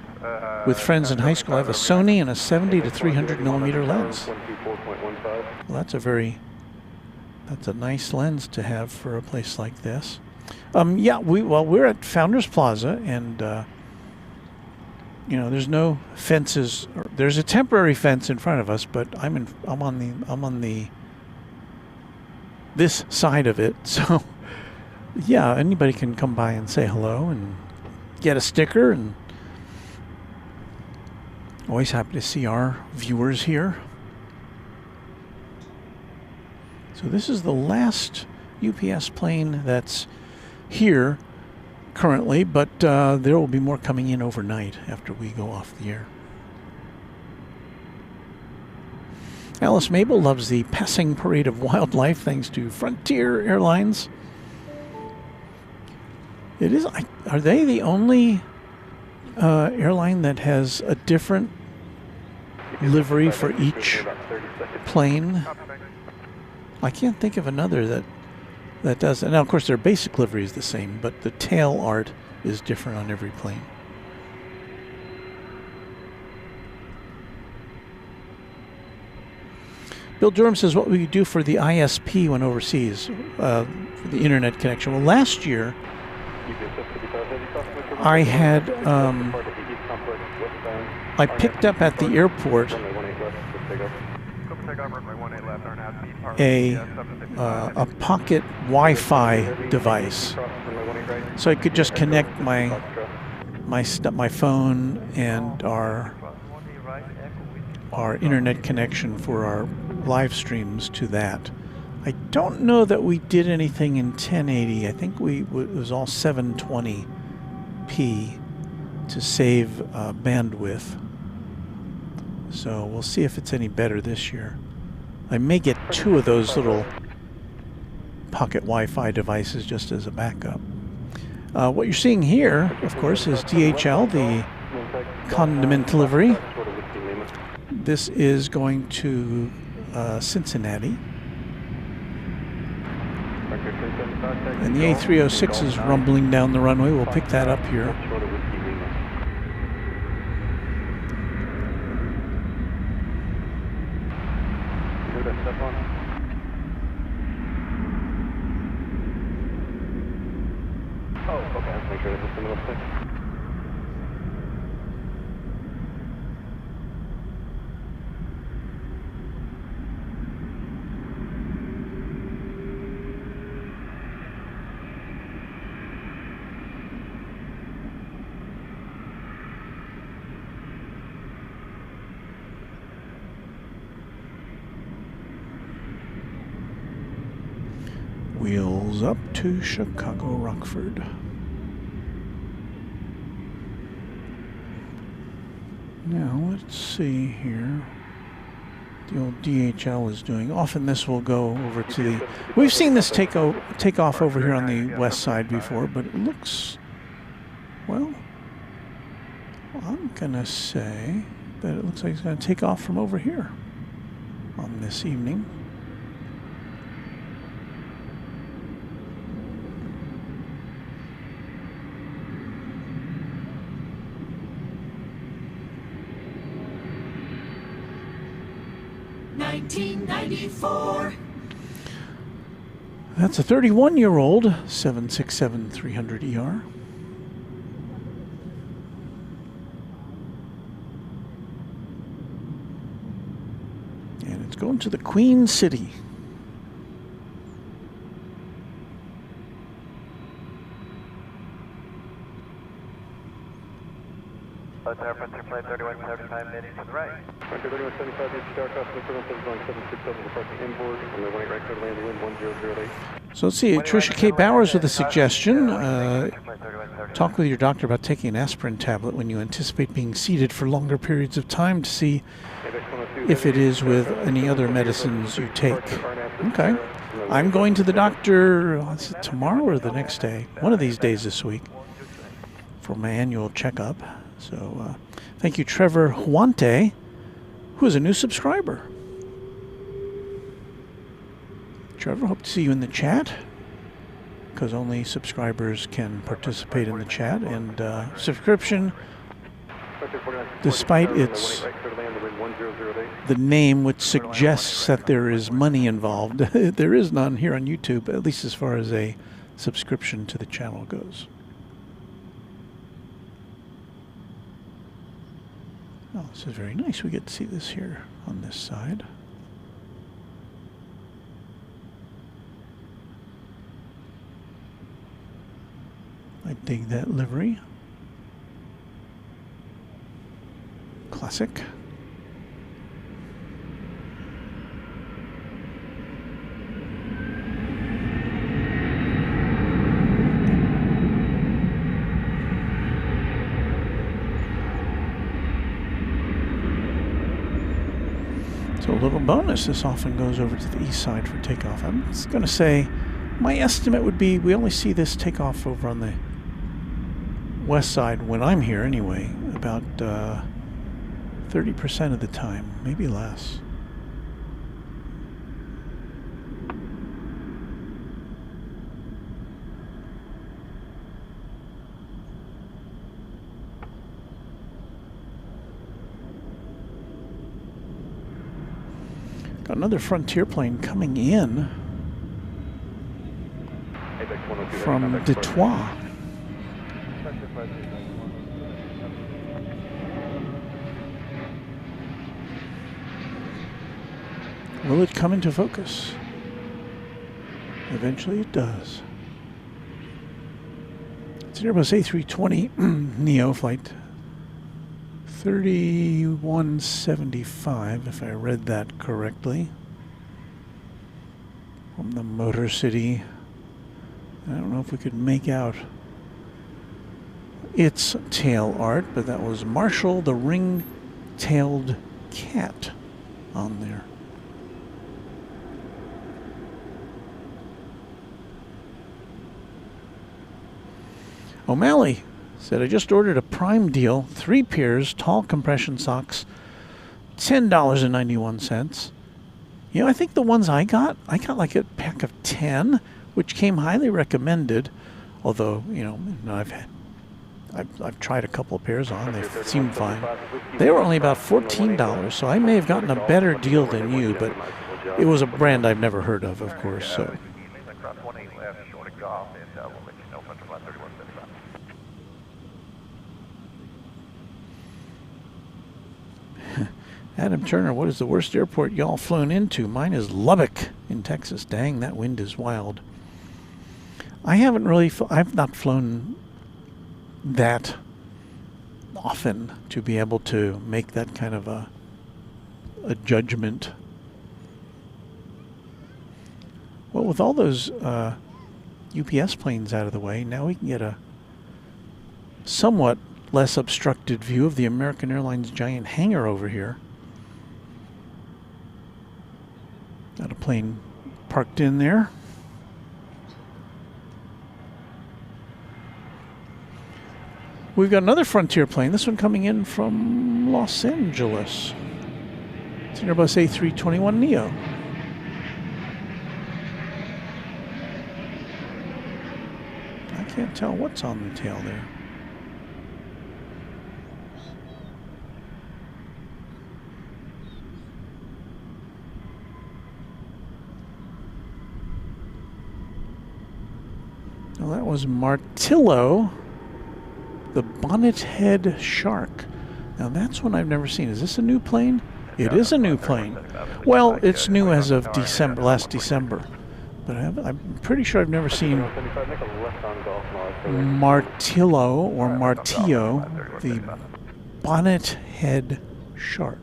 with friends in high school. I have a Sony and a 70 to 300 millimeter lens. Well, that's a nice lens to have for a place like this. Yeah, we're at Founders Plaza, and you know, there's no fences. There's a temporary fence in front of us, but I'm on this side of it. So yeah, anybody can come by and say hello and get a sticker, and always happy to see our viewers here. So this is the last UPS plane that's here currently, but there will be more coming in overnight after we go off the air. Alice Mabel loves the passing parade of wildlife thanks to Frontier Airlines. It is. Are they the only airline that has a different livery for each plane? I can't think of another that does. And now, of course, their basic livery is the same, but the tail art is different on every plane. Bill Durham says, what will you do for the ISP when overseas, for the internet connection? Well, last year, I had, I picked up at the airport a pocket Wi-Fi device, so I could just connect my phone and our internet connection for our live streams to that. I don't know that we did anything in 1080. I think it was all 720p to save bandwidth. So we'll see if it's any better this year. I may get 2 of those little pocket Wi-Fi devices just as a backup. What you're seeing here, of course, is DHL, the condiment delivery. This is going to Cincinnati. And the A306 is rumbling down the runway. We'll pick that up here. Oh, okay. Let's make sure this is the middle stick. Wheels up to Chicago Rockford. Now let's see here. The old DHL is doing. Often this will go over to the. We've seen this take off over here on the west side before, but it looks. Well, I'm gonna say that it looks like it's gonna take off from over here on this evening. That's a 31-year-old 767-300ER. And it's going to the Queen City. Both airplanes are flight 3175 heading to the right. Frontier 3175, you start off the front of going 767 departing inboard, and then runway right clear to land wind 1008. So let's see, Tricia K. Bowers with a suggestion. Talk with your doctor about taking an aspirin tablet when you anticipate being seated for longer periods of time to see if it is with any other medicines you take. Okay. I'm going to the doctor tomorrow or the next day, one of these days this week, for my annual checkup. So thank you, Trevor Huante, who is a new subscriber. Trevor, hope to see you in the chat, because only subscribers can participate in the chat. And subscription, despite its the name which suggests that there is money involved, there is none here on YouTube, at least as far as a subscription to the channel goes. Oh, this is very nice. We get to see this here on this side. I dig that livery. Classic. So a little bonus, this often goes over to the east side for takeoff. I'm just going to say, my estimate would be we only see this take off over on the west side when I'm here anyway, about 30% of the time, maybe less. Got another Frontier plane coming in from Detroit. Will it come into focus? Eventually it does. It's an Airbus A340 Neo flight 3175, if I read that correctly, from the Motor City. I don't know if we could make out its tail art, but that was Marshall the Ring-Tailed Cat on there. O'Malley said, I just ordered a Prime deal, 3 pairs, tall compression socks, $10.91. You know, I think the ones I got like a pack of 10, which came highly recommended. Although, you know, I've tried a couple of pairs on, they seemed fine. They were only about $14, so I may have gotten a better deal than you, but it was a brand I've never heard of course, so. Adam Turner, what is the worst airport y'all flown into? Mine is Lubbock in Texas. Dang, that wind is wild. I haven't really, I've not flown that often to be able to make that kind of a judgment. What Well, with all those UPS planes out of the way, now we can get a somewhat less obstructed view of the American Airlines giant hangar over here. Got a plane parked in there. We've got another Frontier plane, this one coming in from Los Angeles. It's an Airbus A321neo. I can't tell what's on the tail there. Well, that was Martillo, the bonnet head shark. Now that's one I've never seen. Is this a new plane? It is a new plane. Well, it's new as of December, last December. But I'm pretty sure I've never seen Martillo or Martillo, the bonnet head shark.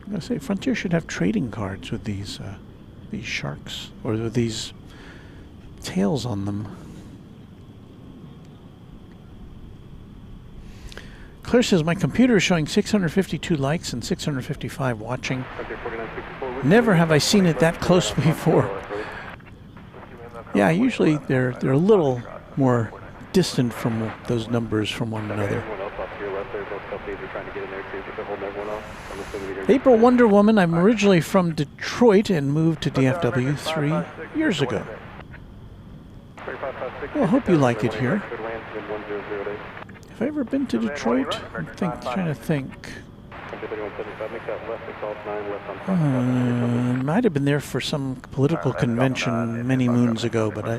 I'm going to say Frontier should have trading cards with these sharks, or with these tails on them. Claire says, my computer is showing 652 likes and 655 watching. Never have I seen it that close before. Yeah, usually they're a little more distant from those numbers from one another. April Wonder Woman, I'm originally from Detroit and moved to DFW 3 years ago. Well, I hope you like it here. Have I ever been to Detroit? I'm trying to think. Might have been there for some political convention many moons ago, but I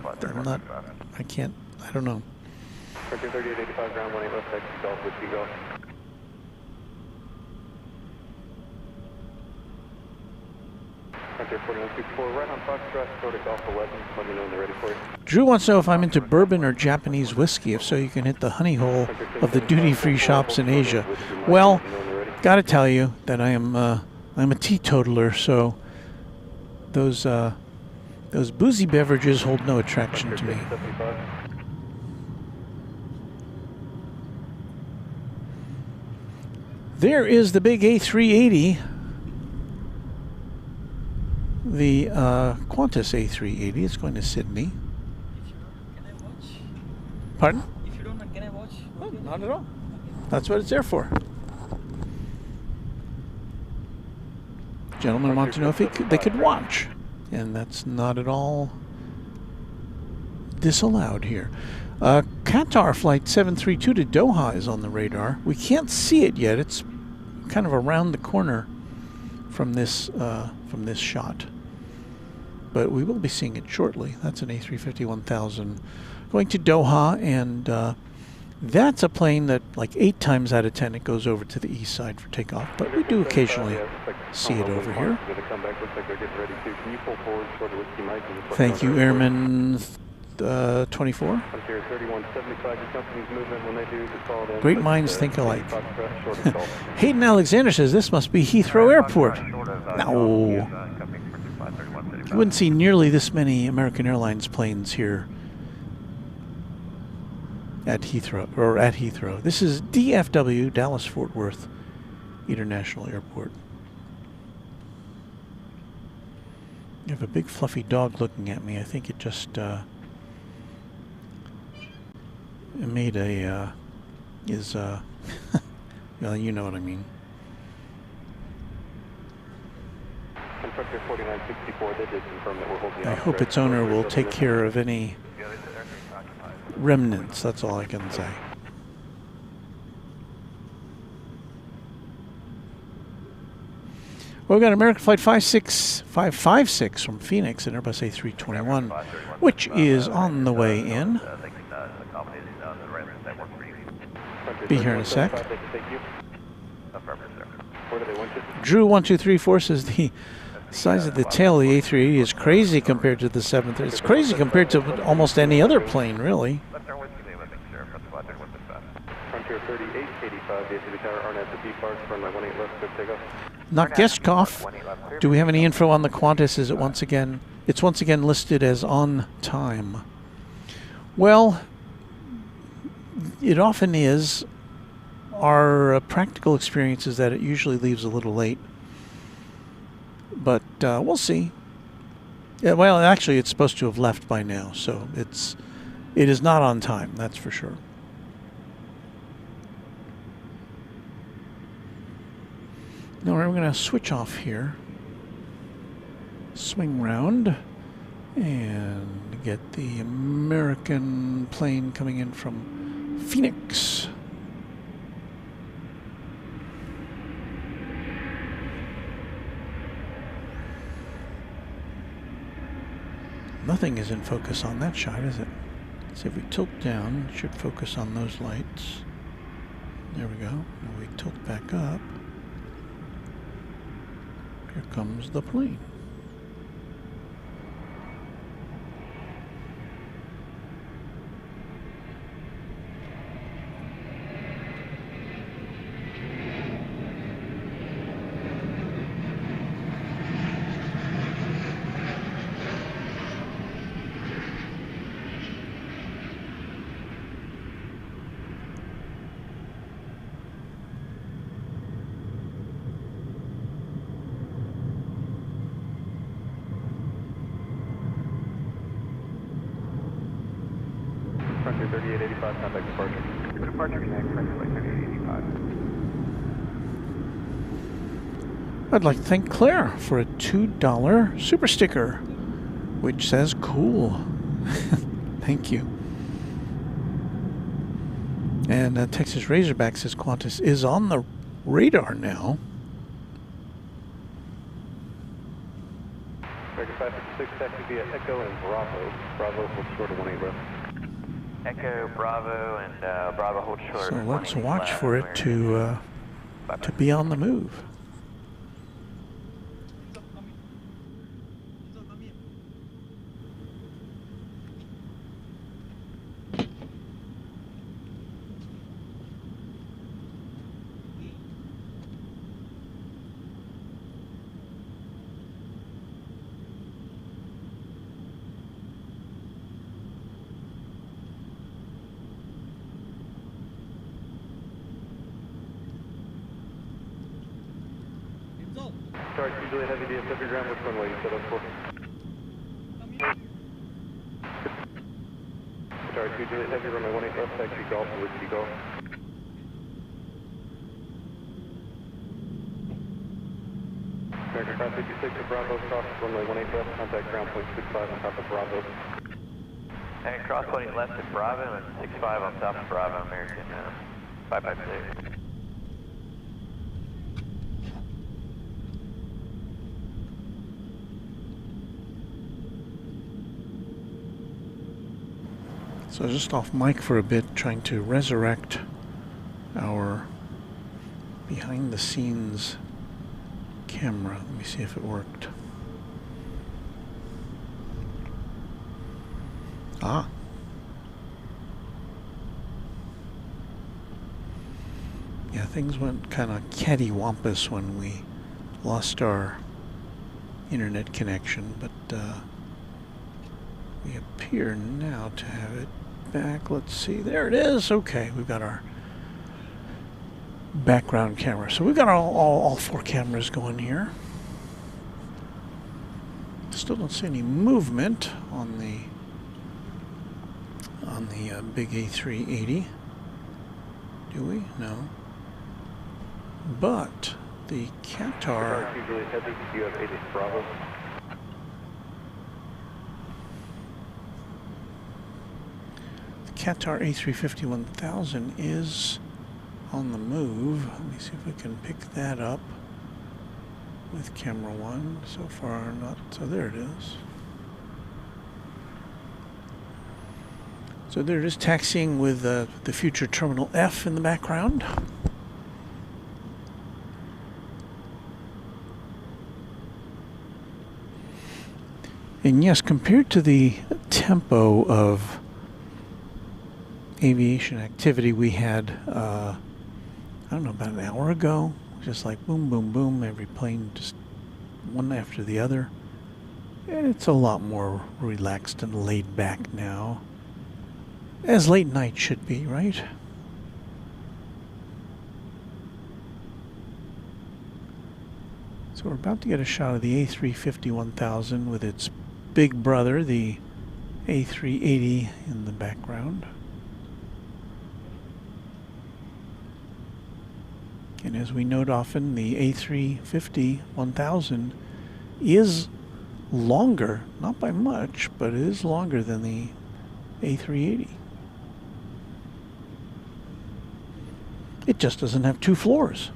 don't know. Drew wants to know if I'm into bourbon or Japanese whiskey. If so, you can hit the honey hole of the duty-free shops in Asia. Well, gotta tell you that I'm a teetotaler, so those boozy beverages hold no attraction to me. There is the big A380. The Qantas A380 is going to Sydney. Pardon? If you don't mind, can I watch? Oh, not at all. That's what it's there for. Gentlemen want to know if they could watch, and that's not at all disallowed here. Qatar flight 732 to Doha is on the radar. We can't see it yet. It's kind of around the corner from this shot. But we will be seeing it shortly. That's an A350-1000 going to Doha, and that's a plane that, like 8 times out of 10, it goes over to the east side for takeoff. But we do occasionally see it over here. Thank you, Airman 24. Great minds think alike. Hayden Alexander says this must be Heathrow Airport. No. You wouldn't see nearly this many American Airlines planes here at Heathrow. This is DFW, Dallas Fort Worth International Airport. You have a big fluffy dog looking at me. I think it just it made a well, you know what I mean. I hope its owner will take care of any remnants. That's all I can say. Well, we've got American Flight 556 from Phoenix, an Airbus A321, which is on the way in. Be here in a sec. Drew1234 says the size of the tail of the A380 is crazy compared to the 730. It's crazy compared to almost any other plane, really. 85 DFW Tower, Arnett to B-Park, runway 18 left, good takeoff. Not Gestkoff. Do we have any info on the Qantas? Is it once again? It's once again listed as on time. Well, it often is. Our practical experience is that it usually leaves a little late, but we'll see. Yeah, well, actually, it's supposed to have left by now, so it is not on time. That's for sure. Now we're going to switch off here, swing round, and get the American plane coming in from Phoenix. Nothing is in focus on that shot, is it? So if we tilt down, it should focus on those lights. There we go. And we tilt back up. Here comes the plane. Frontier 3885, contact departure. Departure connect, Frontier 3885. I'd like to thank Claire for a $2 super sticker, which says cool. Thank you. And Texas Razorback says Qantas is on the radar now. American 556, taxi via Echo and Bravo. Bravo, hold short of 18 left. Echo, Bravo, and Bravo, hold short. So let's watch for it to be on the move. Start usually heavy DFW ground, which runway you set up for? Start usually heavy runway 18 left, taxi golf, whiskey golf. American 556 to Bravo, cross runway 18 left, contact ground point 65 on top of Bravo. And cross 18 left at Bravo and 65 on top of Bravo, American 556. So just off mic for a bit, trying to resurrect our behind the scenes camera. Let me see if it worked. Ah. Yeah, things went kind of cattywampus when we lost our internet connection, but we appear now to have it back. Let's see. There it is. Okay, we've got our background camera. So we've got all four cameras going here. Still don't see any movement on the big A380. Do we? No. But the Qatar. Usually heavy. You have 80 Bravo. Qatar A350 1000 is on the move. Let me see if we can pick that up with camera one. So far not. So there it is. So there it is, taxiing with the future Terminal F in the background. And yes, compared to the tempo of aviation activity we had I don't know, about an hour ago. Just like boom, boom, boom, every plane just one after the other. It's a lot more relaxed and laid back now. As late night should be, right? So we're about to get a shot of the A350-1000 with its big brother, the A380, in the background. And as we note often, the A350-1000 is longer, not by much, but it is longer than the A380. It just doesn't have 2 floors.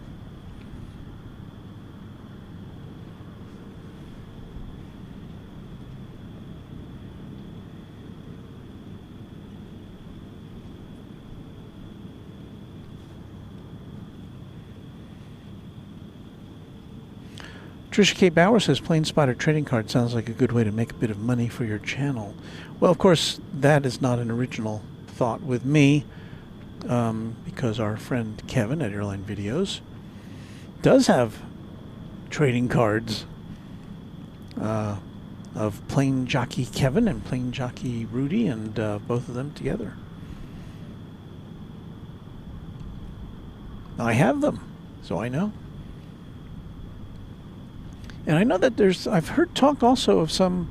Trisha K. Bauer says, Plane Spotter trading card sounds like a good way to make a bit of money for your channel. Well, of course, that is not an original thought with me, because our friend Kevin at Airline Videos does have trading cards of Plane Jockey Kevin and Plane Jockey Rudy, and both of them together. I have them, so I know. And I know that I've heard talk also of some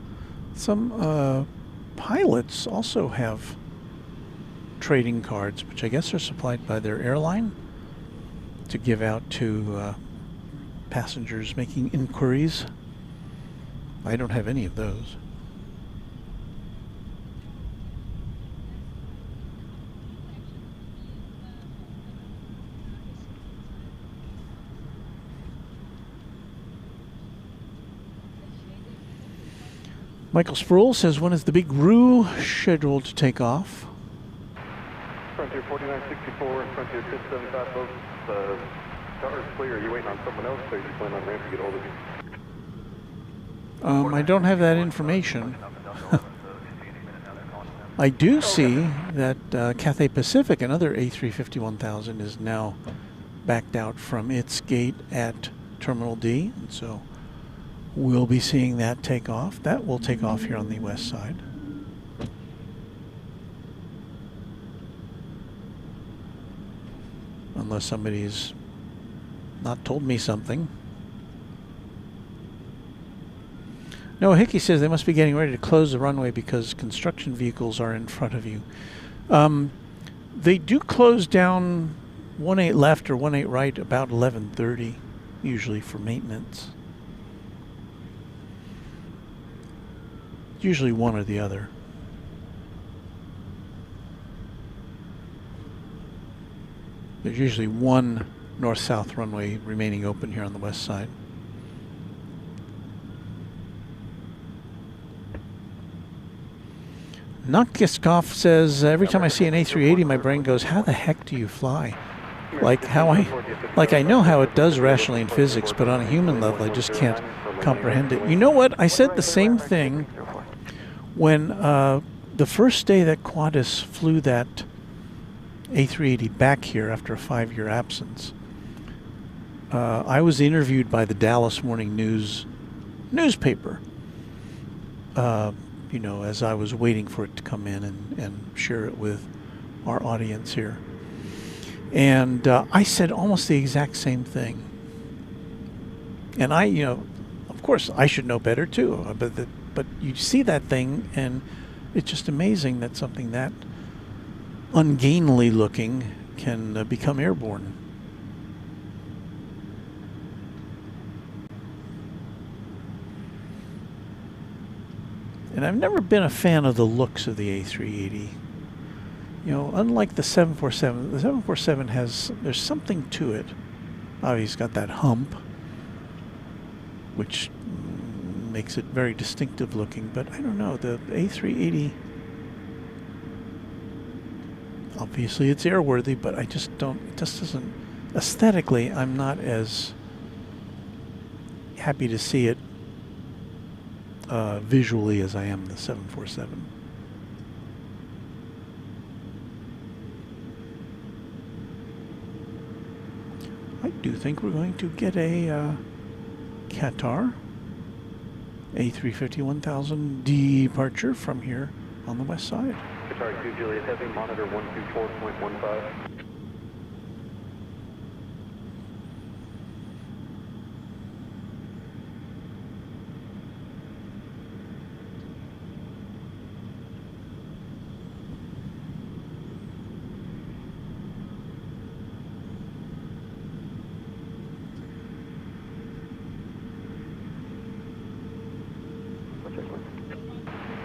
pilots also have trading cards, which I guess are supplied by their airline to give out to passengers making inquiries. I don't have any of those. Michael Sproul says, when is the big Roo scheduled to take off? Frontier 4964 and Frontier 1075 both. The tower's clear. Are you waiting on someone else, or you plan on ramp to get hold of you? I don't have that information. I do see that Cathay Pacific, another A350-1000, is now backed out from its gate at Terminal D, and so we'll be seeing that take off. That will take off here on the west side. Unless somebody's not told me something. Noah Hickey says they must be getting ready to close the runway because construction vehicles are in front of you. They do close down 18 left or 18 right about 11:30, usually for maintenance. Usually one or the other. There's usually one north-south runway remaining open here on the west side. Nakiskov says, every time I see an A380, my brain goes, how the heck do you fly? Like I know how it does rationally in physics, but on a human level, I just can't comprehend it. You know what? I said the same thing when the first day that Qantas flew that A380 back here after a 5-year absence. I was interviewed by the Dallas Morning News newspaper, you know, as I was waiting for it to come in and share it with our audience here. And I said almost the exact same thing. And I, you know, of course I should know better too, but you see that thing and it's just amazing that something that ungainly looking can become airborne. And I've never been a fan of the looks of the A380. You know, unlike the 747, the 747 there's something to it. Obviously, it's got that hump, which makes it very distinctive looking, but I don't know, the A380, obviously it's airworthy, but I just don't, it just doesn't, aesthetically, I'm not as happy to see it visually as I am the 747. do think we're going to get a Qatar A350 1000 departure from here on the west side. Qatar 2 Juliet Heavy, monitor 124.15.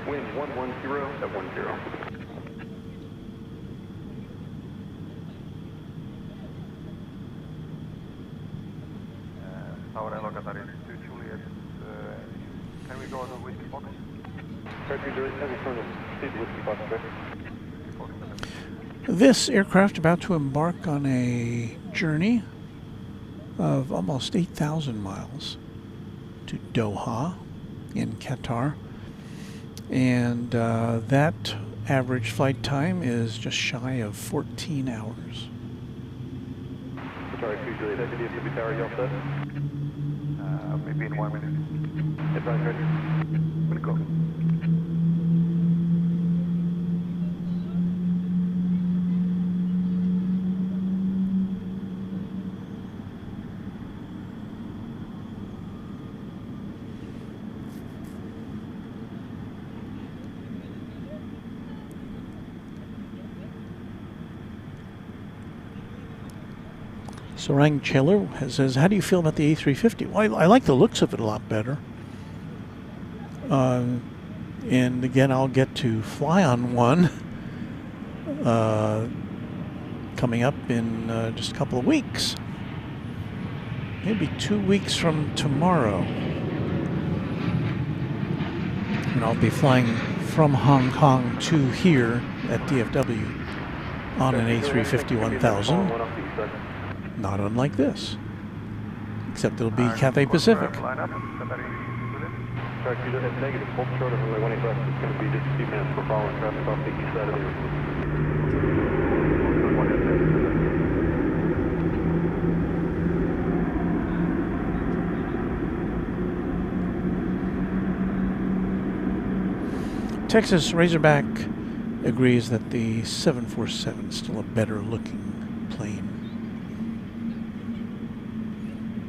Wind 110 at 10. Ahora lo Qatar 2 Juliet. Can we go to Whiskey Fox? This aircraft about to embark on a journey of almost 8,000 miles to Doha in Qatar. And that average flight time is just shy of 14 hours. Qatar 2 Juliet Heavy, DFW Tower, you all set? Maybe in 1 minute. Advise ready. We'll go. Sarang Chiller says, how do you feel about the A350? Well, I like the looks of it a lot better. And again, I'll get to fly on one coming up in just a couple of weeks. Maybe 2 weeks from tomorrow. And I'll be flying from Hong Kong to here at DFW on an A350 1000. Not unlike this, except it'll be Cathay Pacific. Negative, hold short of runway 18 left. It's going to be just a few minutes for following traffic off the east side of the airport. Texas Razorback agrees that the 747 is still a better looking plane.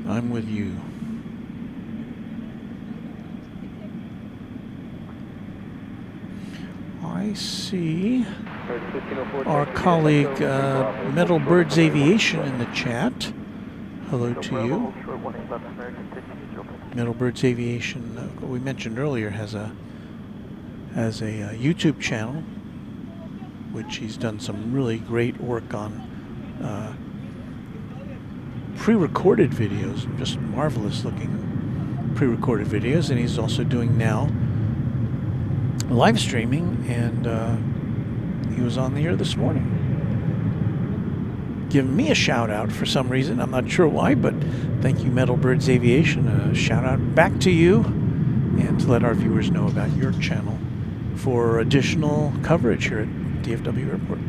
I'm with you. I see our colleague Metal Birds Aviation in the chat. Hello to you. Metal Birds Aviation, we mentioned earlier, has a YouTube channel, which he's done some really great work on. Pre-recorded videos, just marvelous looking pre-recorded videos, and he's also doing now live streaming, and he was on the air this morning giving me a shout out for some reason. I'm not sure why, but thank you, Metal Birds Aviation. A shout out back to you, and to let our viewers know about your channel for additional coverage here at DFW Airport.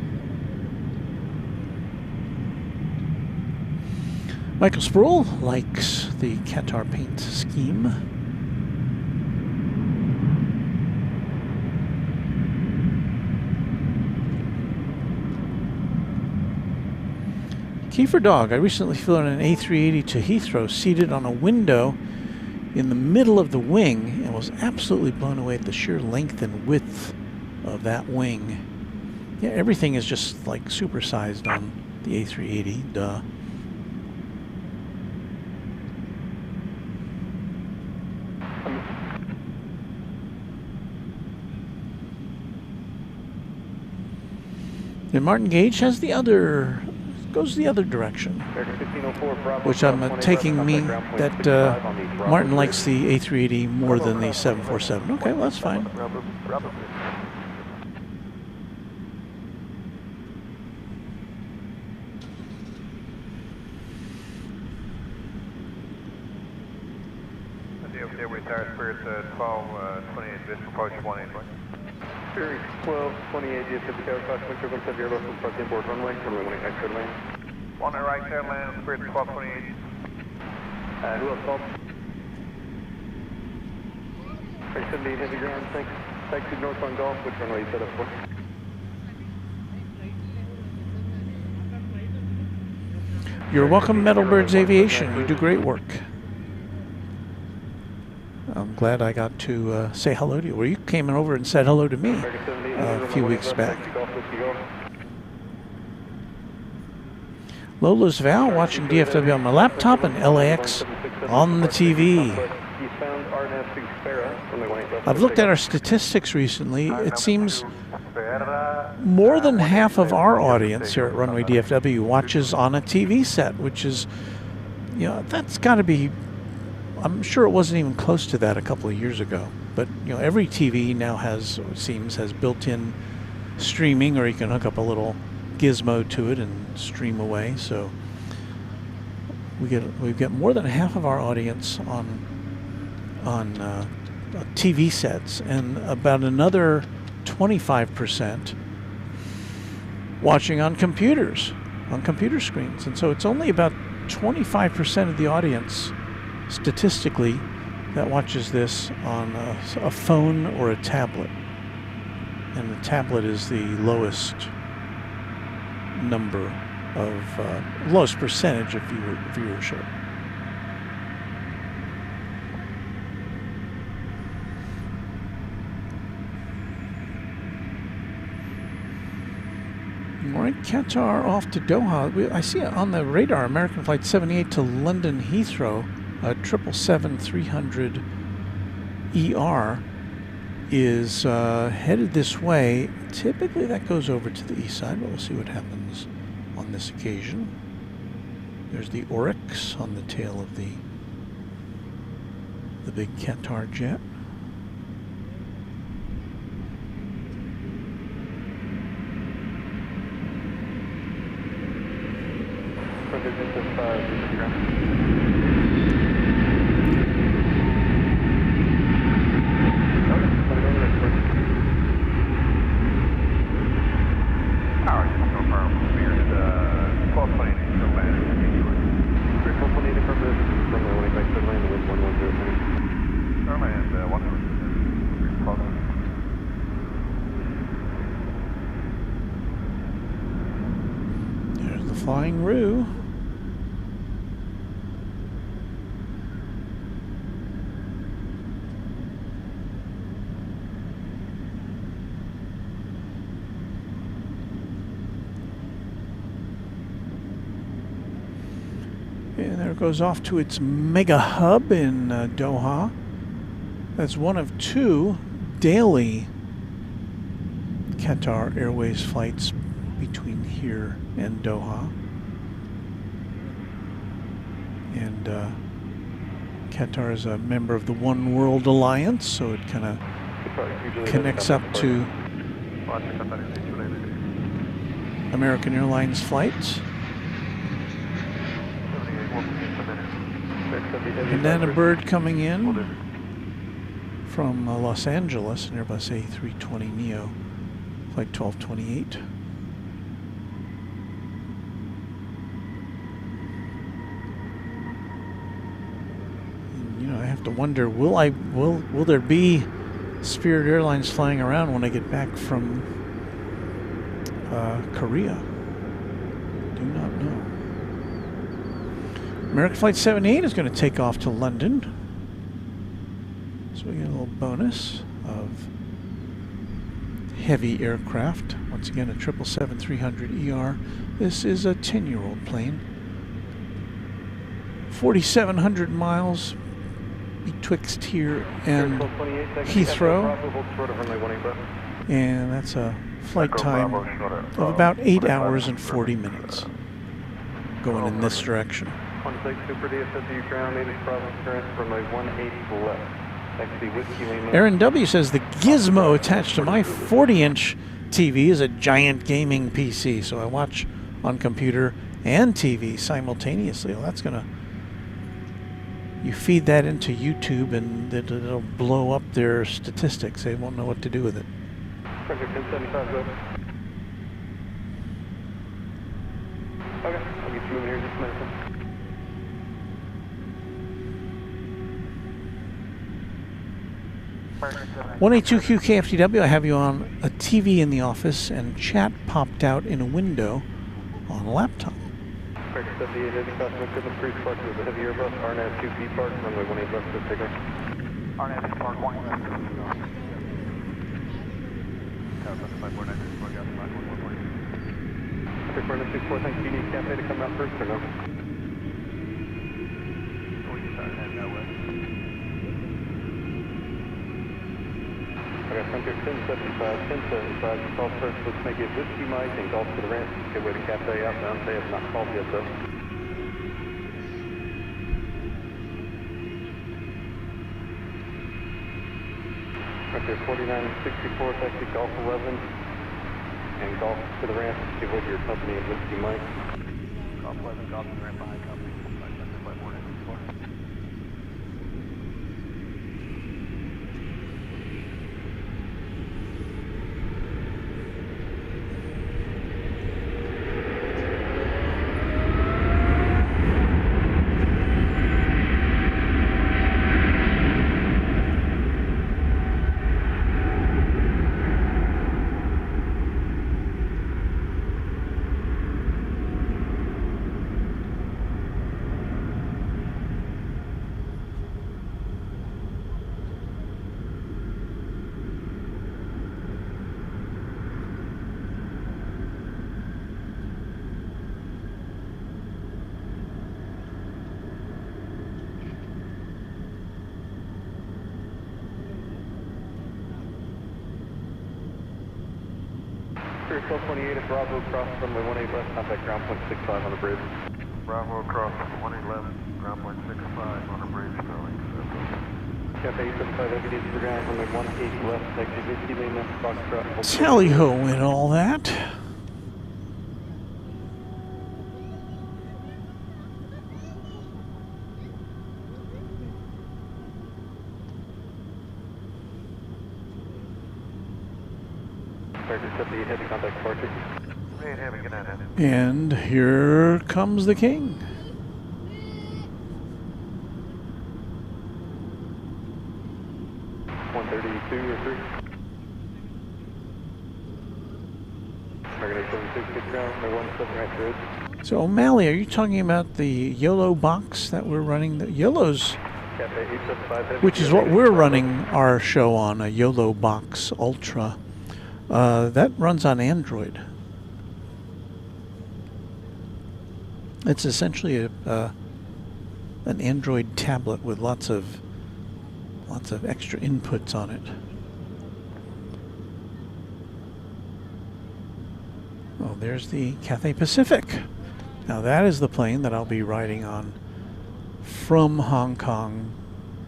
Michael Sproul likes the Qatar paint scheme. Kiefer Dog, I recently flew on an A380 to Heathrow, seated on a window in the middle of the wing, and was absolutely blown away at the sheer length and width of that wing. Yeah, everything is just like supersized on the A380, duh. And Martin Gage has the other, goes the other direction, which I'm taking me that Martin likes the A380 more than the 747. Okay, well, that's fine. DFW retired Spirit 1228, this approach 181. Spirit 1228, DFW Tower, cross wind turbulence of your local park inboard runway 18 clear lane. On the right there, land, Spirit 1228. Who else called? 678 heavy ground, thanks. Taxi northbound Golf, which runway you set up for? You're welcome, Metalbirds Aviation. You do great work. I'm glad I got to say hello to you. Well, you came over and said hello to me a few weeks back. Lola's Val watching DFW on my laptop and LAX on the TV. I've looked at our statistics recently. It seems more than half of our audience here at Runway DFW watches on a TV set, which is, you know, that's got to be, I'm sure it wasn't even close to that a couple of years ago. But, you know, every TV now has, it seems, has built-in streaming, or you can hook up a little gizmo to it and stream away. So we get more than half of our audience on TV sets, and about another 25% watching on computers, on computer screens. And so it's only about 25% of the audience, statistically, that watches this on a phone or a tablet. And the tablet is the lowest number of, lowest percentage of viewership. All right, Qatar off to Doha. I see on the radar American Flight 78 to London Heathrow, a 777-300 ER is headed this way. Typically that goes over to the east side, but we'll see what happens on this occasion. There's the Oryx on the tail of the big Qatar jet. There's the Flying Roo. And there it goes off to its mega hub in Doha. That's one of two daily Qatar Airways flights between here and Doha. And Qatar is a member of the One World Alliance, so it kind of connects up to American Airlines flights. And then a bird coming in from Los Angeles, an Airbus A340 Neo, flight 1228. And, you know, I have to wonder, will there be Spirit Airlines flying around when I get back from Korea? Do not know. American Flight 78 is going to take off to London. So we get a little bonus of heavy aircraft. Once again, a 777-300 ER. This is a 10-year-old plane. 4,700 miles betwixt here and Heathrow. And that's a flight time of about 8 hours and 40 minutes going in this direction. 26 Super DFW ground, native Bravo current, runway 18 left. Taxi Whiskey Lima. Aaron W. says the gizmo attached to my 40-inch TV is a giant gaming PC, so I watch on computer and TV simultaneously. Well, that's gonna, you feed that into YouTube and it'll blow up their statistics. They won't know what to do with it. Project 1075, go. Okay, I'll get you Mason. 182Q KFTW, I have you on a TV in the office and chat popped out in a window on a laptop. American 78 Heavy Customer Equipment, Cruise Park with a heavy Airbus, RNAV 2P Park, runway 18 left to take off. RNAV Park 1 left. Tower 5496, gas 5140. Quick runner 24, thanks. Do you need Cafe to come out first or no? We can start heading that way. I got Frontier 1075, 1075, call first, let's make it Whiskey Mike and golf to the ramp. Good way to Cafe outbound, they have not called yet though. Frontier 4964, taxi Golf 11 and golf to the ramp. Give way to your company and Whiskey Mike. Golf 11, golf to the ramp behind company. Flight 184. Spirit 1228 at Bravo, cross runway 18 left, contact ground point 65 on the bridge. Bravo across 18 left, ground point 65 on the bridge, Sterling. Cafe 875 heavy diesel for ground, runway 18 left, taxi Whiskey mainland, Foxtrot. Tally-ho and all that. American 78 heavy contact departure. Heavy, good night, And here comes the king. $132 or 3. American 876 get ground, runway 17 right bridge. So O'Malley, are you talking about the YOLO box that we're running? The YOLO's, Cafe 875 heavy. which is what we're running our show on, a YOLO box Ultra. That runs on Android. It's essentially an Android tablet with lots of extra inputs on it. Oh, there's the Cathay Pacific. Now that is the plane that I'll be riding on from Hong Kong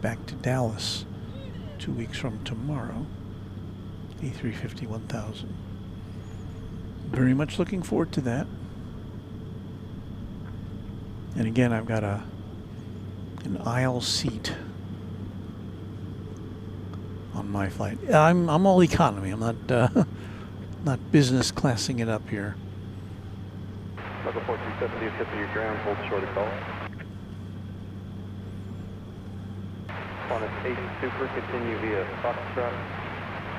back to Dallas 2 weeks from tomorrow. A350 1000. Very much looking forward to that. And again, I've got an aisle seat on my flight. I'm all economy. I'm not not business classing it up here. Local 4270 is hit your ground, hold short of call. Qantas 8 Super, continue via Foxtrot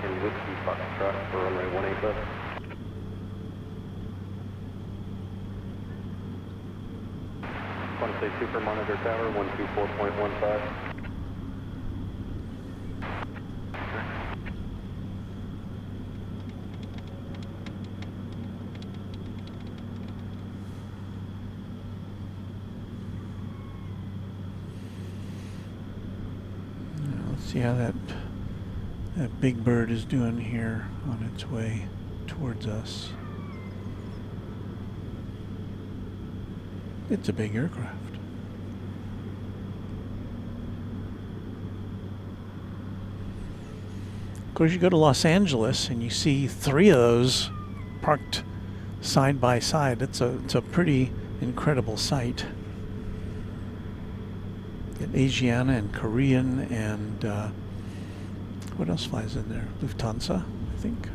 and Whiskey Foxtrot for runway 18 left. Qantas 8 Super, monitor tower 124.15. See how that big bird is doing here on its way towards us. It's a big aircraft. Of course, you go to Los Angeles and you see 3 of those parked side by side. It's a pretty incredible sight. Asiana and Korean and what else flies in there? Lufthansa, I think.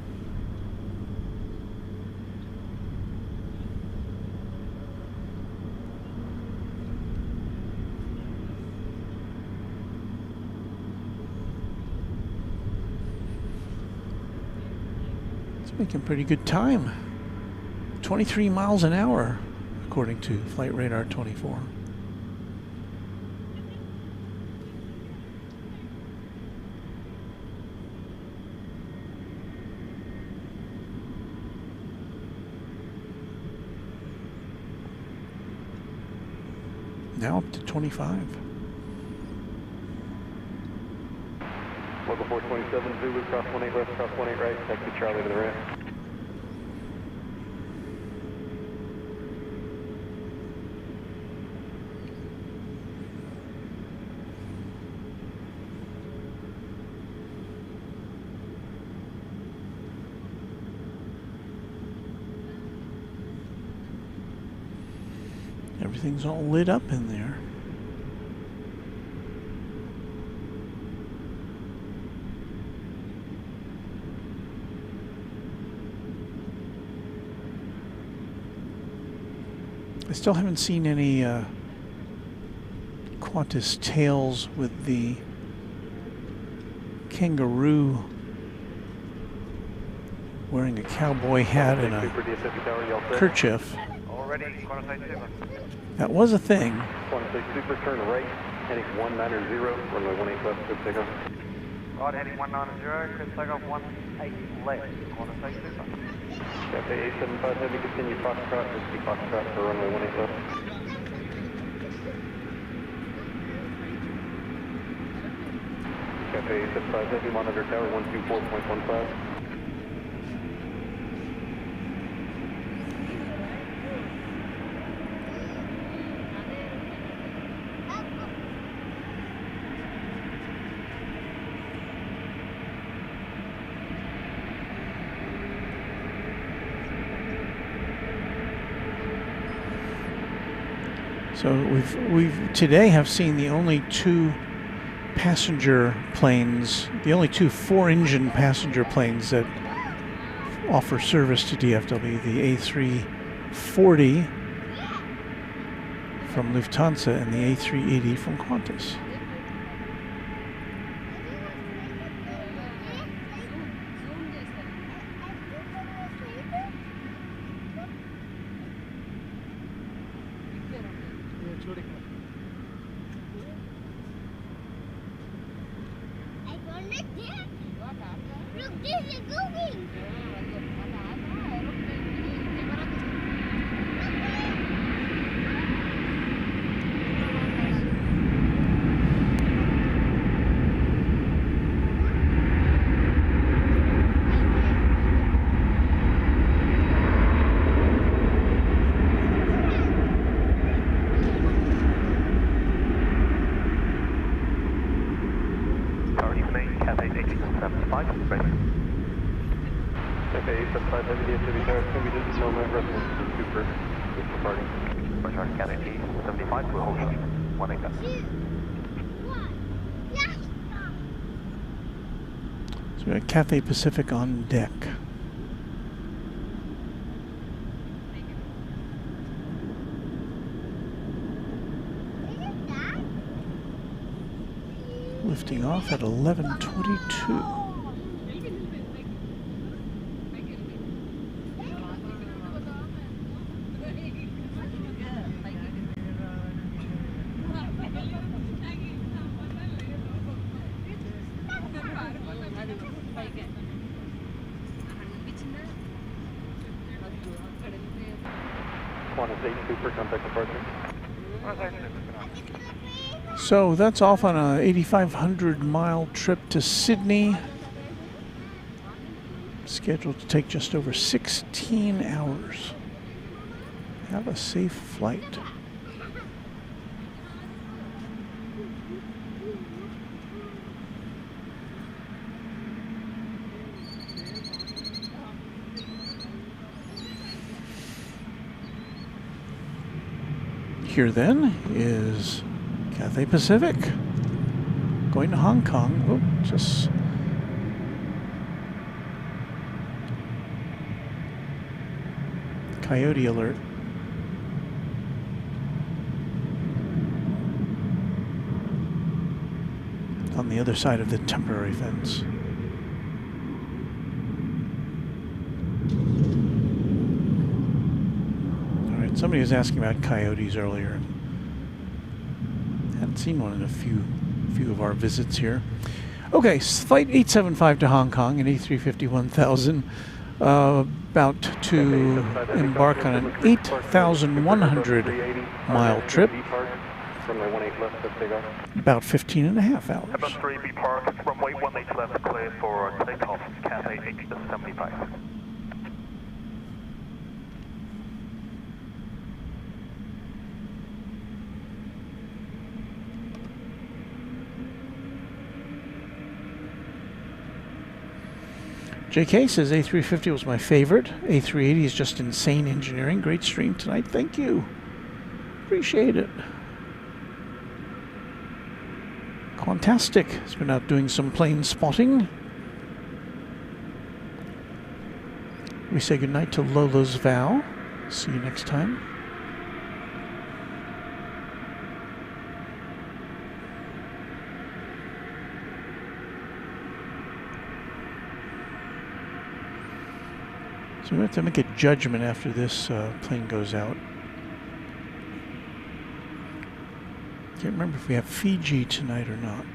Making pretty good time. 23 miles an hour, according to Flight Radar 24. Now up to 25. Local 427 Zulu, cross 18 left, cross 18 right, taxi Charlie to the right. Everything's all lit up in there. I still haven't seen any Qantas tails with the kangaroo wearing a cowboy hat and a kerchief. That was a thing. Quantum Super, turn right, heading 190, runway 18 left, good takeoff. Right, heading 190, good takeoff 18 left, Quantum Super. Cafe 875 Heavy, continue Foxtrot, whiskey Foxtrot for runway 18 left. Cafe 875 Heavy, monitor tower 124.15. So we've today have seen the only two passenger planes, the only two 4-engine passenger planes that offer service to DFW, the A340 from Lufthansa and the A380 from Qantas. Look, this is going. Cafe 875 Heavy, DFW tower, can we just tell my reference to Super, with departing? Roger, Cafe 875, we'll hold short, 18 left. So we got Cathay Pacific on deck. Lifting off at 11:22. Qantas 8 Super, contact departure. So that's off on a 8,500 mile trip to Sydney. Scheduled to take just over 16 hours. Have a safe flight. Here then is Cathay Pacific going to Hong Kong. Oh, just coyote alert. On the other side of the temporary fence. All right, somebody was asking about coyotes earlier. Hadn't seen one in a few of our visits here. Okay, flight 875 to Hong Kong, an A350-1000, about to embark on an 8,100-mile trip, about 15 and a half hours. Heaven 3B Park, runway 18 left, clear for takeoff, Cathay H75. JK says A350 was my favorite. A380 is just insane engineering. Great stream tonight. Thank you. Appreciate it. Fantastic. Has been out doing some plane spotting. We say goodnight to Lola's Vow. See you next time. So we have to make a judgment after this plane goes out. Can't remember if we have Fiji tonight or not.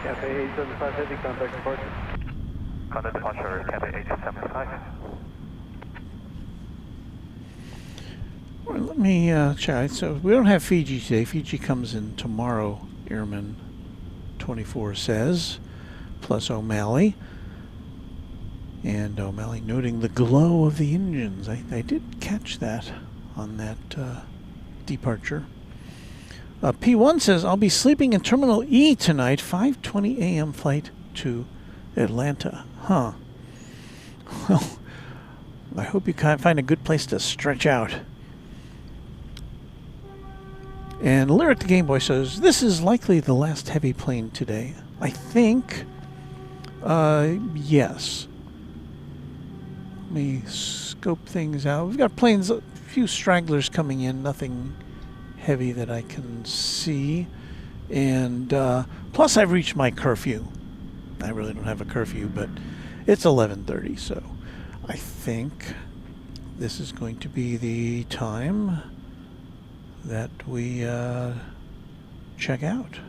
Cathay 875 contact departure. Contact departure, Cathay 875. Well, let me check. So we don't have Fiji today. Fiji comes in tomorrow, Airman 24 says, plus O'Malley. And O'Malley noting the glow of the engines. I did catch that on that departure. P1 says, I'll be sleeping in Terminal E tonight, 5:20 a.m. flight to Atlanta. Huh. Well, I hope you can find a good place to stretch out. And Lyric the Game Boy says, this is likely the last heavy plane today. I think, yes. Let me scope things out. We've got planes, a few stragglers coming in, nothing heavy that I can see. And plus I've reached my curfew. I really don't have a curfew, but it's 11:30, so I think this is going to be the time that we check out.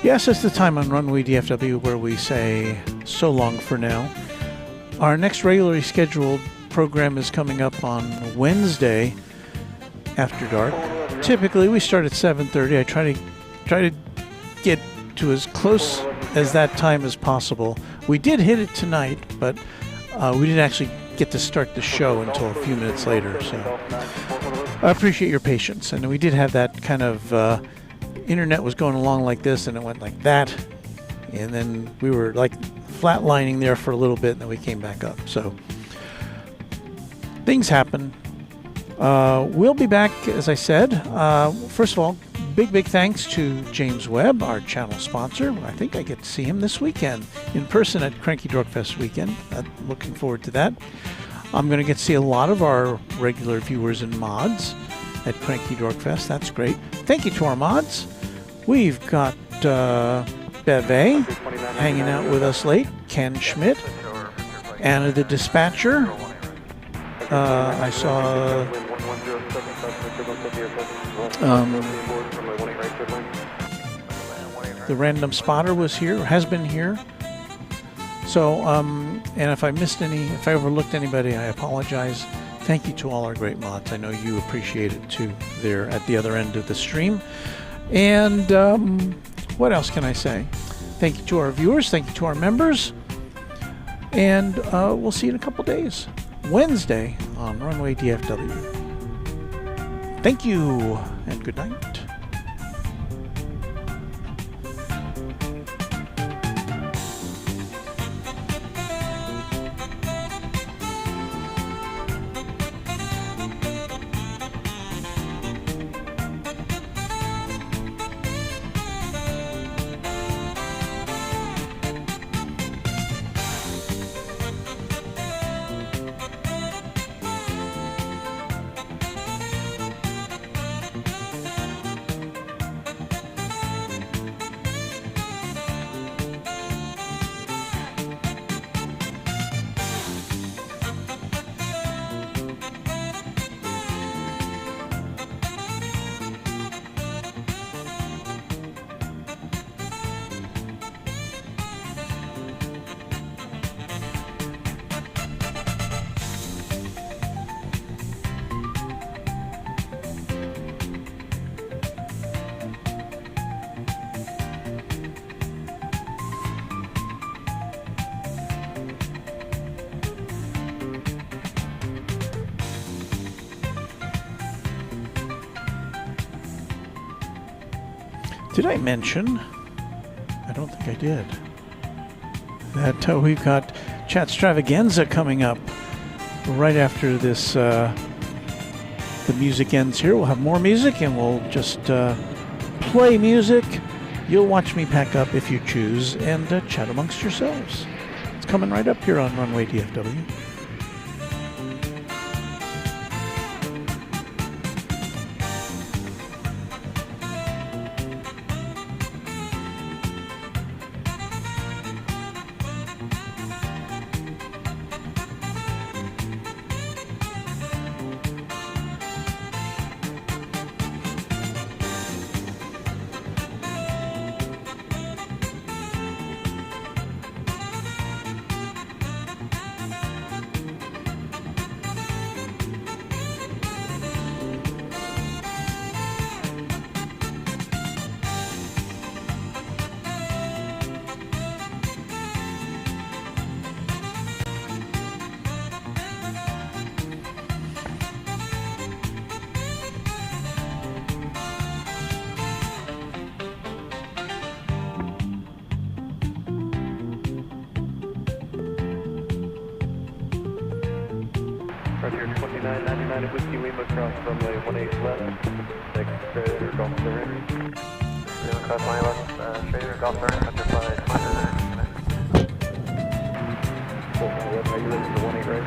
Yes, it's the time on Runway DFW where we say so long for now. Our next regularly scheduled program is coming up on Wednesday after dark. Typically we start at 7:30. I try to get to as close as that time as possible. We did hit it tonight, but we didn't actually get to start the show until a few minutes later. So I appreciate your patience. And we did have that kind of internet was going along like this and it went like that. and then we were like flatlining there for a little bit, and then we came back up. So things happen. We'll be back, as I said. First of all, big thanks to James Webb, our channel sponsor. I think I get to see him this weekend in person at Cranky Dorkfest weekend. Looking forward to that. I'm going to get to see a lot of our regular viewers and mods at Cranky Dorkfest. That's great. Thank you to our mods. We've got Beve hanging out with us late, Ken Schmidt, Anna the Dispatcher. I saw the Random Spotter was here, has been here. So, and if I overlooked anybody, I apologize. Thank you to all our great mods. I know you appreciate it too there at the other end of the stream. And what else can I say? Thank you to our viewers. Thank you to our members. And we'll see you in a couple days. Wednesday on Runway DFW. Thank you and good night. Did I mention, I don't think I did, that we've got Chatstravaganza coming up right after this, the music ends here. We'll have more music and we'll just play music. You'll watch me pack up if you choose and chat amongst yourselves. It's coming right up here on Runway DFW. Frontier 2999 Whiskey Lima across runway 18 left. Next straight or Golf Surrey. Lima across 20 left, straight or Golf Surrey, Frontier 5, 4 left, regular to 18 right.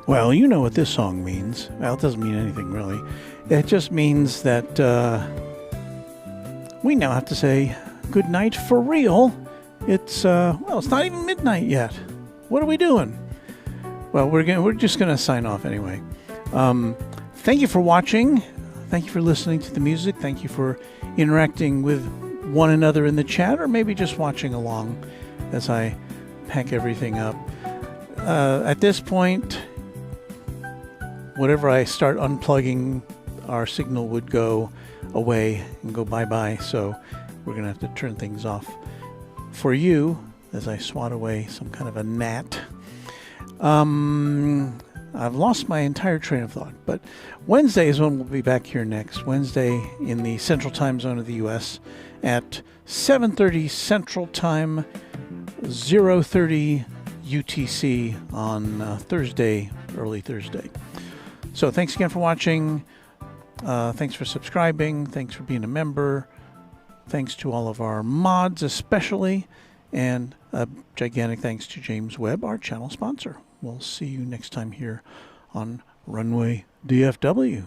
Well, you know what this song means. Well, it doesn't mean anything really. It just means that we now have to say good night for real. It's it's not even midnight yet. What are we doing? Well, we're just gonna sign off anyway. Thank you for watching. Thank you for listening to the music. Thank you for interacting with one another in the chat, or maybe just watching along as I pack everything up. At this point, whatever I start unplugging, our signal would go away and go bye-bye. So we're going to have to turn things off for you as I swat away some kind of a gnat. I've lost my entire train of thought, but Wednesday is when we'll be back here next. Wednesday in the Central Time Zone of the U.S. at 7:30 Central Time, 0:30 UTC on Thursday, early Thursday. So thanks again for watching. Thanks for subscribing. Thanks for being a member. Thanks to all of our mods especially. And a gigantic thanks to James Webb, our channel sponsor. We'll see you next time here on Runway DFW.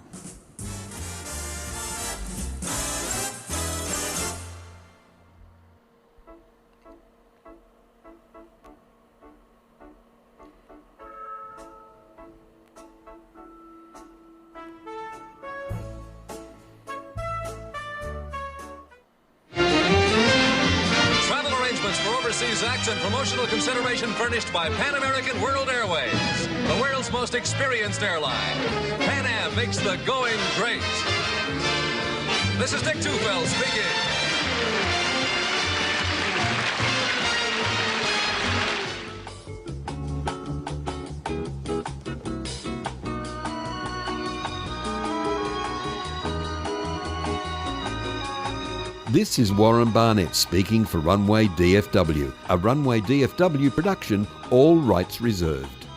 Acts and promotional consideration furnished by Pan American World Airways, the world's most experienced airline. Pan Am makes the going great. This is Dick Tufeld speaking. This is Warren Barnett speaking for Runway DFW, a Runway DFW production, all rights reserved.